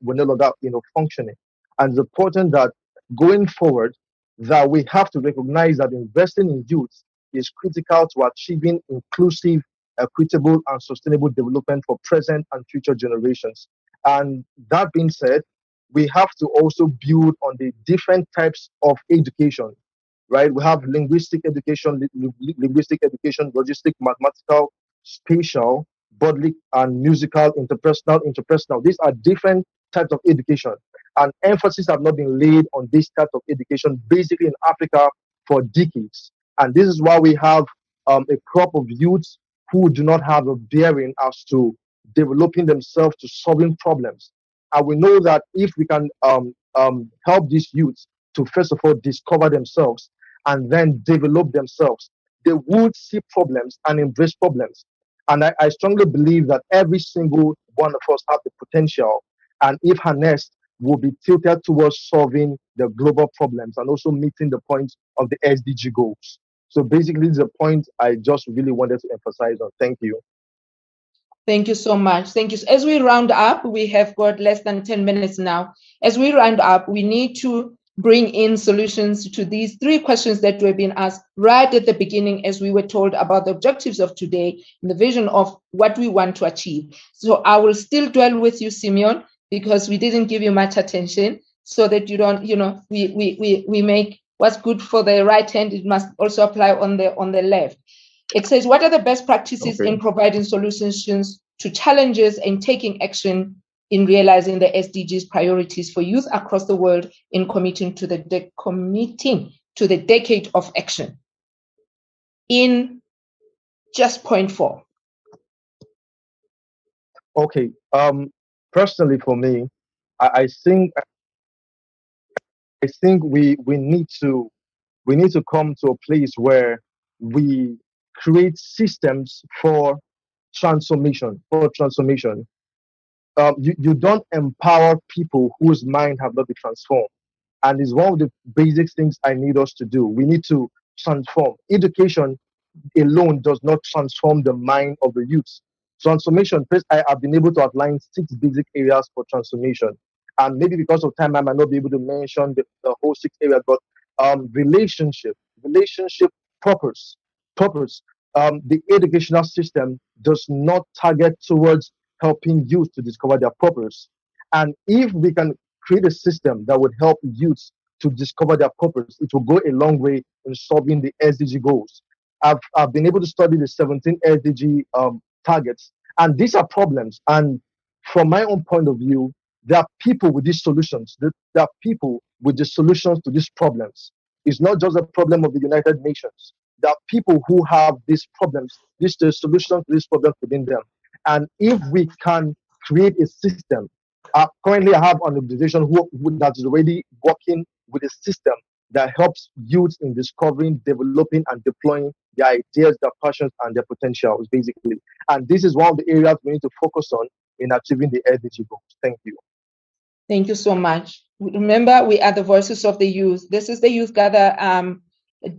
functioning. And it's important that going forward, that we have to recognize that investing in youth is critical to achieving inclusive, equitable, and sustainable development for present and future generations. And that being said, we have to also build on the different types of education, right? We have linguistic education, logistic, mathematical, spatial, bodily, and musical, interpersonal. These are different types of education. And emphasis have not been laid on this type of education, basically in Africa for decades. And this is why we have a crop of youths who do not have a bearing as to developing themselves to solving problems. And we know that if we can help these youths to first of all discover themselves and then develop themselves, they would see problems and embrace problems. And I strongly believe that every single one of us have the potential, and if harnessed, will be tilted towards solving the global problems and also meeting the points of the SDG goals. So basically, this is a point I just really wanted to emphasize on. Thank you. Thank you so much. Thank you. As we round up, we have got less than 10 minutes now. As we round up, we need to bring in solutions to these 3 questions that were being asked right at the beginning, as we were told about the objectives of today and the vision of what we want to achieve. So I will still dwell with you, Simeon, because we didn't give you much attention, so that you don't, we make what's good for the right hand, it must also apply on the left. It says, what are the best practices in providing solutions to challenges and taking action in realizing the SDGs priorities for youth across the world in committing to the decade of action? In just point 4. Okay. Personally, for me, I think we need to come to a place where we create systems for transformation. you don't empower people whose mind have not been transformed. And it's one of the basic things I need us to do. We need to transform. Education alone does not transform the mind of the youth. Transformation, first, I have been able to outline 6 basic areas for transformation. And maybe because of time, I might not be able to mention the whole 6 areas, but relationship, purpose. The educational system does not target towards helping youth to discover their purpose. And if we can create a system that would help youth to discover their purpose, it will go a long way in solving the SDG goals. I've been able to study the 17 SDG targets, and these are problems. And from my own point of view, there are people with these solutions. There are people with the solutions to these problems. It's not just a problem of the United Nations. There are people who have these problems, the solutions to these problems within them. And if we can create a system, currently I have an organization that is already working with a system that helps youth in discovering, developing, and deploying their ideas, their passions, and their potentials, basically. And this is one of the areas we need to focus on in achieving the SDG goals. Thank you. Thank you so much. Remember, we are the voices of the youth. This is the Youth Gather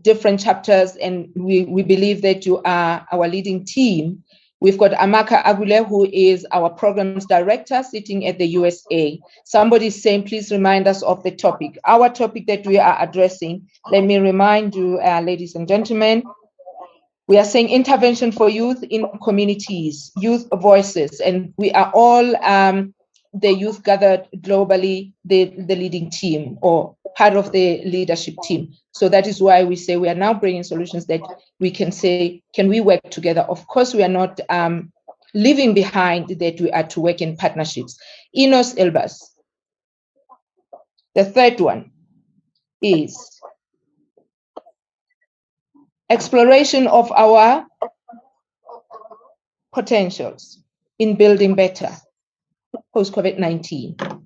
different chapters, and we believe that you are our leading team. We've got Amaka Agule, who is our programs director sitting at the USA. Somebody's saying, please remind us of the topic. Our topic that we are addressing, let me remind you, ladies and gentlemen, we are saying intervention for youth in communities, youth voices, and we are all the Youth Gathered Globally, the leading team or part of the leadership team. So that is why we say we are now bringing solutions that we can say, can we work together? Of course, we are not leaving behind that we are to work in partnerships. Enos Elbas. The third one is exploration of our potentials in building better post-COVID-19.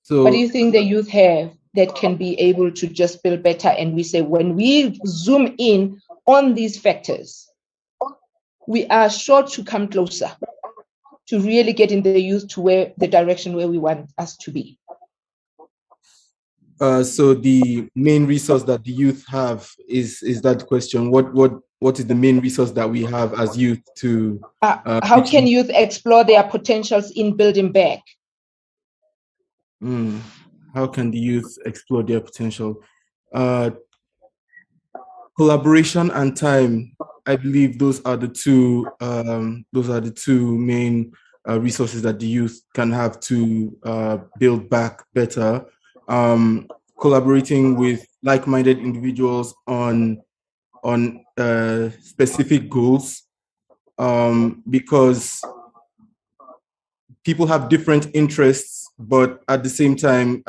So, what do you think the youth have that can be able to just build better? And we say, when we zoom in on these factors, we are sure to come closer to really getting the youth to where the direction where we want us to be. So the main resource that the youth have is that question. What is the main resource that we have as youth to? How can youth explore their potentials in building back? How can the youth explore their potential? Collaboration and time. I believe those are the two main resources that the youth can have to build back better. Collaborating with like-minded individuals on specific goals, because people have different interests, but at the same time,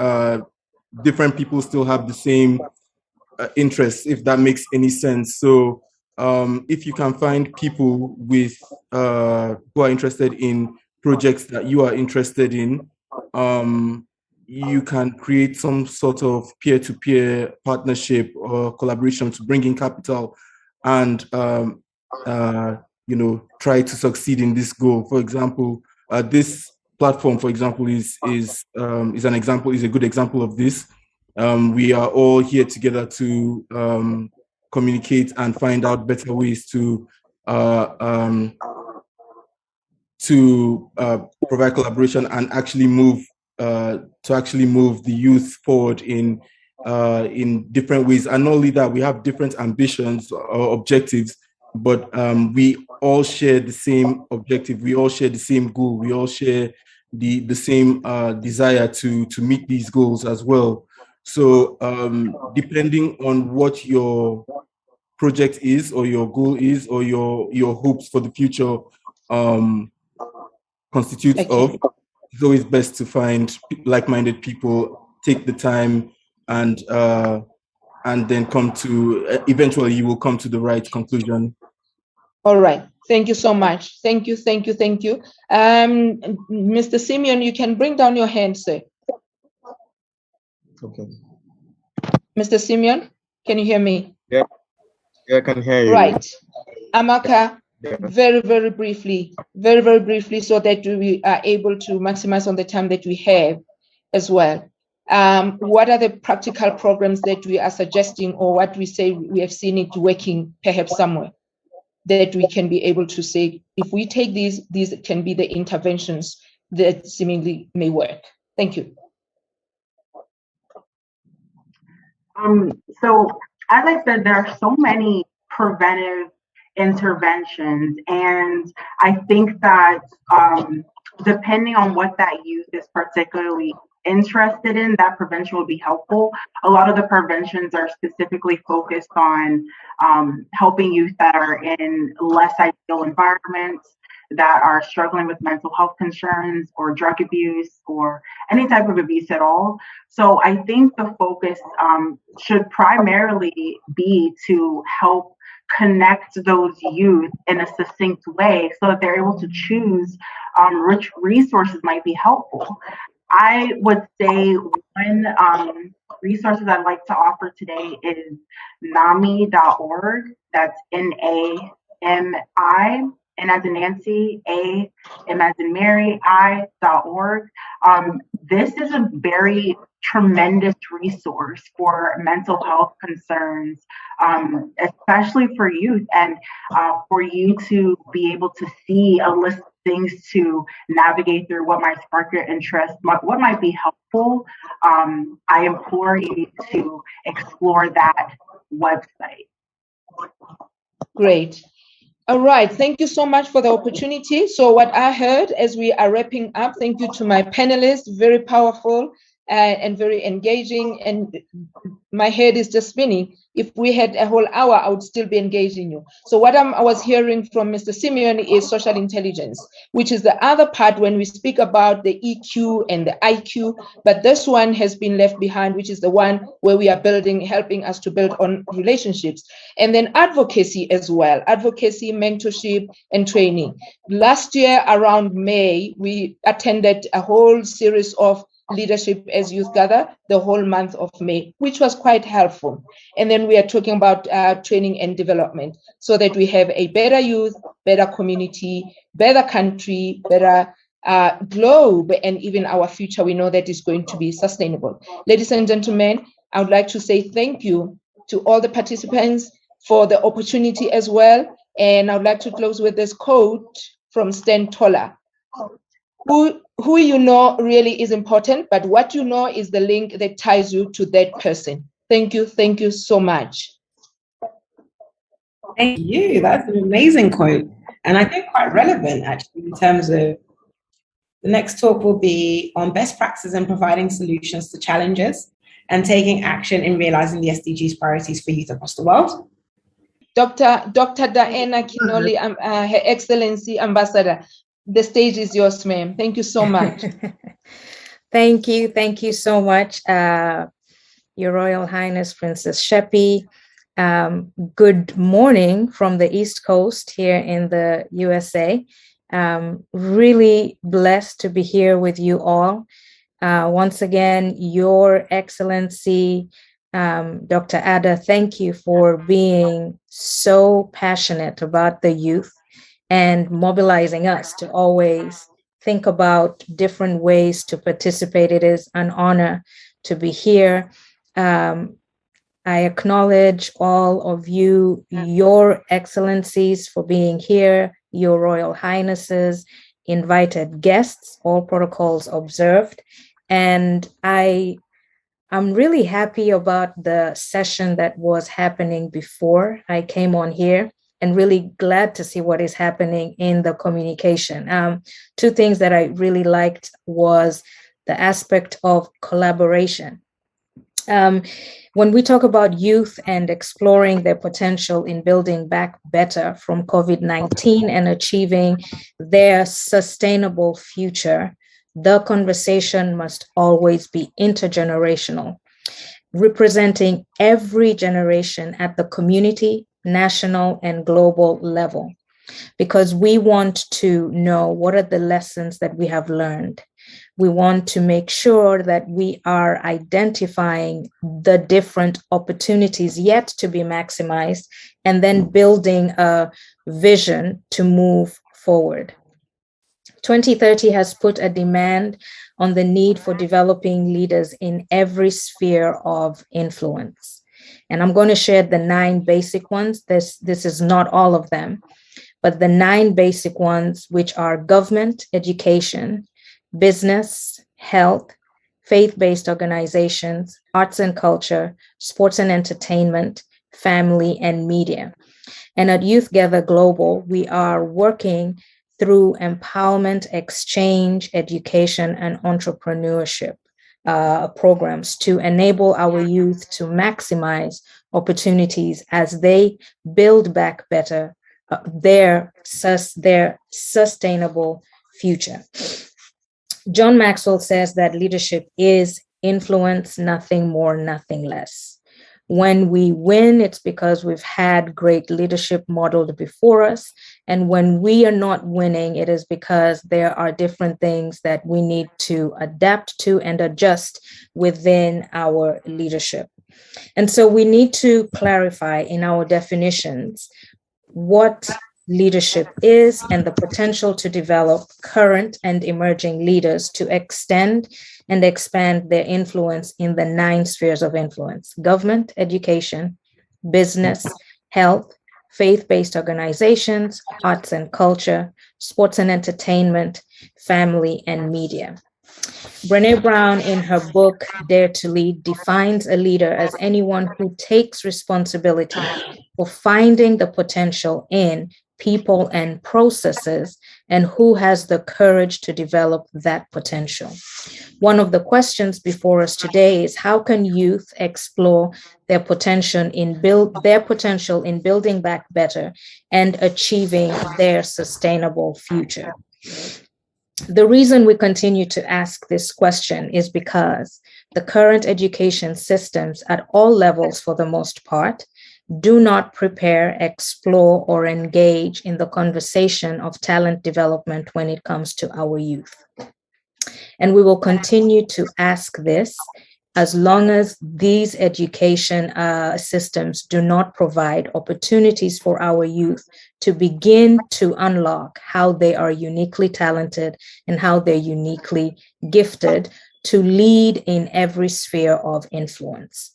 different people still have the same interests, if that makes any sense. So if you can find people with who are interested in projects that you are interested in, you can create some sort of peer-to-peer partnership or collaboration to bring in capital and try to succeed in this goal. For example, this platform, for example, is a good example of this. We are all here together to communicate and find out better ways to provide collaboration and actually move the youth forward in different ways. And not only that, we have different ambitions or objectives, but we all share the same objective. We all share the same goal. We all share the same desire to meet these goals as well. So depending on what your project is or your goal is or your hopes for the future constitutes of, it's always best to find like-minded people, take the time, and then eventually you will come to the right conclusion. All right. Thank you so much. Thank you. Mr. Simeon, you can bring down your hand, sir. Okay. Mr. Simeon, can you hear me? Yeah, I can hear you. Right. Amaka, Very, very briefly, so that we are able to maximize on the time that we have as well. What are the practical programs that we are suggesting, or what we say we have seen it working perhaps somewhere, that we can be able to say, if we take these can be the interventions that seemingly may work? Thank you. So as I said, there are so many preventive interventions, and I think that depending on what that youth is particularly interested in, that prevention will be helpful. A lot of the preventions are specifically focused on helping youth that are in less ideal environments, that are struggling with mental health concerns or drug abuse or any type of abuse at all. So I think the focus should primarily be to help connect those youth in a succinct way so that they're able to choose which resources might be helpful. I would say one resources I'd like to offer today is NAMI.org. That's NAMI, N as in Nancy, A, M as in Mary, I.org. This is a very tremendous resource for mental health concerns, especially for youth, and for you to be able to see a list of things to navigate through what might spark your interest, what might be helpful. I implore you to explore that website. Great. All right, thank you so much for the opportunity. So what I heard as we are wrapping up, thank you to my panelists, very powerful and very engaging, and my head is just spinning. If we had a whole hour, I would still be engaging you. So what I was hearing from Mr. Simeon is social intelligence, which is the other part when we speak about the EQ and the IQ, but this one has been left behind, which is the one where we are building, helping us to build on relationships. And then advocacy as well, advocacy, mentorship, and training. Last year around May, we attended a whole series of leadership as Youth Gather the whole month of May, which was quite helpful. And then we are talking about training and development so that we have a better youth, better community, better country, better globe, and even our future, we know that is going to be sustainable. Ladies and gentlemen, I would like to say thank you to all the participants for the opportunity as well. And I would like to close with this quote from Stan Toller. Who you know really is important, but what you know is the link that ties you to that person. Thank you so much. Thank you. That's an amazing quote. And I think quite relevant actually in terms of the next talk will be on best practices in providing solutions to challenges and taking action in realizing the SDGs priorities for youth across the world. Dr. Diana Kinoli, Her Excellency Ambassador, the stage is yours, ma'am. Thank you so much. Thank you so much, Your Royal Highness Princess Shepi. Good morning from the East Coast here in the USA. Really blessed to be here with you all. Once again, Your Excellency, Dr. Ada, thank you for being so passionate about the youth and mobilizing us to always think about different ways to participate. It is an honor to be here. I acknowledge all of you, Your Excellencies, for being here, Your Royal Highnesses, invited guests, all protocols observed. And I'm really happy about the session that was happening before I came on here, and really glad to see what is happening in the communication. Two things that I really liked was the aspect of collaboration. When we talk about youth and exploring their potential in building back better from COVID-19 and achieving their sustainable future, the conversation must always be intergenerational, representing every generation at the community, national, and global level, because we want to know what are the lessons that we have learned. We want to make sure that we are identifying the different opportunities yet to be maximized and then building a vision to move forward. 2030 has put a demand on the need for developing leaders in every sphere of influence. And I'm going to share the 9 basic ones. This is not all of them, but the 9 basic ones, which are government, education, business, health, faith-based organizations, arts and culture, sports and entertainment, family, and media. And at YouthGether Global, we are working through empowerment, exchange, education, and entrepreneurship programs to enable our youth to maximize opportunities as they build back better their sustainable future. John Maxwell says that leadership is influence, nothing more, nothing less. When we win, it's because we've had great leadership modeled before us. And when we are not winning, it is because there are different things that we need to adapt to and adjust within our leadership. And so we need to clarify in our definitions what leadership is and the potential to develop current and emerging leaders to extend and expand their influence in the 9 spheres of influence: government, education, business, health, faith-based organizations, arts and culture, sports and entertainment, family, and media. Brené Brown, in her book, Dare to Lead, defines a leader as anyone who takes responsibility for finding the potential in people and processes and who has the courage to develop that potential. One of the questions before us today is, how can youth explore their potential in building back better and achieving their sustainable future? The reason we continue to ask this question is because the current education systems at all levels, for the most part, do not prepare, explore, or engage in the conversation of talent development when it comes to our youth. And we will continue to ask this as long as these education systems do not provide opportunities for our youth to begin to unlock how they are uniquely talented and how they're uniquely gifted to lead in every sphere of influence.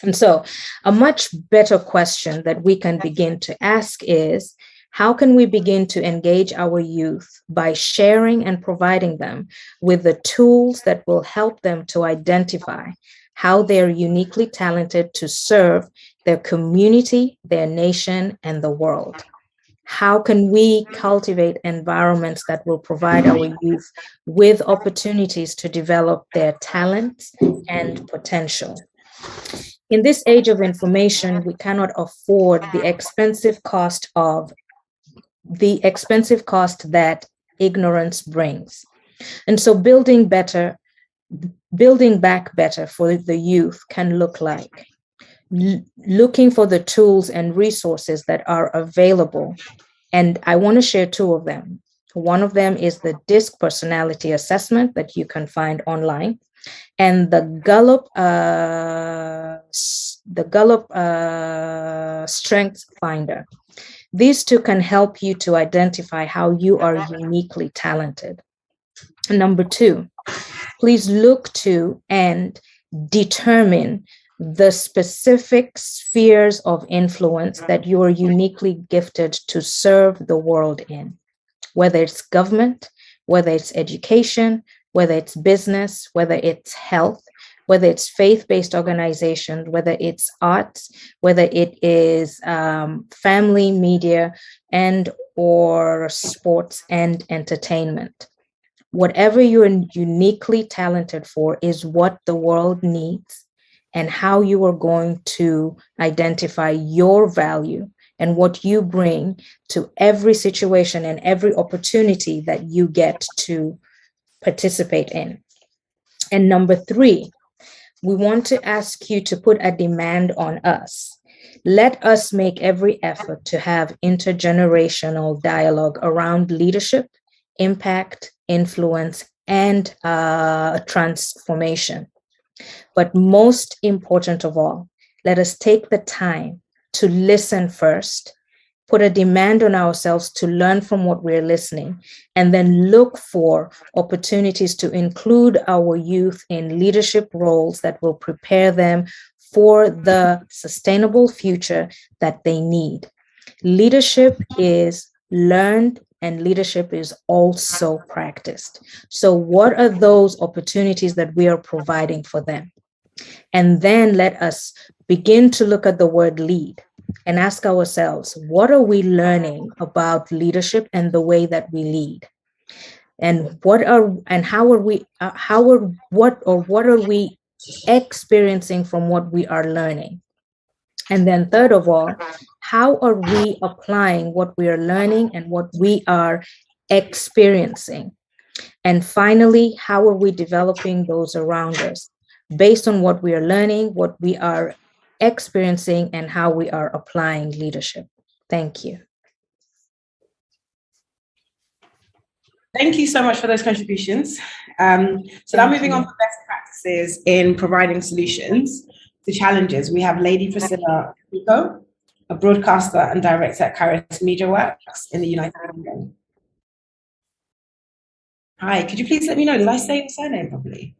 And so a much better question that we can begin to ask is, how can we begin to engage our youth by sharing and providing them with the tools that will help them to identify how they're uniquely talented to serve their community, their nation, and the world? How can we cultivate environments that will provide our youth with opportunities to develop their talents and potential? In this age of information, we cannot afford the expensive cost that ignorance brings. And so building back better for the youth can look like looking for the tools and resources that are available. And I want to share 2 of them. One of them is the DISC personality assessment that you can find online, and the Gallup Strengths Finder. These 2 can help you to identify how you are uniquely talented. Number 2, please look to and determine the specific spheres of influence that you are uniquely gifted to serve the world in, whether it's government, whether it's education, whether it's business, whether it's health, whether it's faith-based organizations, whether it's arts, whether it is family, media, and or sports and entertainment. Whatever you're uniquely talented for is what the world needs, and how you are going to identify your value and what you bring to every situation and every opportunity that you get to participate in. And number 3, we want to ask you to put a demand on us. Let us make every effort to have intergenerational dialogue around leadership, impact, influence, and transformation. But most important of all, let us take the time to listen first, put a demand on ourselves to learn from what we're listening, and then look for opportunities to include our youth in leadership roles that will prepare them for the sustainable future that they need. Leadership is learned and leadership is also practiced. So what are those opportunities that we are providing for them? And then let us begin to look at the word lead and ask ourselves, what are we learning about leadership and the way that we lead? And what are we experiencing from what we are learning? And then third of all, how are we applying what we are learning and what we are experiencing? And finally, how are we developing those around us based on what we are learning, what we are experiencing, and how we are applying leadership? Thank you. Thank you so much for those contributions. So now moving on to best practices in providing solutions to challenges. We have Lady Priscilla Pico, a broadcaster and director at Kairos Media Works in the United Kingdom. Hi, could you please let me know, did I say your surname properly?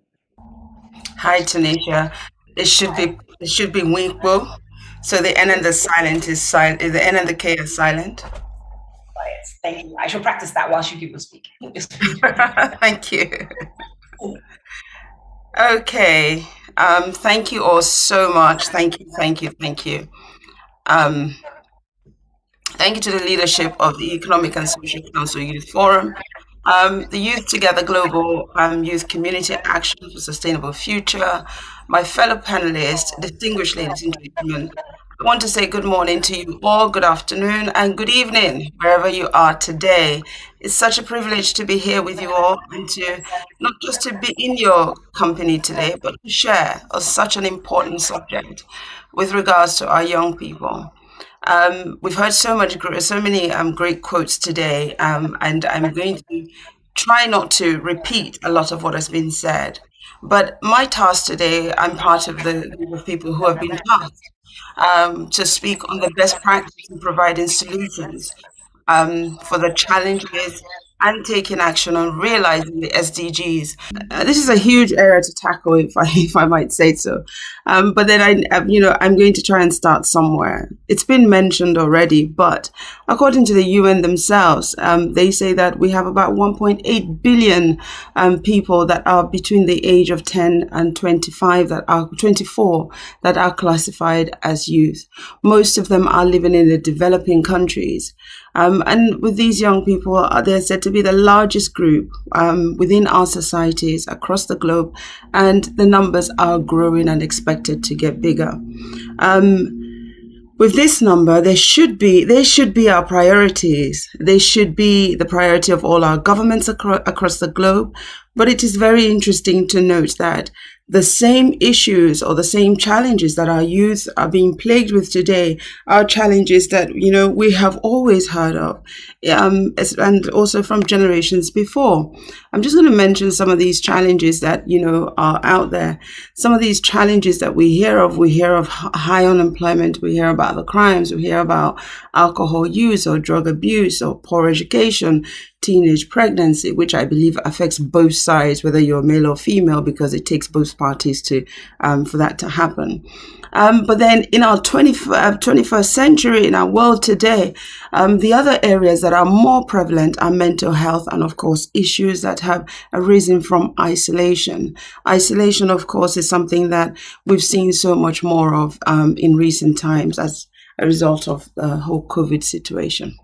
Hi, Tanisha. It should be Winkwo. So the N and the silent is silent. The N and the K are silent. Right, thank you. I shall practice that whilst you people speak. Thank you. Okay. Thank you all so much. Thank you. Thank you to the leadership of the Economic and Social Council Youth Forum, the YOUTHGETHER Global Youth Community Action for Sustainable Future, my fellow panelists, distinguished ladies and gentlemen. I want to say good morning to you all, good afternoon, and good evening, wherever you are today. It's such a privilege to be here with you all and to not just to be in your company today, but to share on such an important subject with regards to our young people. We've heard so many great quotes today, and I'm going to try not to repeat a lot of what has been said. But my task today, I'm part of the group of people who have been tasked to speak on the best practice in providing solutions for the challenges and taking action on realizing the SDGs. This is a huge area to tackle, if I might say so. But then I'm going to try and start somewhere. It's been mentioned already, but according to the UN themselves, they say that we have about 1.8 billion people that are between the age of 10 and 24 that are classified as youth. Most of them are living in the developing countries. And with these young people, they're said to be the largest group within our societies across the globe, and the numbers are growing and expected to get bigger. With this number, they should be our priorities. They should be the priority of all our governments across the globe. But it is very interesting to note that the same issues or the same challenges that our youth are being plagued with today are challenges that, we have always heard of, and also from generations before. I'm just going to mention some of these challenges that, are out there. Some of these challenges that we hear of high unemployment, we hear about the crimes, we hear about alcohol use or drug abuse or poor education, teenage pregnancy, which I believe affects both sides, whether you're male or female, because it takes both parties to for that to happen. But then in our 21st century, in our world today, the other areas that are more prevalent are mental health and, of course, issues that have arisen from isolation. Isolation, of course, is something that we've seen so much more of in recent times as a result of the whole COVID situation.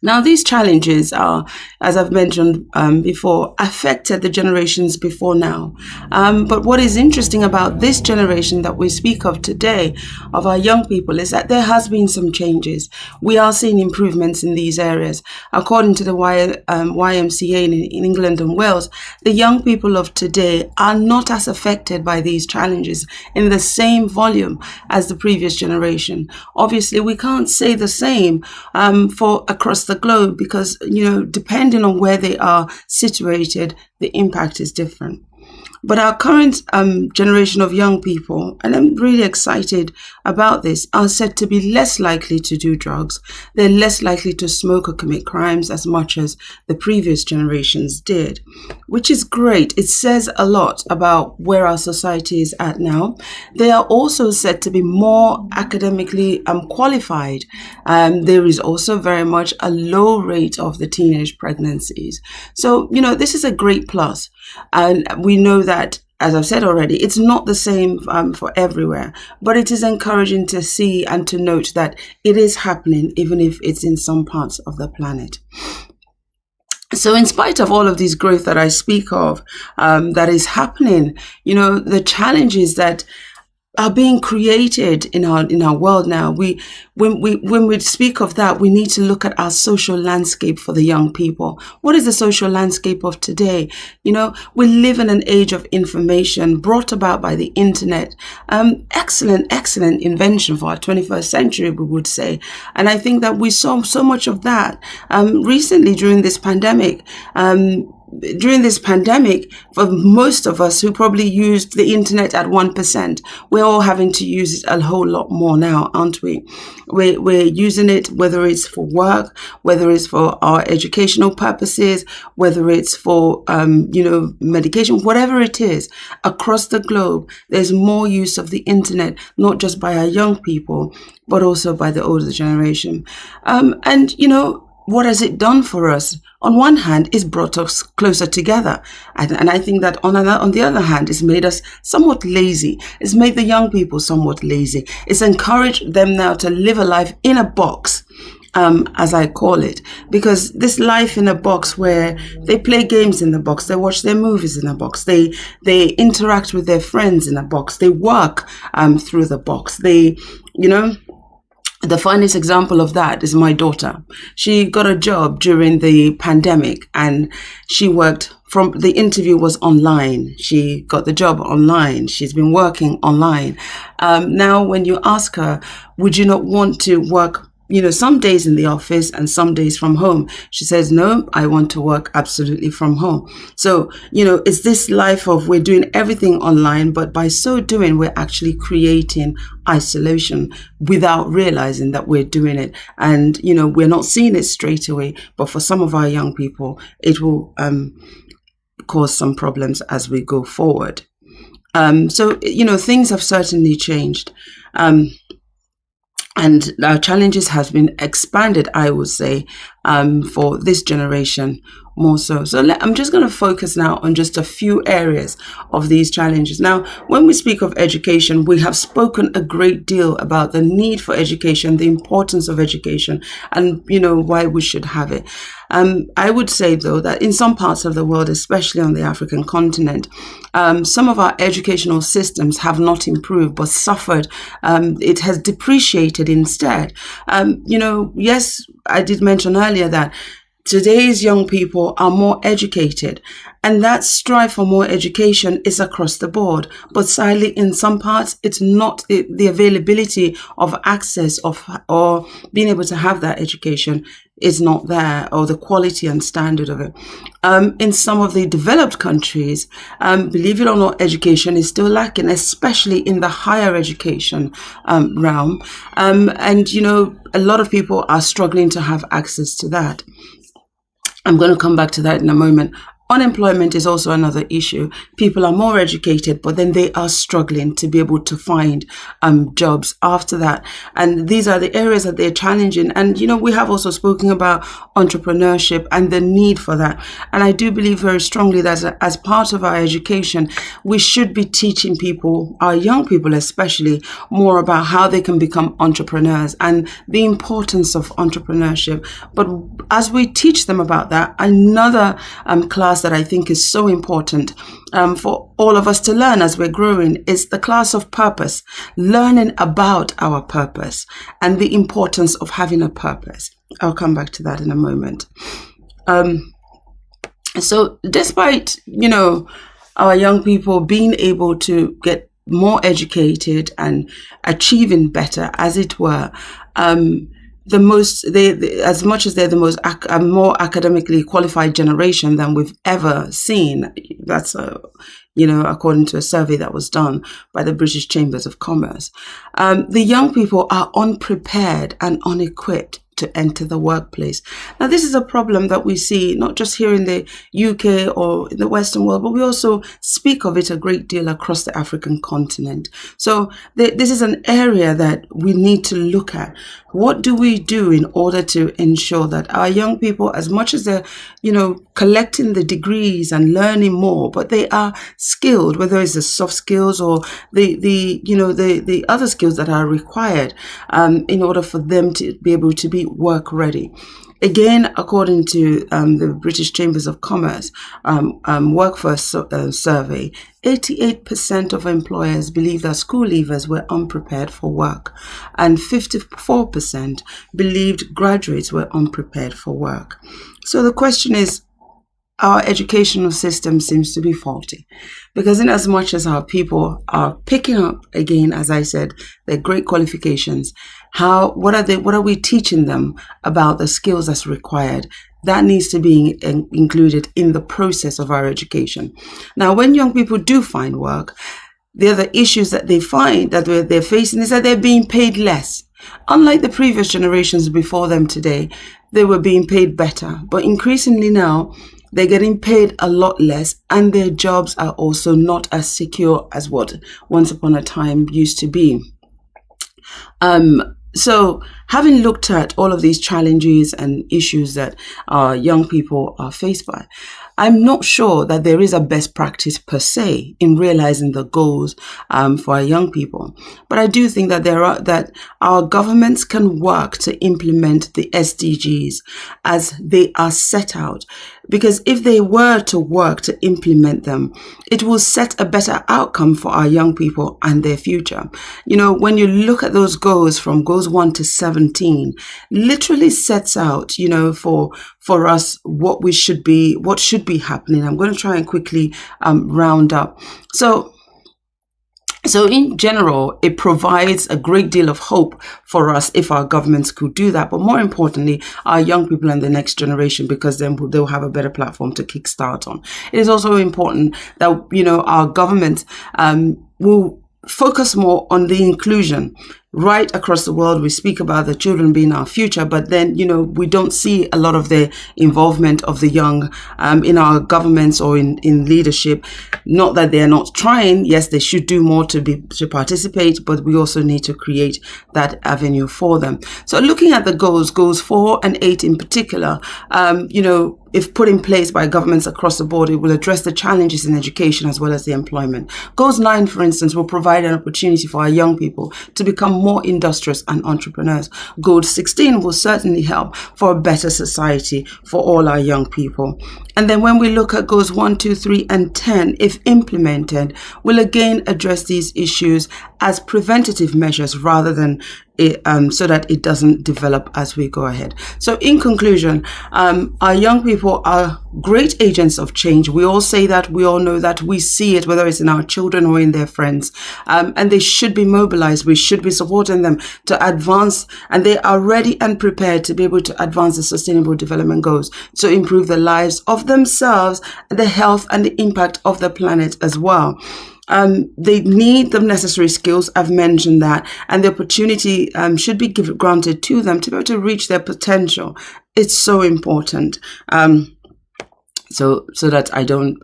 Now, these challenges are, as I've mentioned before, affected the generations before now. But what is interesting about this generation that we speak of today, of our young people, is that there has been some changes. We are seeing improvements in these areas. According to the YMCA in England and Wales, the young people of today are not as affected by these challenges in the same volume as the previous generation. Obviously, we can't say the same for across across the globe because, depending on where they are situated, the impact is different. But our current generation of young people, and I'm really excited about this, are said to be less likely to do drugs. They're less likely to smoke or commit crimes as much as the previous generations did, which is great. It says a lot about where our society is at now. They are also said to be more academically qualified. There is also very much a low rate of the teenage pregnancies. So, this is a great plus. And we know that, as I've said already, it's not the same for everywhere, but it is encouraging to see and to note that it is happening, even if it's in some parts of the planet. So in spite of all of this growth that I speak of, that is happening, the challenges that are being created in our world now. When we speak of that, we need to look at our social landscape for the young people. What is the social landscape of today? We live in an age of information brought about by the internet. Excellent invention for our 21st century, we would say. And I think that we saw so much of that recently during this pandemic. For most of us who probably used the internet at 1%, we're all having to use it a whole lot more now, aren't we? We're using it, whether it's for work, whether it's for our educational purposes, whether it's for, medication, whatever it is, across the globe, there's more use of the internet, not just by our young people, but also by the older generation. What has it done for us? On one hand, it's brought us closer together. And I think that on the other hand, it's made us somewhat lazy. It's made the young people somewhat lazy. It's encouraged them now to live a life in a box, as I call it, because this life in a box where they play games in the box, they watch their movies in a box, they interact with their friends in a box, they work through the box, the finest example of that is my daughter. She got a job during the pandemic and she worked the interview was online. She got the job online. She's been working online. Now, when you ask her, would you not want to work some days in the office and some days from home? She says, no, I want to work absolutely from home. So, it's this life of we're doing everything online, but by so doing, we're actually creating isolation without realizing that we're doing it. And, we're not seeing it straight away, but for some of our young people, it will cause some problems as we go forward. So, things have certainly changed. And our challenges have been expanded, I would say, for this generation more so. So I'm just going to focus now on just a few areas of these challenges. Now, when we speak of education, we have spoken a great deal about the need for education, the importance of education, and, why we should have it. I would say, though, that in some parts of the world, especially on the African continent, some of our educational systems have not improved, but suffered. It has depreciated instead. Yes, I did mention earlier that today's young people are more educated, and that strive for more education is across the board. But sadly, in some parts, it's not the availability of access or being able to have that education is not there, or the quality and standard of it. In some of the developed countries, believe it or not, education is still lacking, especially in the higher education realm. And, a lot of people are struggling to have access to that. I'm going to come back to that in a moment. Unemployment is also another issue. People are more educated, but then they are struggling to be able to find jobs after that. And these are the areas that they're challenging. And, we have also spoken about entrepreneurship and the need for that. And I do believe very strongly that as part of our education, we should be teaching people, our young people especially, more about how they can become entrepreneurs and the importance of entrepreneurship. But as we teach them about that, another class that I think is so important for all of us to learn as we're growing is the class of purpose, learning about our purpose and the importance of having a purpose. I'll come back to that in a moment. So despite, our young people being able to get more educated and achieving better, as it were, the most, as much as they're the most more academically qualified generation than we've ever seen. That's according to a survey that was done by the British Chambers of Commerce. The young people are unprepared and unequipped to enter the workplace. Now, this is a problem that we see not just here in the UK or in the Western world, but we also speak of it a great deal across the African continent. So this is an area that we need to look at. What do we do in order to ensure that our young people, as much as they're, collecting the degrees and learning more, but they are skilled, whether it's the soft skills or the other skills that are required in order for them to be able to be work ready. Again, according to the British Chambers of Commerce workforce survey, 88% of employers believe that school leavers were unprepared for work, and 54% believed graduates were unprepared for work. So the question is, our educational system seems to be faulty, because in as much as our people are picking up, again, as I said, their great qualifications, what are we teaching them about the skills that's required? That needs to be included in the process of our education. Now, when young people do find work, the other issues that they find that they're facing is that they're being paid less. Unlike the previous generations before them today, they were being paid better, but increasingly now, they're getting paid a lot less, and their jobs are also not as secure as what once upon a time used to be. So having looked at all of these challenges and issues that our young people are faced by, I'm not sure that there is a best practice per se in realizing the goals for our young people. But I do think that our governments can work to implement the SDGs as they are set out. Because if they were to work to implement them, it will set a better outcome for our young people and their future. When you look at those goals from goals 1 to 17, literally sets out, for us what should be happening. I'm going to try and quickly round up. So in general, it provides a great deal of hope for us if our governments could do that. But more importantly, our young people and the next generation, because then they'll have a better platform to kickstart on. It is also important that, our government will focus more on the inclusion. Right across the world, we speak about the children being our future, but then, we don't see a lot of the involvement of the young in our governments or in leadership. Not that they're not trying. Yes, they should do more to participate, but we also need to create that avenue for them. So looking at the goals 4 and 8 in particular, if put in place by governments across the board, it will address the challenges in education as well as the employment. Goals 9, for instance, will provide an opportunity for our young people to become more industrious and entrepreneurs. Goal 16 will certainly help for a better society for all our young people. And then when we look at goals 1, 2, 3, and 10, if implemented, will again address these issues as preventative measures rather than so that it doesn't develop as we go ahead. So in conclusion, our young people are great agents of change. We all say that, we all know that, we see it, whether it's in our children or in their friends. And they should be mobilized. We should be supporting them to advance, and they are ready and prepared to be able to advance the Sustainable Development Goals to improve the lives of themselves, the health and the impact of the planet as well. They need the necessary skills. I've mentioned that, and the opportunity should be granted to them to be able to reach their potential. It's so important. So that I don't,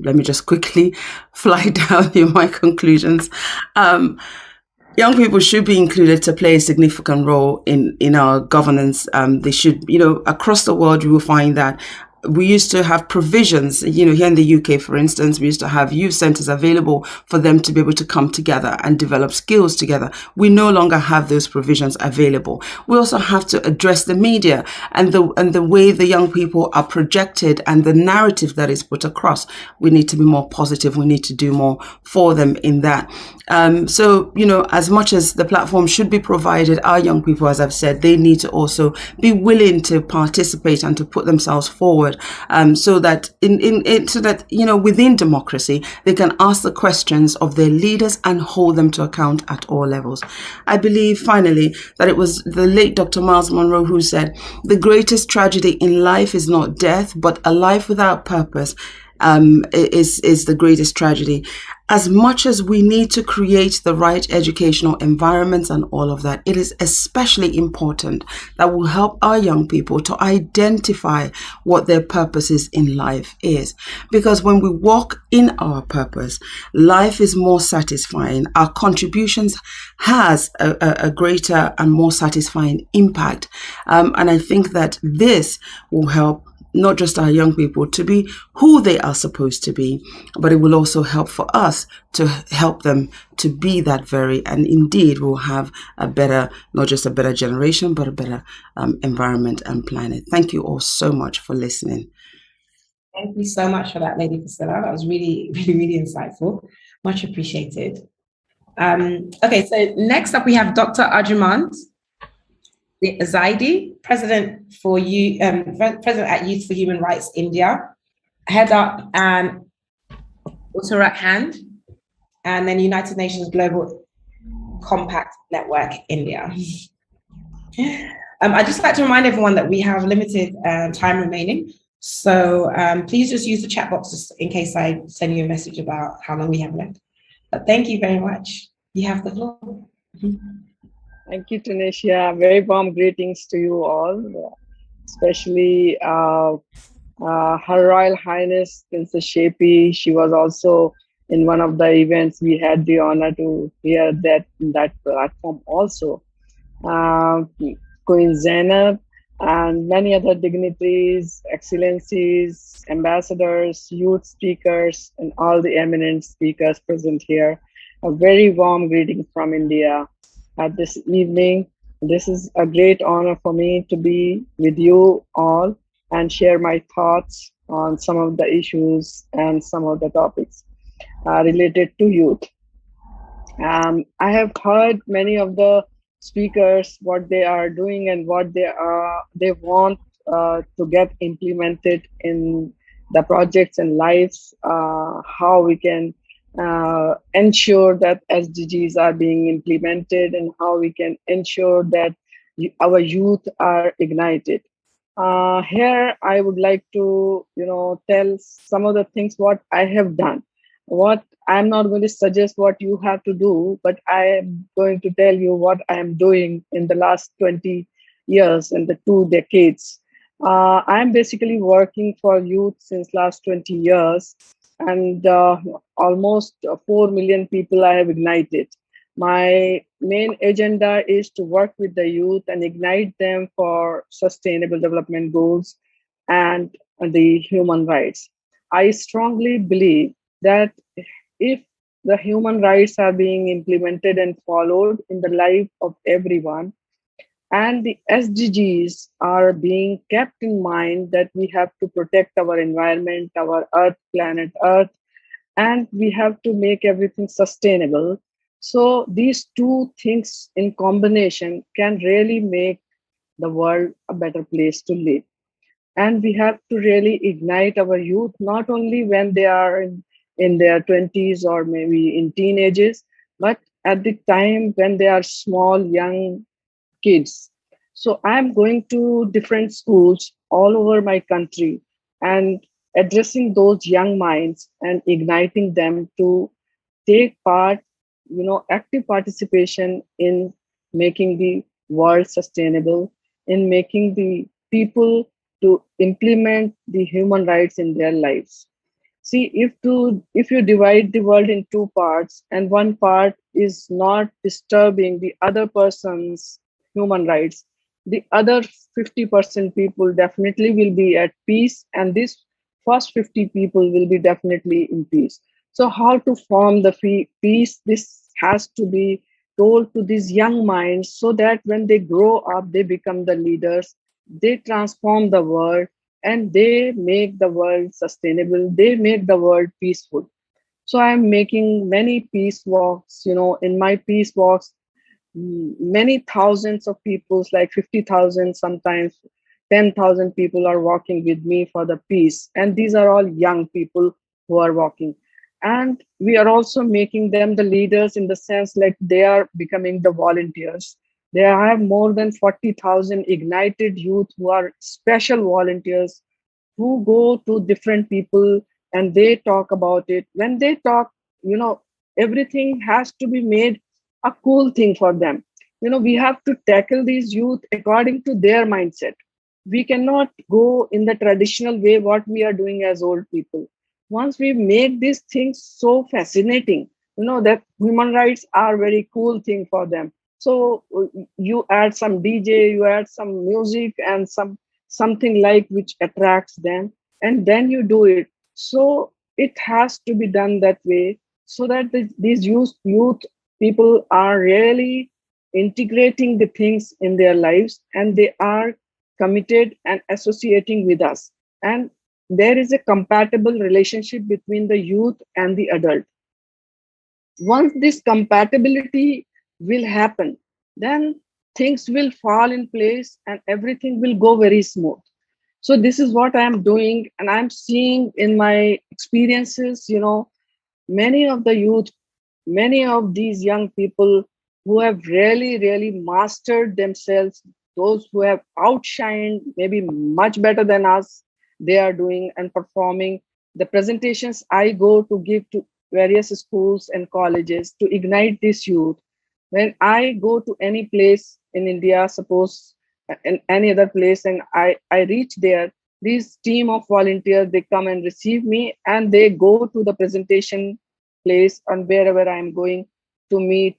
let me just quickly fly down in my conclusions. Young people should be included to play a significant role in our governance. They should, across the world, you will find that we used to have provisions, here in the UK, for instance, we used to have youth centers available for them to be able to come together and develop skills together. We no longer have those provisions available. We also have to address the media and the way the young people are projected and the narrative that is put across. We need to be more positive. We need to do more for them in that. So, as much as the platform should be provided, our young people, as I've said, they need to also be willing to participate and to put themselves forward forward, so that within democracy they can ask the questions of their leaders and hold them to account at all levels. I believe finally that it was the late Dr. Miles Monroe who said, "The greatest tragedy in life is not death, but a life without purpose is the greatest tragedy." As much as we need to create the right educational environments and all of that, it is especially important that we'll help our young people to identify what their purposes in life is. Because when we walk in our purpose, life is more satisfying. Our contributions has a greater and more satisfying impact. And I think that this will help not just our young people to be who they are supposed to be, but it will also help for us to help them to be that very, and indeed we'll have a better, not just a better generation, but a better environment and planet. Thank you all so much for listening. Thank you so much for that, Lady Priscilla. That was really, really, really insightful. Much appreciated. Okay, so next up we have Dr. Arjumand Zaidi, President at Youth for Human Rights India, head up and Uttarakhand Hand, and then United Nations Global Compact Network India. I'd just like to remind everyone that we have limited time remaining, so please just use the chat box in case I send you a message about how long we have left. But thank you very much. You have the floor. Thank you, Tanisha. Very warm greetings to you all, especially Her Royal Highness Princess Shepi. She was also in one of the events. We had the honor to hear that platform also. Queen Zainab and many other dignitaries, excellencies, ambassadors, youth speakers, and all the eminent speakers present here. A very warm greeting from India. At this evening, this is a great honor for me to be with you all and share my thoughts on some of the issues and some of the topics related to youth. I have heard many of the speakers what they are doing and what they want to get implemented in the projects and lives, how we can ensure that SDGs are being implemented, and how we can ensure that our youth are ignited. Here, I would like to, tell some of the things what I have done. What I'm not going to suggest what you have to do, but I am going to tell you what I am doing in the last 20 years and the 2 decades. I'm basically working for youth since last 20 years. And almost 4 million people I have ignited. My main agenda is to work with the youth and ignite them for sustainable development goals and the human rights. I strongly believe that if the human rights are being implemented and followed in the life of everyone, and the SDGs are being kept in mind, that we have to protect our environment, our Earth, planet Earth, and we have to make everything sustainable. So these two things in combination can really make the world a better place to live. And we have to really ignite our youth, not only when they are in their 20s or maybe in teenagers, but at the time when they are small, young kids. So I'm going to different schools all over my country and addressing those young minds and igniting them to take part, active participation in making the world sustainable, in making the people to implement the human rights in their lives. See, if you divide the world in 2 parts, and one part is not disturbing the other person's human rights, the other 50% people definitely will be at peace, and this first 50 people will be definitely in peace. So how to form the peace? This has to be told to these young minds, so that when they grow up, they become the leaders, they transform the world, and they make the world sustainable, they make the world peaceful. So I'm making many peace walks. In my peace walks, many thousands of people, like 50,000 sometimes, 10,000 people are walking with me for the peace. And these are all young people who are walking. And we are also making them the leaders in the sense like they are becoming the volunteers. They have more than 40,000 ignited youth who are special volunteers who go to different people and they talk about it. When they talk, everything has to be made a cool thing for them. We have to tackle these youth according to their mindset. We cannot go in the traditional way what we are doing as old people. Once we make these things so fascinating, that human rights are very cool thing for them. So you add some DJ, you add some music and something like which attracts them, and then you do it. So it has to be done that way so that these youth people are really integrating the things in their lives and they are committed and associating with us. And there is a compatible relationship between the youth and the adult. Once this compatibility will happen, then things will fall in place and everything will go very smooth. So this is what I'm doing, and I'm seeing in my experiences, many of the youth, many of these young people who have really, really mastered themselves, those who have outshined maybe much better than us, they are doing and performing. The presentations I go to give to various schools and colleges to ignite this youth. When I go to any place in India, suppose in any other place, and I reach there, this team of volunteers, they come and receive me and they go to the presentation place and wherever I'm going to meet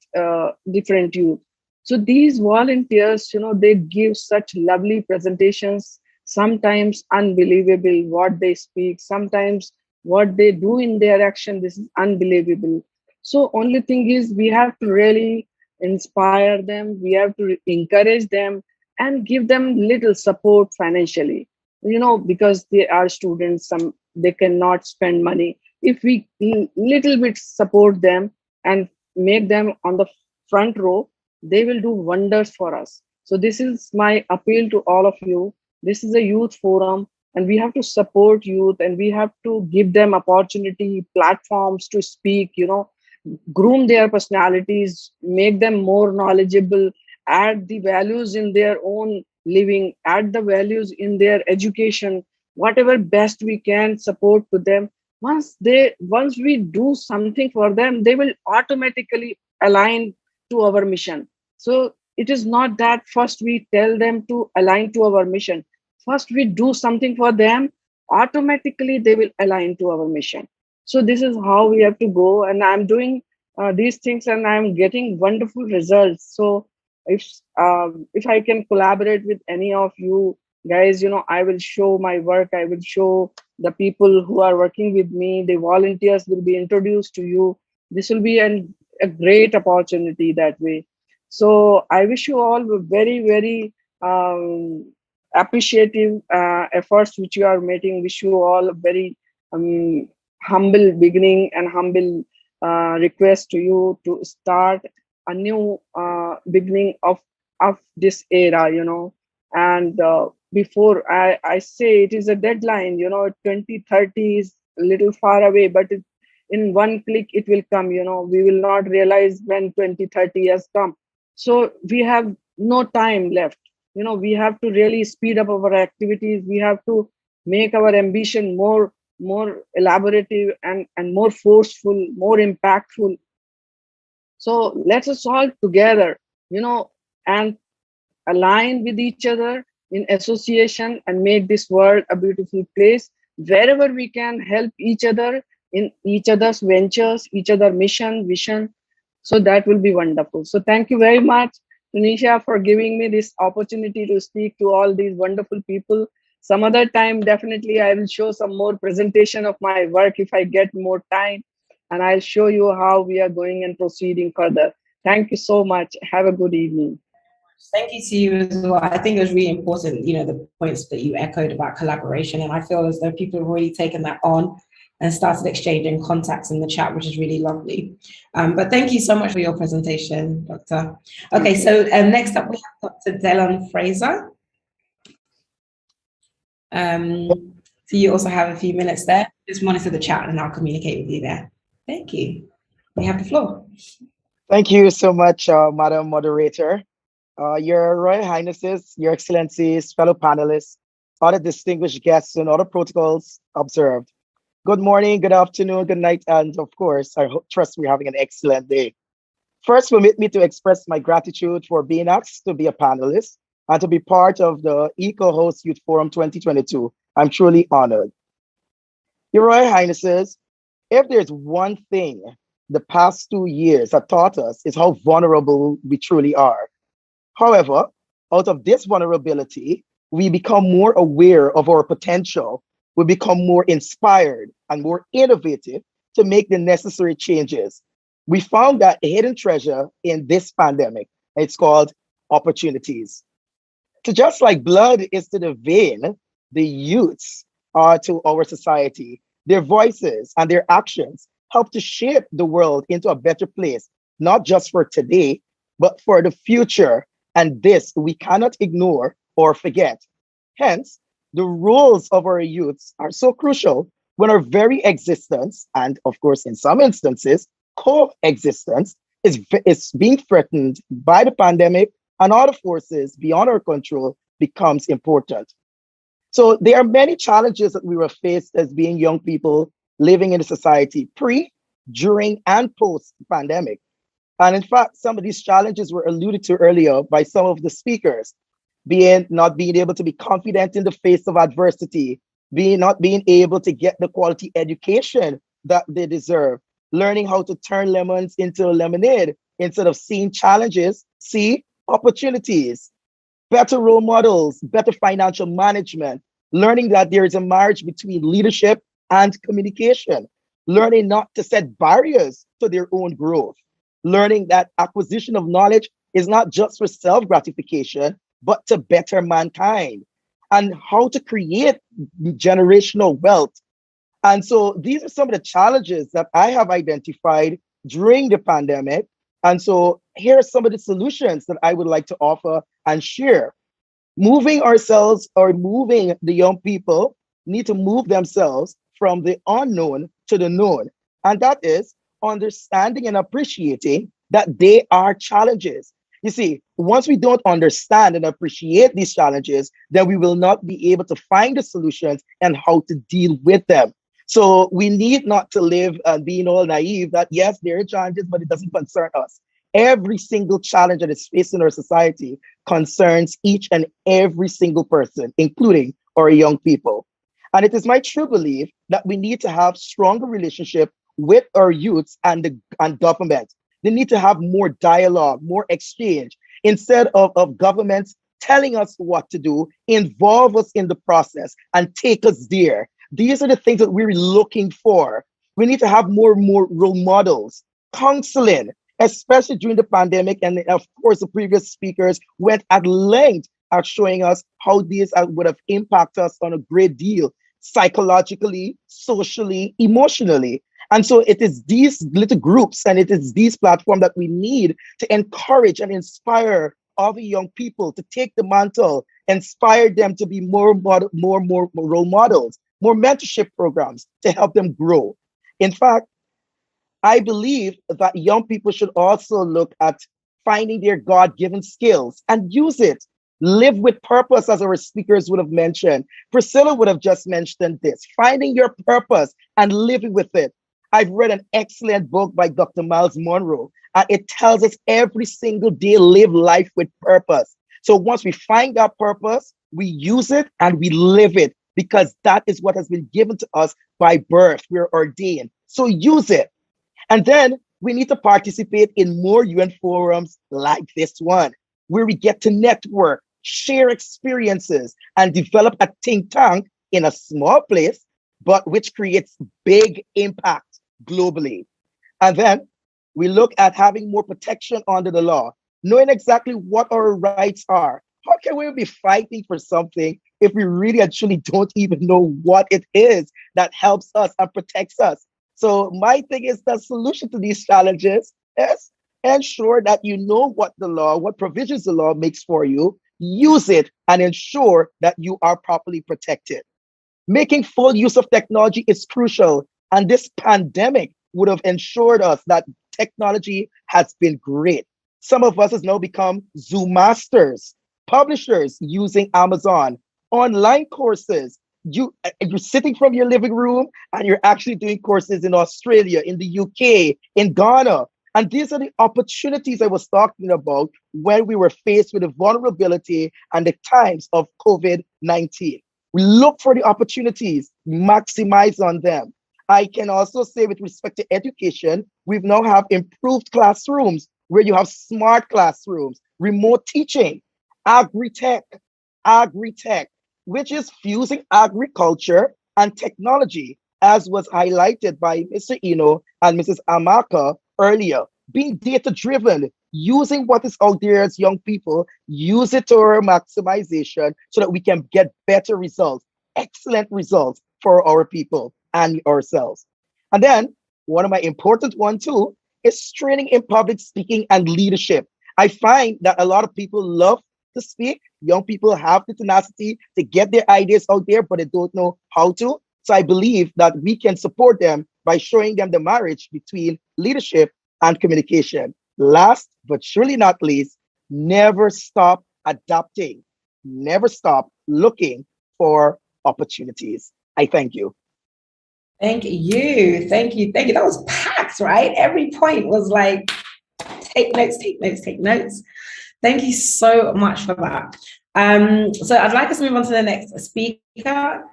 different youth. So these volunteers, they give such lovely presentations, sometimes unbelievable what they speak, sometimes what they do in their action, this is unbelievable. So only thing is we have to really inspire them, we have to encourage them and give them little support financially, because they are students, they cannot spend money. If we little bit support them and make them on the front row, they will do wonders for us. So this is my appeal to all of you. This is a youth forum and we have to support youth and we have to give them opportunity, platforms to speak, groom their personalities, make them more knowledgeable, add the values in their own living, add the values in their education, whatever best we can support to them. Once we do something for them, they will automatically align to our mission. So it is not that first we tell them to align to our mission. First we do something for them, automatically they will align to our mission. So this is how we have to go, and I'm doing these things and I'm getting wonderful results. So if I can collaborate with any of you guys, I will show my work, I will show the people who are working with me, the volunteers will be introduced to you. This will be a great opportunity that way. So I wish you all very, very appreciative efforts which you are making. Wish you all a very humble beginning and humble request to you to start a new beginning of this era, and before I say it is a deadline, 2030 is a little far away, but in one click it will come, we will not realize when 2030 has come. So we have no time left, we have to really speed up our activities. We have to make our ambition more elaborative and more forceful, more impactful. So let us all together, and align with each other in association and make this world a beautiful place. Wherever we can help each other in each other's ventures, each other mission, vision. So that will be wonderful. So thank you very much, Tunisha, for giving me this opportunity to speak to all these wonderful people. Some other time, definitely I will show some more presentation of my work if I get more time, and I'll show you how we are going and proceeding further. Thank you so much. Have a good evening. Thank you to you as well. I think it was really important, the points that you echoed about collaboration. And I feel as though people have already taken that on and started exchanging contacts in the chat, which is really lovely. But thank you so much for your presentation, Doctor. Okay, so next up we have Dr. Delon Fraser. So you also have a few minutes there. Just monitor the chat and I'll communicate with you there. Thank you. You have the floor. Thank you so much, Madam Moderator. Your Royal Highnesses, Your Excellencies, fellow panelists, other distinguished guests, and other protocols observed. Good morning, good afternoon, good night, and of course, trust we're having an excellent day. First, permit me to express my gratitude for being asked to be a panelist and to be part of the ECOSOC Youth Forum 2022. I'm truly honored. Your Royal Highnesses, if there's one thing the past 2 years have taught us is how vulnerable we truly are. However, out of this vulnerability, we become more aware of our potential. We become more inspired and more innovative to make the necessary changes. We found that a hidden treasure in this pandemic, it's called opportunities. So just like blood is to the vein, the youths are to our society. Their voices and their actions help to shape the world into a better place, not just for today, but for the future. And this we cannot ignore or forget. Hence, the roles of our youths are so crucial when our very existence, and of course, in some instances, coexistence, is being threatened by the pandemic and other forces beyond our control becomes important. So there are many challenges that we were faced as being young people living in a society pre, during, and post-pandemic. And in fact, some of these challenges were alluded to earlier by some of the speakers, not being able to be confident in the face of adversity, not being able to get the quality education that they deserve, learning how to turn lemons into lemonade instead of seeing challenges, see opportunities, better role models, better financial management, learning that there is a marriage between leadership and communication, learning not to set barriers to their own growth, learning that acquisition of knowledge is not just for self-gratification, but to better mankind, and how to create generational wealth. And so these are some of the challenges that I have identified during the pandemic. And so here are some of the solutions that I would like to offer and share. Moving ourselves or moving the young people need to move themselves from the unknown to the known. And that is understanding and appreciating that they are challenges. You see, once we don't understand and appreciate these challenges, then we will not be able to find the solutions and how to deal with them. So we need not to live being all naive that yes, there are challenges, but it doesn't concern us. Every single challenge that is faced in our society concerns each and every single person, including our young people. And it is my true belief that we need to have stronger relationship with our youths and government. They need to have more dialogue, more exchange, instead of governments telling us what to do, involve us in the process and take us there. These are the things that we're looking for. We need to have more and more role models, counseling, especially during the pandemic. And of course, the previous speakers went at length at showing us how these would have impacted us on a great deal, psychologically, socially, emotionally. And so it is these little groups and it is these platforms that we need to encourage and inspire other young people to take the mantle, inspire them to be more role models, more mentorship programs to help them grow. In fact, I believe that young people should also look at finding their God-given skills and use it. Live with purpose, as our speakers would have mentioned. Priscilla would have just mentioned this, finding your purpose and living with it. I've read an excellent book by Dr. Miles Monroe, and it tells us every single day, live life with purpose. So once we find our purpose, we use it and we live it, because that is what has been given to us by birth. We're ordained. So use it. And then we need to participate in more UN forums like this one, where we get to network, share experiences, and develop a think tank in a small place, but which creates big impact globally. And then we look at having more protection under the law, knowing exactly what our rights are. How can we be fighting for something if we really actually don't even know what it is that helps us and protects us? So my thing is the solution to these challenges is ensure that you know what the law, what provisions the law makes for you. use it, and ensure that you are properly protected. Making full use of technology is crucial, and this pandemic would have ensured us that technology has been great. Some of us has now become Zoom masters, publishers using Amazon, online courses. You're sitting from your living room and you're actually doing courses in Australia, in the UK, in Ghana. And these are the opportunities I was talking about when we were faced with the vulnerability and the times of COVID-19. We look for the opportunities, maximize on them. I can also say with respect to education, we've now have improved classrooms where you have smart classrooms, remote teaching, agri-tech, which is fusing agriculture and technology, as was highlighted by Mr. Eno and Mrs. Amaka earlier. Being data-driven, using what is out there as young people, use it to our maximization so that we can get better results, excellent results for our people and ourselves. And then one of my important ones too is training in public speaking and leadership. I find that a lot of people love to speak. Young people have the tenacity to get their ideas out there, but they don't know how to. So I believe that we can support them by showing them the marriage between leadership and communication. Last but surely not least, never stop adapting. Never stop looking for opportunities. I thank you. Thank you. Thank you. Thank you. That was packed, right? Every point was like, take notes, take notes, take notes. Thank you so much for that. So I'd like us to move on to the next speaker.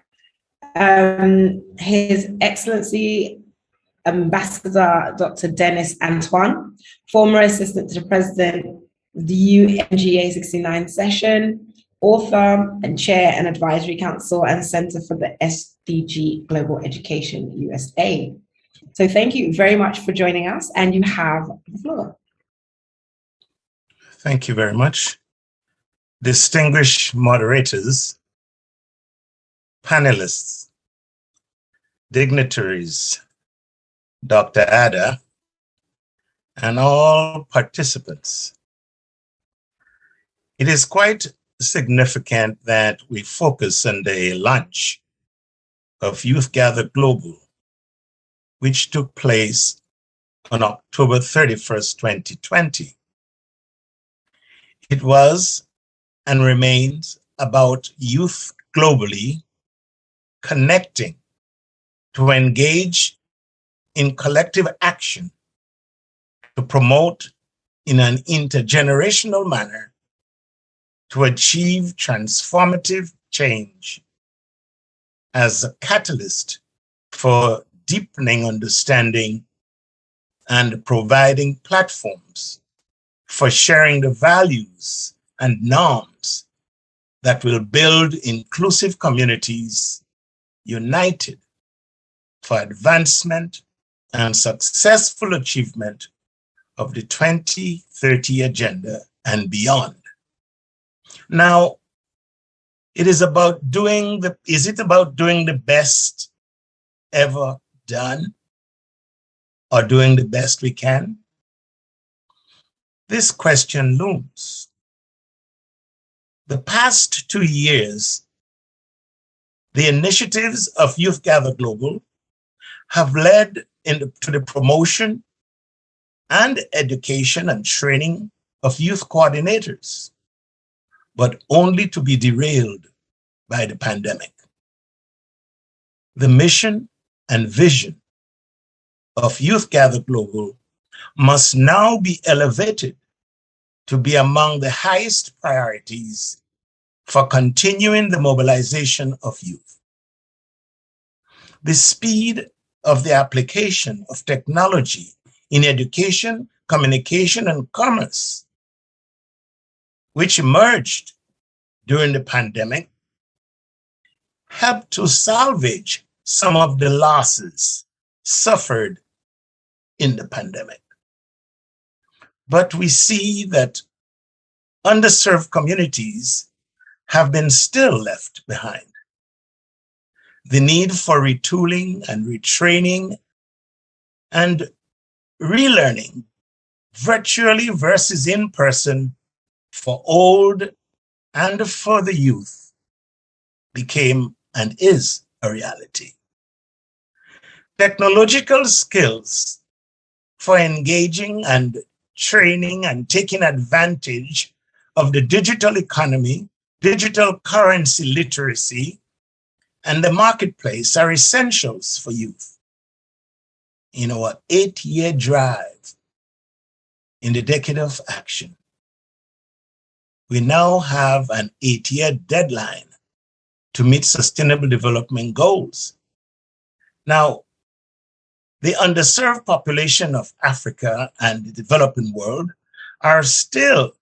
His Excellency Ambassador Dr. Dennis Antoine, former Assistant to the President of the UNGA 69 session, author and Chair and Advisory Council and Center for the SDG Global Education USA. So thank you very much for joining us, and you have the floor. Thank you very much. Distinguished moderators, panelists, dignitaries, Dr. Ada, and all participants. It is quite significant that we focus on the launch of YOUTHGETHER Global, which took place on October 31st, 2020. It was and remains about youth globally connecting to engage in collective action to promote in an intergenerational manner to achieve transformative change as a catalyst for deepening understanding and providing platforms for sharing the values and norms that will build inclusive communities united for advancement and successful achievement of the 2030 agenda and beyond. Now, is it about doing the best ever done or doing the best we can? This question looms. The past 2 years, the initiatives of YOUTHGETHER Global have led to the promotion and education and training of youth coordinators, but only to be derailed by the pandemic. The mission and vision of YOUTHGETHER Global must now be elevated to be among the highest priorities for continuing the mobilization of youth. The speed of the application of technology in education, communication, and commerce, which emerged during the pandemic, helped to salvage some of the losses suffered in the pandemic. But we see that underserved communities have been still left behind. The need for retooling and retraining and relearning virtually versus in person for old and for the youth became and is a reality. Technological skills for engaging and training and taking advantage of the digital economy, digital currency literacy, and the marketplace are essentials for youth. In our 8-year drive in the decade of action, we now have an 8-year deadline to meet sustainable development goals. Now, the underserved population of Africa and the developing world are still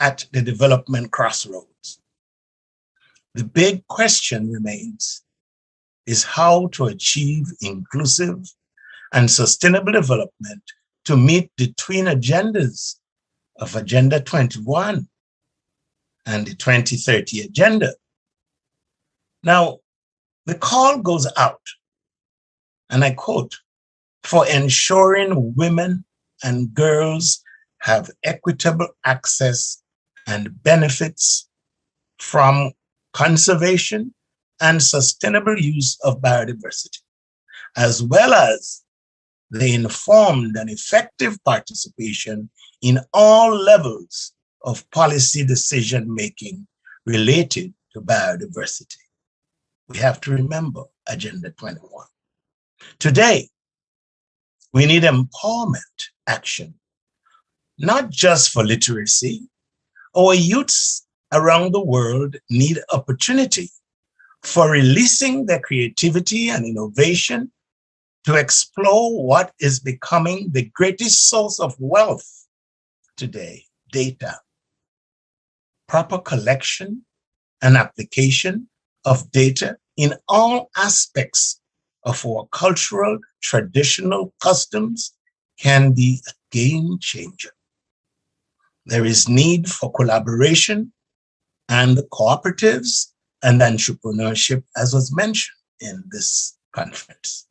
at the development crossroads. The big question remains is how to achieve inclusive and sustainable development to meet the twin agendas of Agenda 21 and the 2030 agenda. Now, the call goes out, and I quote, for ensuring women and girls have equitable access and benefits from conservation and sustainable use of biodiversity, as well as the informed and effective participation in all levels of policy decision-making related to biodiversity. We have to remember Agenda 21. Today, we need empowerment action, not just for literacy. Our youths around the world need opportunity for releasing their creativity and innovation to explore what is becoming the greatest source of wealth today, data. Proper collection and application of data in all aspects of our cultural, traditional customs can be a game changer. There is need for collaboration and cooperatives and entrepreneurship, as was mentioned in this conference.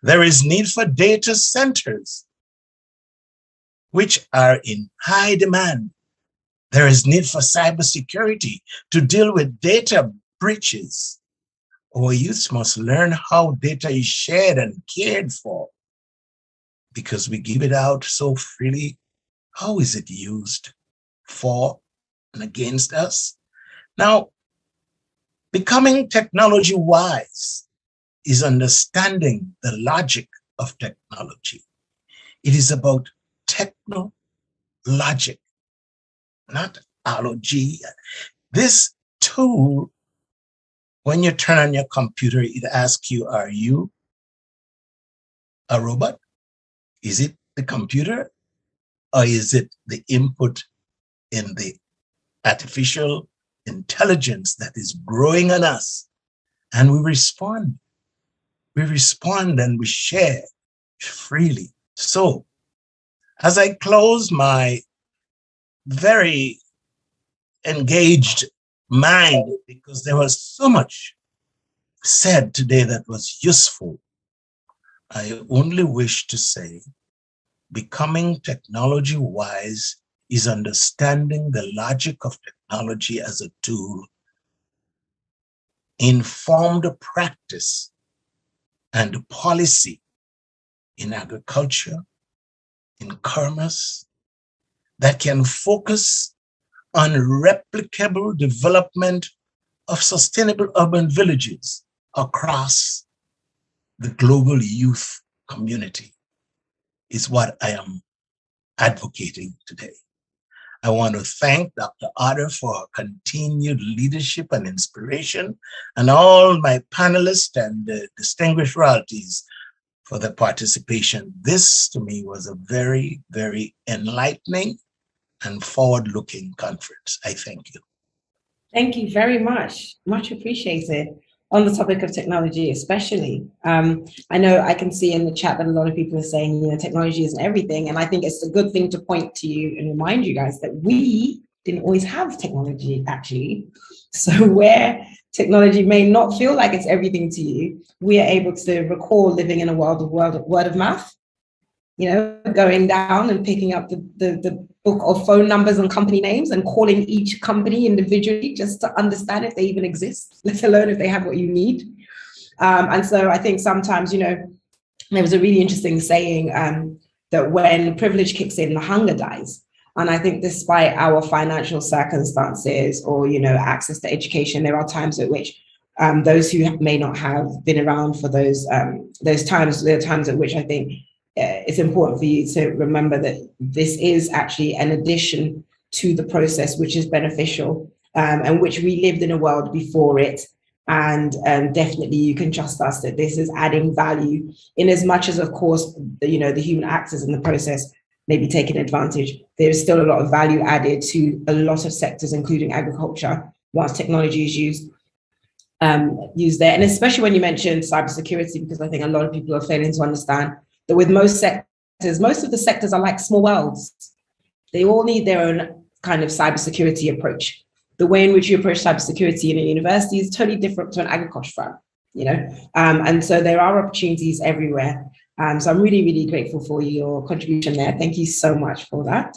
There is need for data centers, which are in high demand. There is need for cybersecurity to deal with data breaches. Our youth must learn how data is shared and cared for. Because we give it out so freely, how is it used for and against us? Now, becoming technology wise is understanding the logic of technology. It is about techno-logic, not ology. This tool, when you turn on your computer, it asks you, are you a robot? Is it the computer? Or is it the input in the artificial intelligence that is growing on us? And we respond. We respond and we share freely. So, as I close my very engaged mind, because there was so much said today that was useful, I only wish to say, becoming technology wise is understanding the logic of technology as a tool, informed practice and policy in agriculture, in commerce, that can focus on replicable development of sustainable urban villages across the global youth community is what I am advocating today. I want to thank Dr. Otter for her continued leadership and inspiration, and all my panelists and distinguished royalties for their participation. This, to me, was a very, very enlightening and forward-looking conference. I thank you. Thank you very much. Much appreciated. On the topic of technology, especially. I know I can see in the chat that a lot of people are saying, you know, technology isn't everything. And I think it's a good thing to point to you and remind you guys that we didn't always have technology, actually. So where technology may not feel like it's everything to you, we are able to recall living in a world of word of mouth, you know, going down and picking up the book of phone numbers and company names and calling each company individually just to understand if they even exist, let alone if they have what you need. And so I think sometimes, you know, there was a really interesting saying that when privilege kicks in, the hunger dies. And I think despite our financial circumstances or, you know, access to education, there are times at which those who may not have been around for those times, there are times at which I think it's important for you to remember that this is actually an addition to the process, which is beneficial and which we lived in a world before it. And definitely you can trust us that this is adding value in as much as, of course, you know, the human actors in the process may be taking advantage. There's still a lot of value added to a lot of sectors, including agriculture, once technology is used there. And especially when you mentioned cybersecurity, because I think a lot of people are failing to understand that with most sectors, most of the sectors are like small worlds. They all need their own kind of cybersecurity approach. The way in which you approach cybersecurity in a university is totally different to an agriculture firm, you know? And so there are opportunities everywhere. So I'm really, really grateful for your contribution there. Thank you so much for that.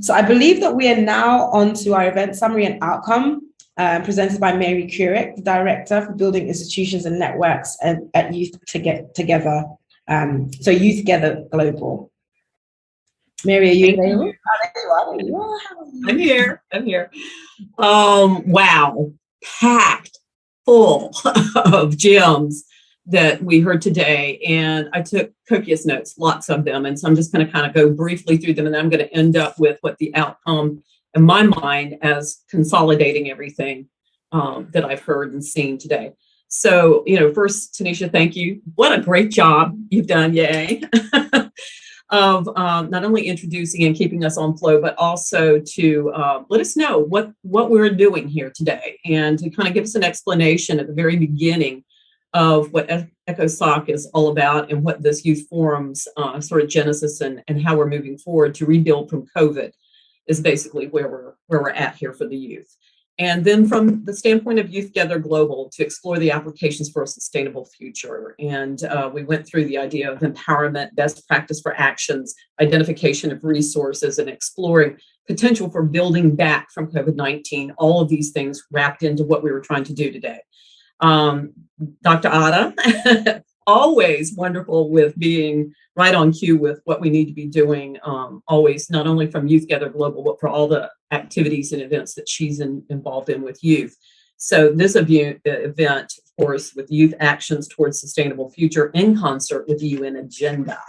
So I believe that we are now on to our event summary and outcome, presented by Mary Currick, the Director for Building Institutions and Networks at YOUTHGETHER so YOUTHGETHER Global. Mary, are you available? I'm here. Wow, packed full of gems that we heard today. And I took copious notes, lots of them. And so I'm just going to kind of go briefly through them. And then I'm going to end up with what the outcome in my mind as consolidating everything that I've heard and seen today. So, you know, first, Tanisha, thank you. What a great job you've done, yay, of not only introducing and keeping us on flow, but also to let us know what we're doing here today and to kind of give us an explanation at the very beginning of what ECOSOC is all about and what this Youth Forum's sort of genesis and how we're moving forward to rebuild from COVID is basically where we're at here for the youth. And then from the standpoint of YOUTHGETHER Global, to explore the applications for a sustainable future. And we went through the idea of empowerment, best practice for actions, identification of resources, and exploring potential for building back from COVID-19, all of these things wrapped into what we were trying to do today. Dr. Ada, always wonderful with being right on cue with what we need to be doing, always, not only from YOUTHGETHER Global, but for all the activities and events that she's involved in with youth. So this event, of course, with youth actions towards sustainable future in concert with the UN agenda.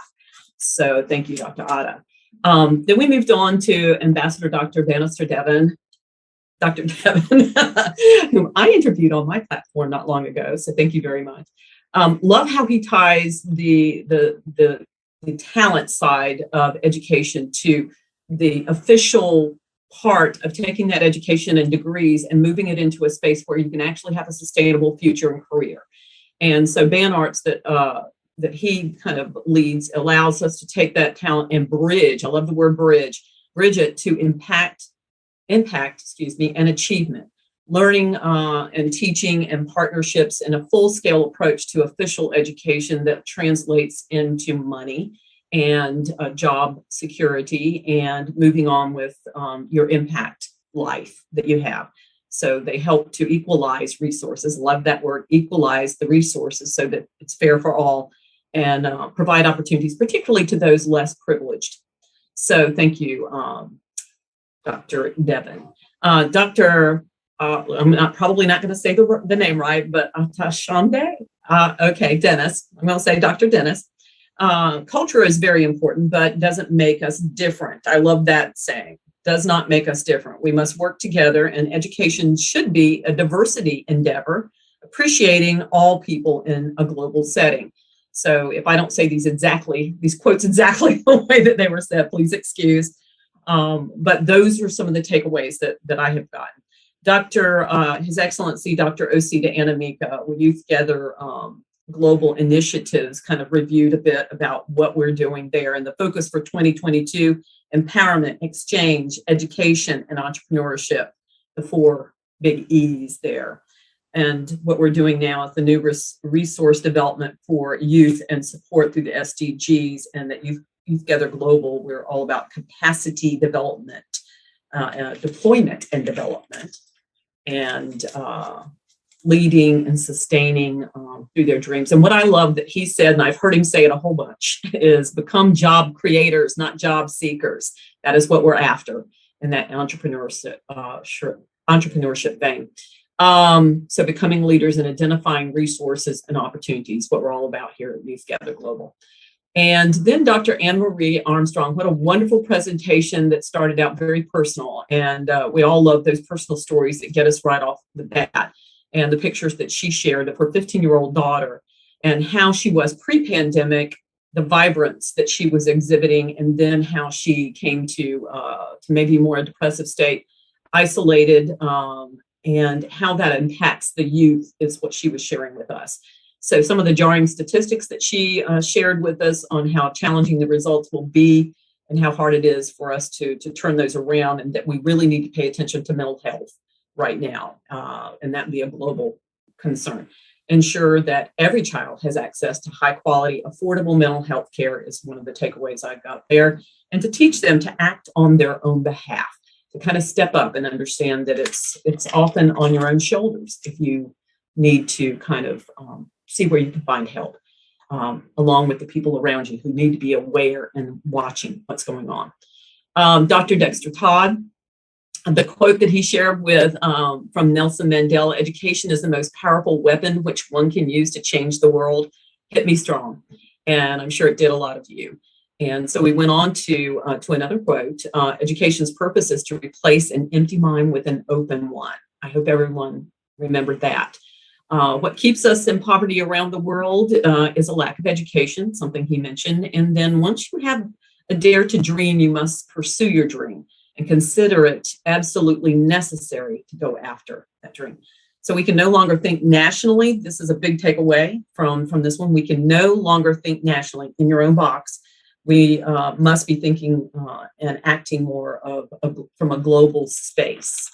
So thank you, Dr. Ada. Then we moved on to Ambassador Dr. Bannister Devon, whom I interviewed on my platform not long ago. So thank you very much. Love how he ties the talent side of education to the official part of taking that education and degrees and moving it into a space where you can actually have a sustainable future and career. And so Ban Arts that he kind of leads allows us to take that talent and bridge, I love the word bridge it to impact, and achievement. Learning and teaching and partnerships and a full-scale approach to official education that translates into money and job security and moving on with your impact life that you have. So they help to equalize resources. Love that word, equalize the resources so that it's fair for all and provide opportunities, particularly to those less privileged. So thank you, Dr. Devon. Dr. I'm probably not going to say the name right, but Atashande. Okay, Dennis. I'm going to say Dr. Dennis. Culture is very important, but doesn't make us different. I love that saying. Does not make us different. We must work together, and education should be a diversity endeavor, appreciating all people in a global setting. So if I don't say these quotes exactly the way that they were said, please excuse. But those are some of the takeaways that I have gotten. His Excellency, Dr. Osita Anamika, with YOUTHGETHER Global Initiatives, kind of reviewed a bit about what we're doing there. And the focus for 2022, empowerment, exchange, education, and entrepreneurship, the 4 big E's there. And what we're doing now is the new resource development for youth and support through the SDGs, and that YOUTHGETHER Global, we're all about capacity development, deployment and development, and leading and sustaining through their dreams. And what I love that he said, and I've heard him say it a whole bunch, is become job creators, not job seekers. That is what we're after in that entrepreneurship vein. So becoming leaders and identifying resources and opportunities, what we're all about here at YOUTHGETHER Global. And then Dr. Anne-Marie Armstrong, what a wonderful presentation that started out very personal. And we all love those personal stories that get us right off the bat. And the pictures that she shared of her 15-year-old daughter and how she was pre-pandemic, the vibrance that she was exhibiting, and then how she came to maybe more a depressive state, isolated, and how that impacts the youth is what she was sharing with us. So some of the jarring statistics that she shared with us on how challenging the results will be and how hard it is for us to turn those around, and that we really need to pay attention to mental health right now, and that would be a global concern. Ensure that every child has access to high quality, affordable mental health care is one of the takeaways I've got there, and to teach them to act on their own behalf, to kind of step up and understand that it's often on your own shoulders if you need to kind of see where you can find help, along with the people around you who need to be aware and watching what's going on. Dr. Dexter Todd, the quote that he shared with from Nelson Mandela, "Education is the most powerful weapon which one can use to change the world," hit me strong, and I'm sure it did a lot of you. And so we went on to another quote, "Education's purpose is to replace an empty mind with an open one." I hope everyone remembered that. What keeps us in poverty around the world is a lack of education, something he mentioned. And then once you have a dare to dream, you must pursue your dream and consider it absolutely necessary to go after that dream. So we can no longer think nationally. This is a big takeaway from this one. We can no longer think nationally in your own box. We must be thinking and acting more from a global space.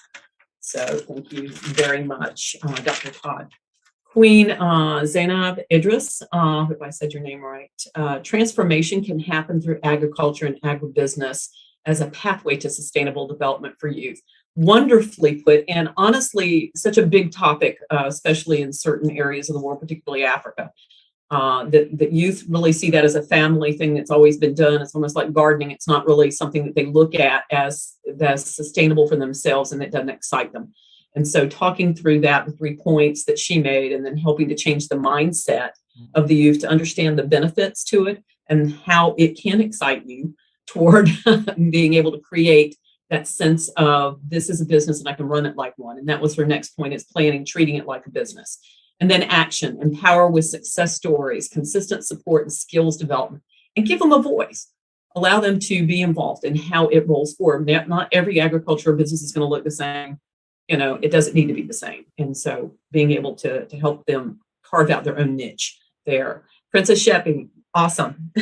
So thank you very much, Dr. Todd. Queen Zainab Idris, if I said your name right, transformation can happen through agriculture and agribusiness as a pathway to sustainable development for youth. Wonderfully put, and honestly, such a big topic, especially in certain areas of the world, particularly Africa. That youth really see that as a family thing that's always been done. It's almost like gardening. It's not really something that they look at as sustainable for themselves, and it doesn't excite them. And so talking through that, the 3 points that she made, and then helping to change the mindset of the youth to understand the benefits to it and how it can excite you toward being able to create that sense of this is a business and I can run it like one. And that was her next point, is planning, treating it like a business. And then action, empower with success stories, consistent support and skills development, and give them a voice. Allow them to be involved in how it rolls forward. Not every agricultural business is going to look the same. You know, it doesn't need to be the same. And so being able to help them carve out their own niche there. Princess Sheppy, awesome.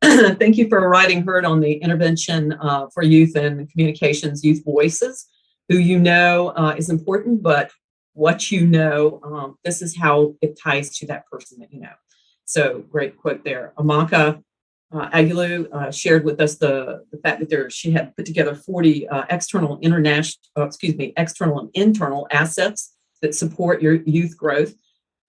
Thank you for writing Heard on the intervention for youth and communications, youth voices. Who you know is important, but what you know, this is how it ties to that person that you know. So great quote there. Amaka Aguilu shared with us the fact that she had put together 40 external and internal assets that support your youth growth.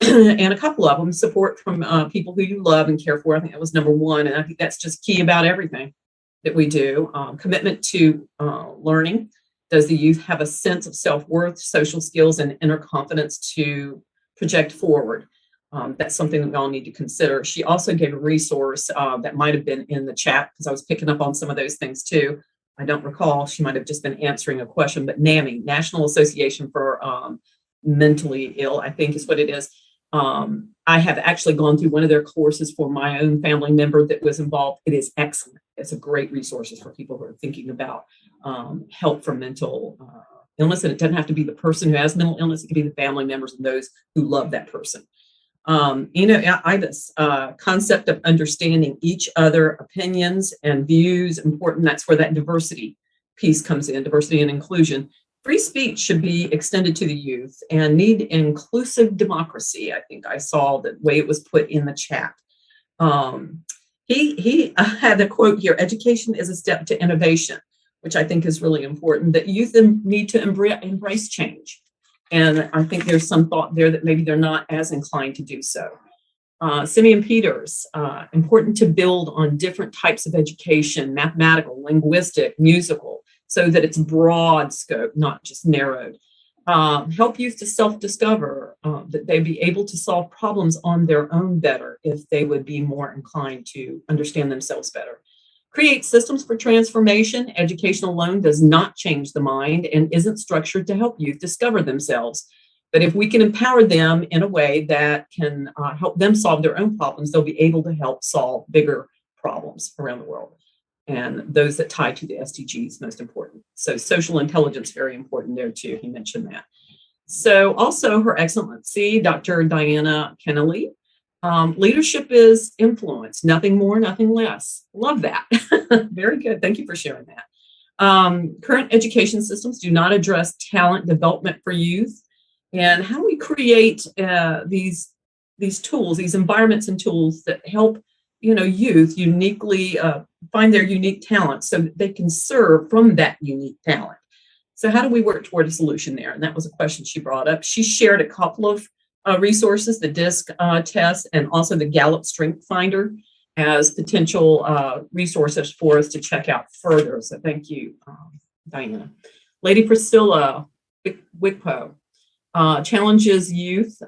And a couple of them support from people who you love and care for. I think that was number 1. And I think that's just key about everything that we do. Commitment to learning. Does the youth have a sense of self-worth, social skills, and inner confidence to project forward? That's something that we all need to consider. She also gave a resource that might have been in the chat, because I was picking up on some of those things too. I don't recall. She might have just been answering a question, but NAMI, National Association for Mentally Ill, I think is what it is. I have actually gone through one of their courses for my own family member that was involved. It is excellent. It's a great resource for people who are thinking about help for mental illness. And it doesn't have to be the person who has mental illness. It can be the family members and those who love that person. Ibis, concept of understanding each other opinions and views, important. That's where that diversity piece comes in, diversity and inclusion. Free speech should be extended to the youth and need inclusive democracy. I think I saw the way it was put in the chat. He had a quote here: "Education is a step to innovation," which I think is really important, that youth need to embrace change. And I think there's some thought there that maybe they're not as inclined to do so. Simeon Peters, important to build on different types of education, mathematical, linguistic, musical, so that it's broad scope, not just narrowed. Help youth to self-discover, that they be able to solve problems on their own better if they would be more inclined to understand themselves better. Create systems for transformation. Education alone does not change the mind and isn't structured to help youth discover themselves. But if we can empower them in a way that can help them solve their own problems, they'll be able to help solve bigger problems around the world. And those that tie to the SDGs, most important. So social intelligence, very important there too. He mentioned that. So also Her Excellency, Dr. Diana Kennelly. Leadership is influence, nothing more, nothing less. Love that. Very good. Thank you for sharing that. Current education systems do not address talent development for youth. And how do we create these tools, these environments and tools that help youth uniquely find their unique talent so that they can serve from that unique talent? So how do we work toward a solution there? And that was a question she brought up. She shared a couple of resources, the DISC test and also the Gallup Strength Finder as potential resources for us to check out further. So thank you, Diana. Lady Priscilla Wickpo. Challenges youth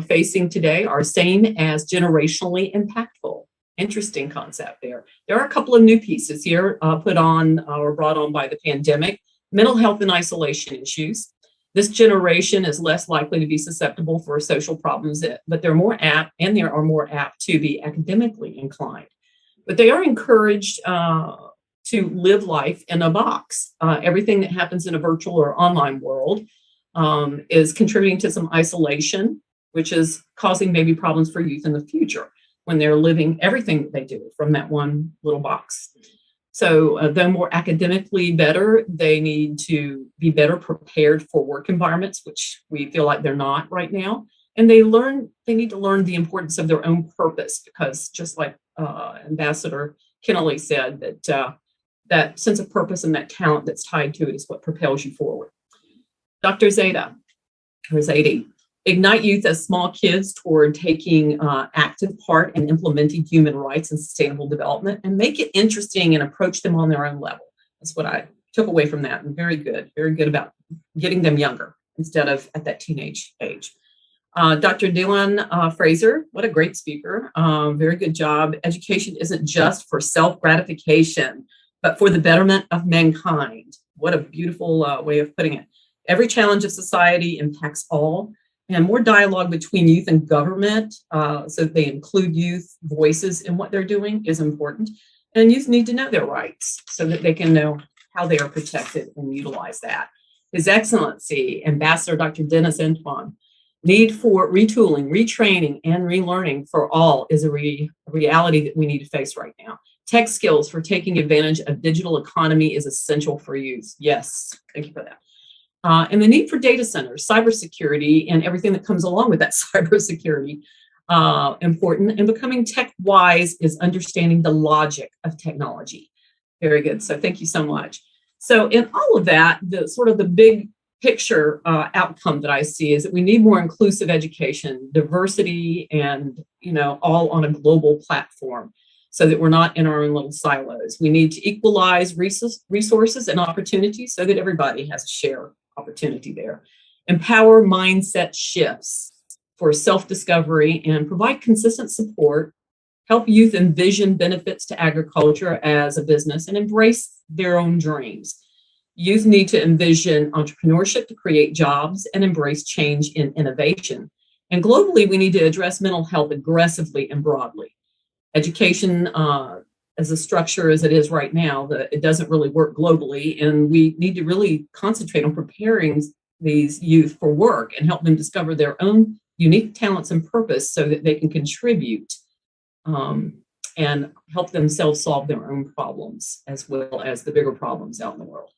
facing today are same as generationally impactful. Interesting concept there. There are a couple of new pieces here put on or brought on by the pandemic. Mental health and isolation issues. This generation is less likely to be susceptible for social problems, but they're more apt to be academically inclined. But they are encouraged to live life in a box. Everything that happens in a virtual or online world is contributing to some isolation, which is causing maybe problems for youth in the future when they're living everything that they do from that one little box. So they're more academically better. They need to be better prepared for work environments, which we feel like they're not right now. And they need to learn the importance of their own purpose, because just like Ambassador Kennelly said, that sense of purpose and that talent that's tied to it is what propels you forward. Dr. Zeta, or Zadie, ignite youth as small kids toward taking active part in implementing human rights and sustainable development, and make it interesting and approach them on their own level. That's what I took away from that, and very good about getting them younger instead of at that teenage age. Dr. Dylan Fraser, what a great speaker. Very good job. Education isn't just for self-gratification, but for the betterment of mankind. What a beautiful way of putting it. Every challenge of society impacts all, and more dialogue between youth and government so that they include youth voices in what they're doing is important. And youth need to know their rights so that they can know how they are protected and utilize that. His Excellency, Ambassador Dr. Dennis Antoine, need for retooling, retraining, and relearning for all is a reality that we need to face right now. Tech skills for taking advantage of digital economy is essential for youth. Yes, thank you for that. And the need for data centers, cybersecurity, and everything that comes along with that cybersecurity, important. And becoming tech wise is understanding the logic of technology. Very good. So thank you so much. So in all of that, the sort of the big picture outcome that I see is that we need more inclusive education, diversity, and all on a global platform, so that we're not in our own little silos. We need to equalize resources and opportunities so that everybody has a share opportunity there. Empower mindset shifts for self-discovery and provide consistent support. Help youth envision benefits to agriculture as a business and embrace their own dreams. Youth need to envision entrepreneurship to create jobs and embrace change in innovation. And globally, we need to address mental health aggressively and broadly. Education, as a structure as it is right now, it doesn't really work globally, and we need to really concentrate on preparing these youth for work and help them discover their own unique talents and purpose so that they can contribute and help themselves solve their own problems as well as the bigger problems out in the world.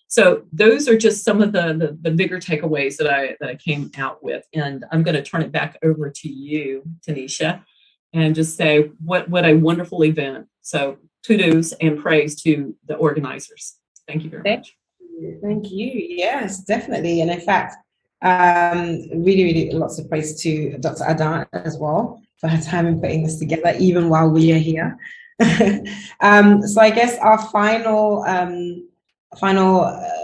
So those are just some of the bigger takeaways that I came out with, and I'm going to turn it back over to you, Tanisha, and just say what a wonderful event So kudos and praise to the organizers. Thank you very much. Thank you. Yes, definitely. And in fact, really, really lots of praise to Dr. Adan as well for her time in putting this together, even while we are here. So I guess our final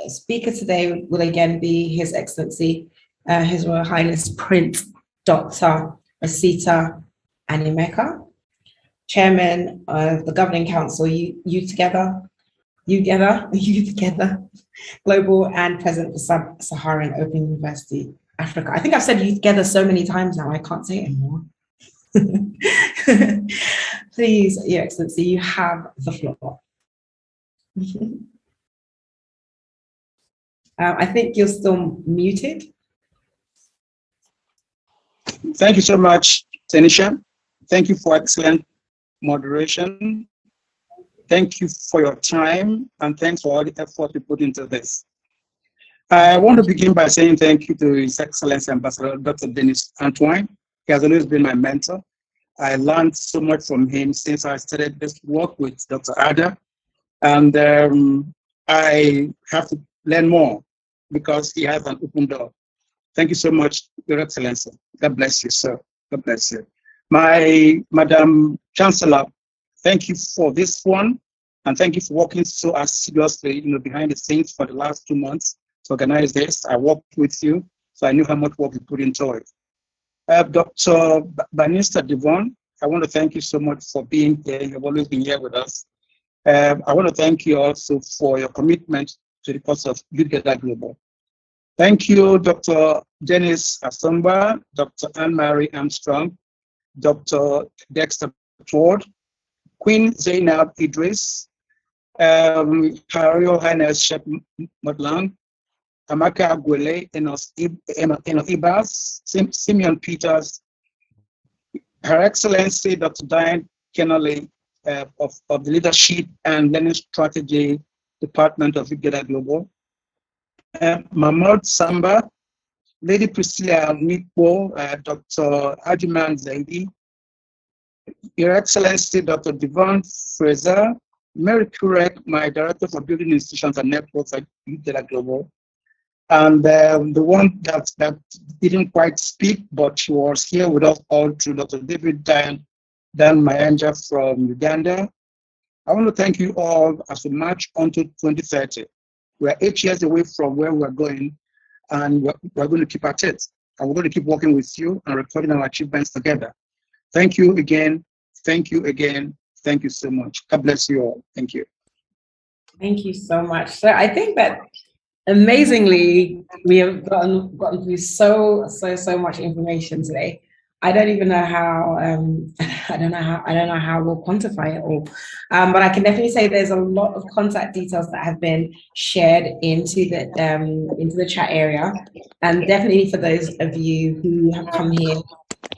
speaker today will again be His Excellency, His Royal Highness Prince Dr. Asita Animeka, Chairman of the Governing Council, YOUTHGETHER Global, and President for Saharan Open University Africa. I think I've said YOUTHGETHER so many times now, I can't say it anymore. Please, Your Excellency, you have the floor. I think you're still muted. Thank you so much, Tanisha. Thank you for excellent moderation. Thank you for your time, and thanks for all the effort you put into this. I want to begin by saying thank you to His Excellency Ambassador Dr. Dennis Antoine. He has always been my mentor. I learned so much from him since I started this work with Dr. Ada, and I have to learn more because he has an open door. Thank you so much, Your Excellency. God bless you, sir. God bless you. My Madam Chancellor, thank you for this one, and thank you for working so assiduously, behind the scenes for the last 2 months to organize this. I worked with you, so I knew how much work you put into it. Dr. Bannister Devon, I want to thank you so much for being here. You've always been here with us. I want to thank you also for your commitment to the cause of YOUTHGETHER Global. Thank you, Dr. Dennis Asomba, Dr. Anne-Marie Armstrong, Dr. Dexter Todd, Queen Zainab Idris, Her Royal Highness Shep Matlang, Amaka Agwele, Eno Ibas, Simeon Peters, Her Excellency Dr. Diane Kennelly of the Leadership and Learning Strategy Department of YOUTHGETHER Global, Mahmoud Samba, Lady Priscilla Nikwo, Dr. Ajiman Zaidi, Your Excellency Dr. Devon Fraser, Mary Kurek, my Director for Building Institutions and Networks at YOUTHGETHER Global, and the one that didn't quite speak, but she was here with us all through, Dr. David Dan Mayanja from Uganda. I want to thank you all as we march on to 2030. We're 8 years away from where we're going, and we're going to keep at it. And we're going to keep working with you and recording our achievements together. Thank you again. Thank you again. Thank you so much. God bless you all. Thank you. Thank you so much. So I think that amazingly, we have gotten through so much information today. I don't even know how. I don't know how we'll quantify it all. But I can definitely say there's a lot of contact details that have been shared into the chat area, and definitely for those of you who have come here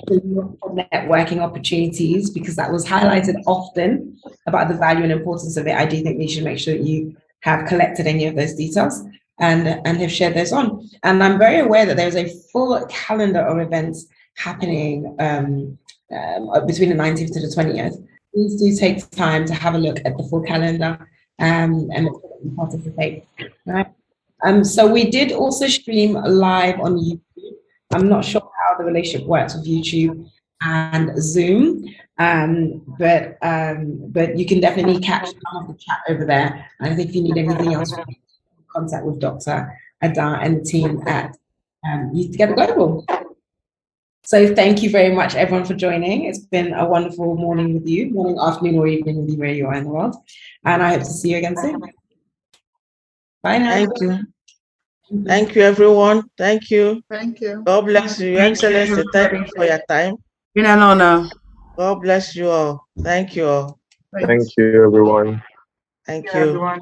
to look for networking opportunities, because that was highlighted often about the value and importance of it. I do think we should make sure that you have collected any of those details and have shared those on. And I'm very aware that there's a full calendar of events happening between the 19th to the 20th. Please do take time to have a look at the full calendar and participate. Right? So we did also stream live on YouTube. I'm not sure how the relationship works with YouTube and Zoom, but you can definitely catch some of the chat over there. And I think if you need anything else, contact with Dr. Ada and the team at YOUTHGETHER Global. So thank you very much, everyone, for joining. It's been a wonderful morning with you, morning, afternoon, or evening with you where you are in the world. And I hope to see you again soon. Bye now. Thank you. Thank you, everyone. Thank you. Thank you. God bless you, Your Excellency. Thank you for your time. Been an honor. God bless you all. Thank you all. Thank you, everyone. Thank you.